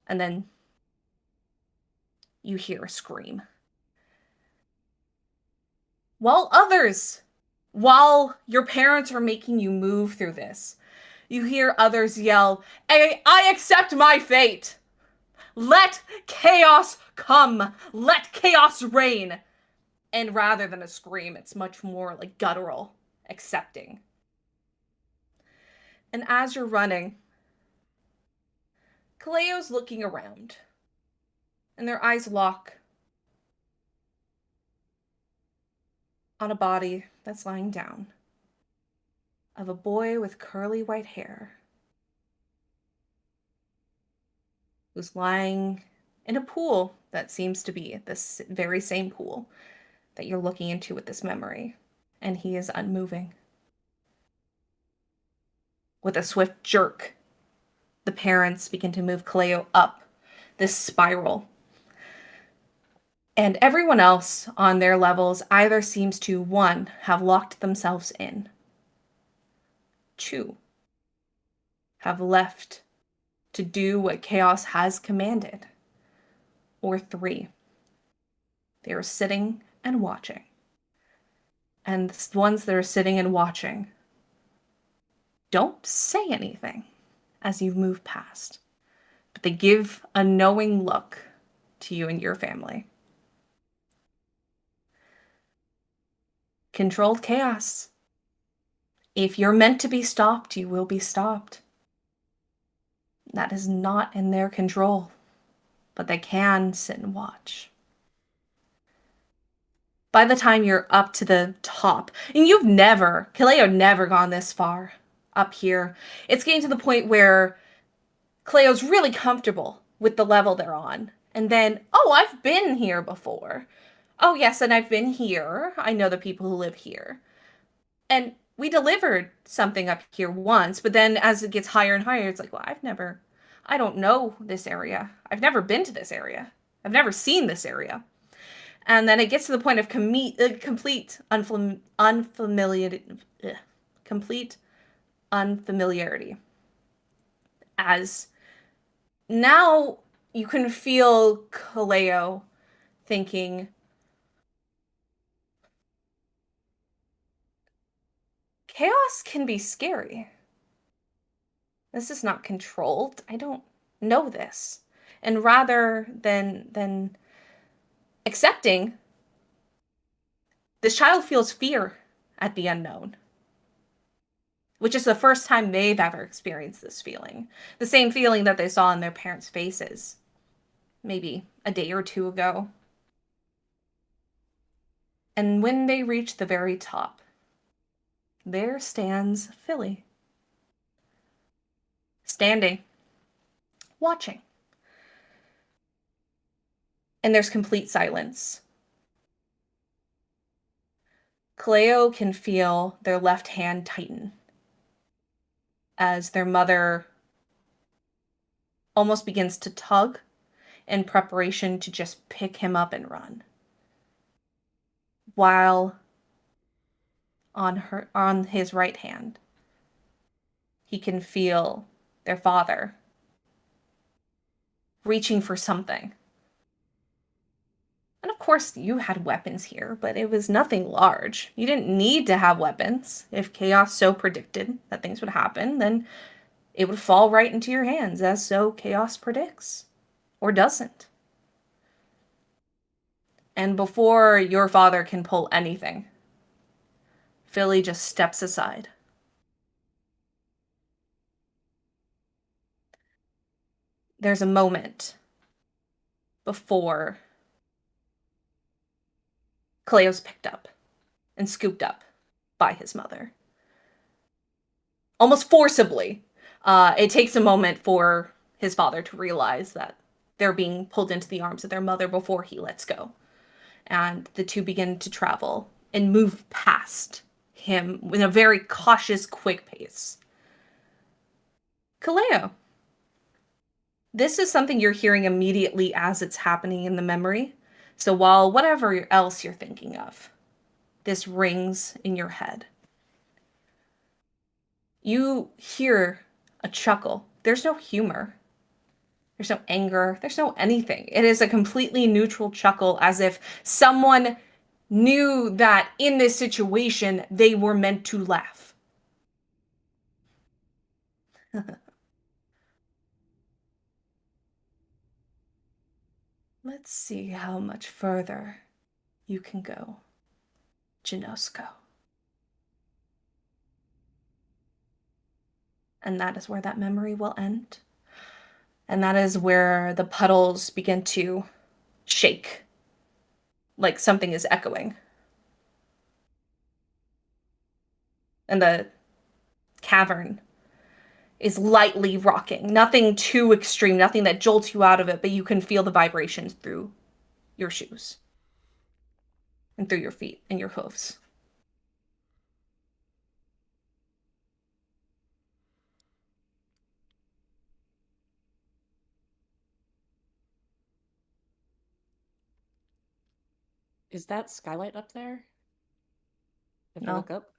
And then you hear a scream. While your parents are making you move through this, you hear others yell, I accept my fate. Let chaos come. Let chaos reign." And rather than a scream, it's much more like guttural, accepting. And as you're running, Kaleo's looking around, and their eyes lock on a body that's lying down, of a boy with curly white hair, who's lying in a pool that seems to be this very same pool that you're looking into with this memory, and he is unmoving. With a swift jerk, the parents begin to move Kaleo up this spiral. And everyone else on their levels either seems to, 1, have locked themselves in, 2 have left to do what chaos has commanded. Or 3, they are sitting and watching. And the ones that are sitting and watching don't say anything as you move past, but they give a knowing look to you and your family. Controlled chaos. If you're meant to be stopped, you will be stopped. That is not in their control, but they can sit and watch. By the time you're up to the top, and Kaleo never gone this far up here, it's getting to the point where Kaleo's really comfortable with the level they're on. And then, oh, I've been here before. Oh, yes, and I've been here. I know the people who live here. And we delivered something up here once, but then as it gets higher and higher, it's like, well, I don't know this area. I've never been to this area. I've never seen this area. And then it gets to the point of complete unfamiliarity. As now you can feel Kaleo thinking, chaos can be scary. This is not controlled. I don't know this. And rather than accepting, this child feels fear at the unknown, which is the first time they've ever experienced this feeling. The same feeling that they saw in their parents' faces maybe a day or 2 ago. And when they reach the very top, there stands Philly. Standing, watching. And there's complete silence. Kaleo can feel their left hand tighten as their mother almost begins to tug in preparation to just pick him up and run. While on his right hand, he can feel their father reaching for something. And of course, you had weapons here, but it was nothing large. You didn't need to have weapons. If chaos so predicted that things would happen, then it would fall right into your hands, as so chaos predicts. Or doesn't. And before your father can pull anything, Philly just steps aside. There's a moment before Kaleo's picked up and scooped up by his mother. Almost forcibly. It takes a moment for his father to realize that they're being pulled into the arms of their mother before he lets go. And the two begin to travel and move past him in a very cautious, quick pace. Kaleo, this is something you're hearing immediately as it's happening in the memory. So while whatever else you're thinking of, this rings in your head. You hear a chuckle. There's no humor. There's no anger. There's no anything. It is a completely neutral chuckle, as if someone knew that in this situation they were meant to laugh. Let's see how much further you can go, Ginosko. And that is where that memory will end. And that is where the puddles begin to shake, like something is echoing. And the cavern is lightly rocking. Nothing too extreme, nothing that jolts you out of it, but you can feel the vibrations through your shoes and through your feet and your hooves. Is that skylight up there? If I No. look up?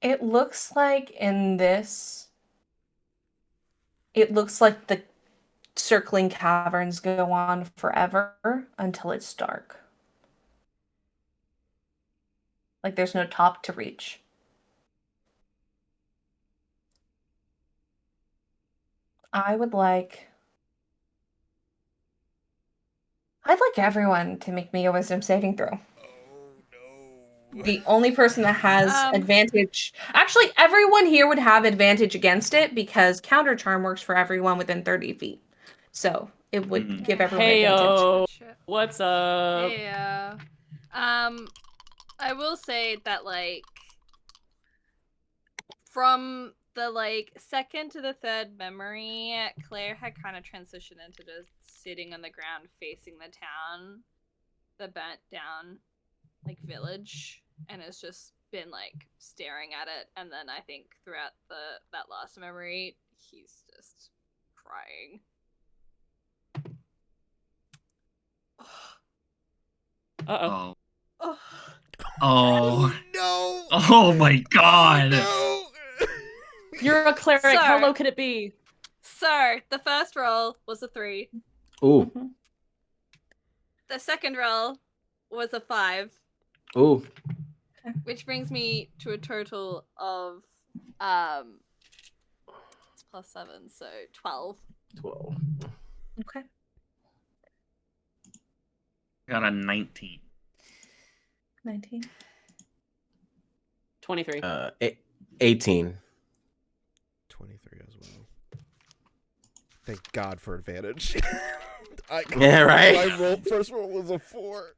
It looks like in this, it looks like the circling caverns go on forever until it's dark. Like there's no top to reach. I'd like everyone to make me a wisdom saving throw. The only person that has advantage. Actually, everyone here would have advantage against it because counter charm works for everyone within 30 feet. So it would give everyone advantage. Heyo, what's up? Yeah. I will say that like from the like second to the third memory, Claire had kind of transitioned into just sitting on the ground facing the town, the burnt down like village, and has just been like staring at it. And then I think throughout that last memory, he's just crying. Uh-oh. Oh. Oh. No. Oh my god. No. You're a cleric. Sir. How low could it be? So the first roll was a 3. Ooh. The second roll was a 5. Ooh. Which brings me to a total of it's plus 7, so 12. 12. Okay. Got a 19. 19. 23. 18. 23 as well. Thank God for advantage. Yeah, right? My first roll was a 4.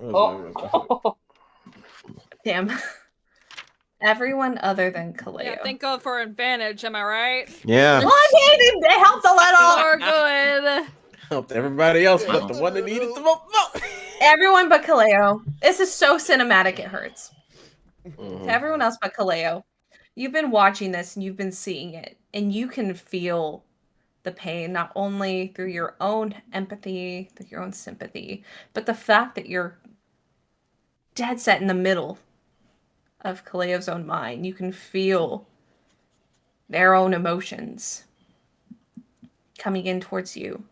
Oh. Damn. Everyone other than Kaleo. Yeah, thank God for advantage, am I right? Yeah. Well, I mean, they helped a little. Or good. Helped everybody else, but the one that needed the most. Everyone but Kaleo. This is so cinematic it hurts. Mhm. To everyone else but Kaleo, you've been watching this and you've been seeing it, and you can feel the pain not only through your own empathy, through your own sympathy, but the fact that you're dead set in the middle of Kaleo's own mind. You can feel their own emotions coming in towards you.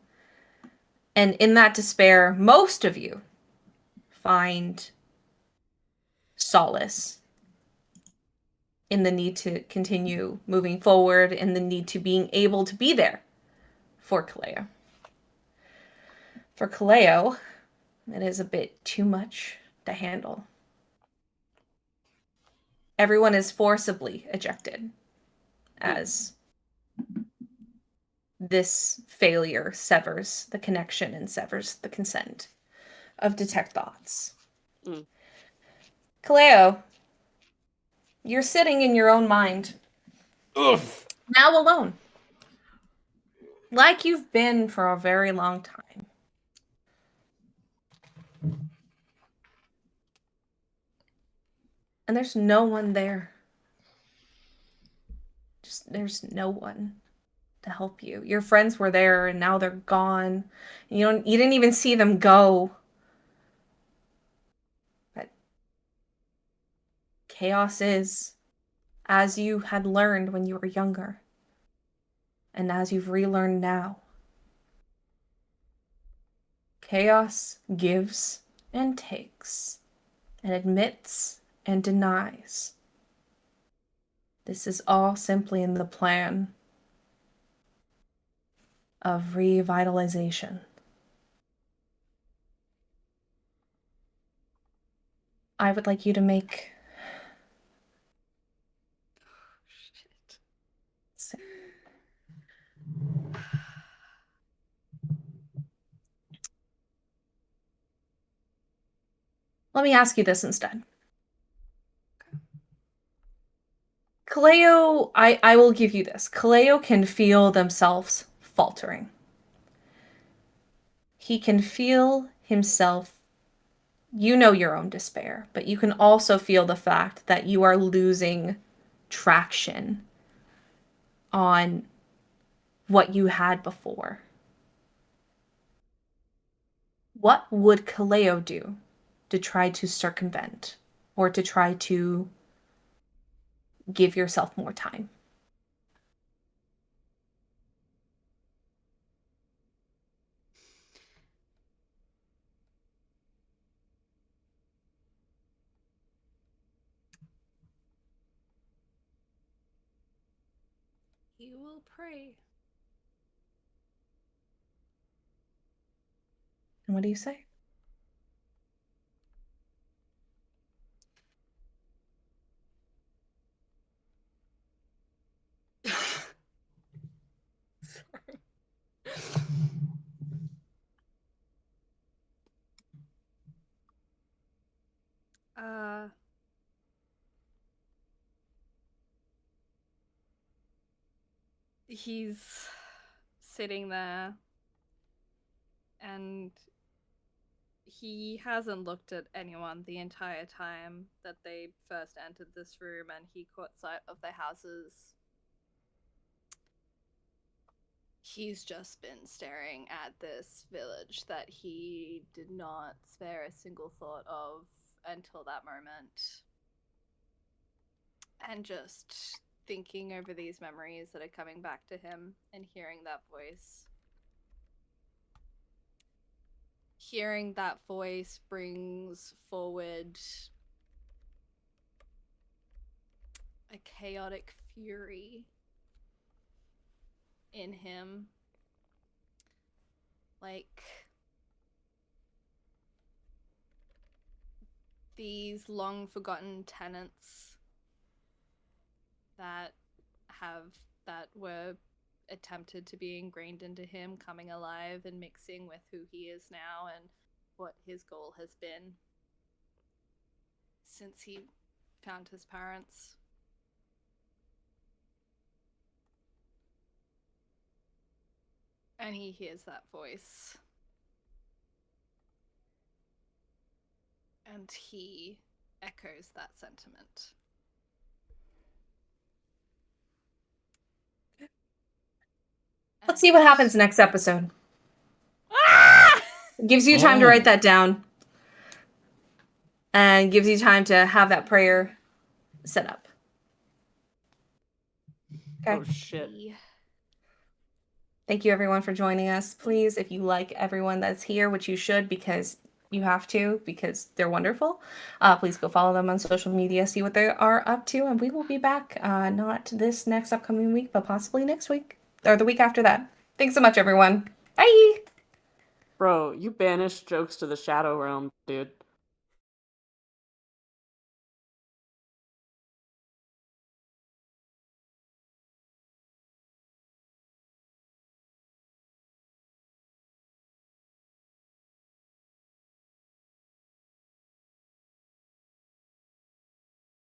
And in that despair, most of you find solace in the need to continue moving forward, in the need to being able to be there for Kaleo. For Kaleo, it is a bit too much to handle. Everyone is forcibly ejected as this failure severs the connection and severs the consent of detect thoughts. Kaleo, you're sitting in your own mind. Oof. Now alone. Like you've been for a very long time. And there's no one there. There's no one to help you. Your friends were there and now they're gone. You didn't even see them go. But chaos is as you had learned when you were younger. And as you've relearned now. Chaos gives and takes and admits and denies. This is all simply in the plan of revitalization. I would like you to make... Let me ask you this instead. Kaleo, I will give you this. Kaleo can feel themselves faltering. He can feel himself, you know your own despair, but you can also feel the fact that you are losing traction on what you had before. What would Kaleo do to try to circumvent or to try to give yourself more time. He will pray. And what do you say? Uh, he's sitting there and he hasn't looked at anyone the entire time that they first entered this room, and he caught sight of the houses. He's just been staring at this village that he did not spare a single thought of until that moment. And just thinking over these memories that are coming back to him and hearing that voice. Hearing that voice brings forward a chaotic fury in him. Like these long forgotten tenets that were attempted to be ingrained into him coming alive and mixing with who he is now and what his goal has been since he found his parents. And he hears that voice. And he echoes that sentiment. Let's see what happens next episode. Ah! It gives you time to write that down. And gives you time to have that prayer set up. Okay. Oh shit. Thank you everyone for joining us. Please, if you like everyone that's here, which you should because you have to, because they're wonderful, please go follow them on social media, see what they are up to, and we will be back not this next upcoming week, but possibly next week or the week after that. Thanks so much, everyone. Bye. Bro, you banished jokes to the shadow realm, dude.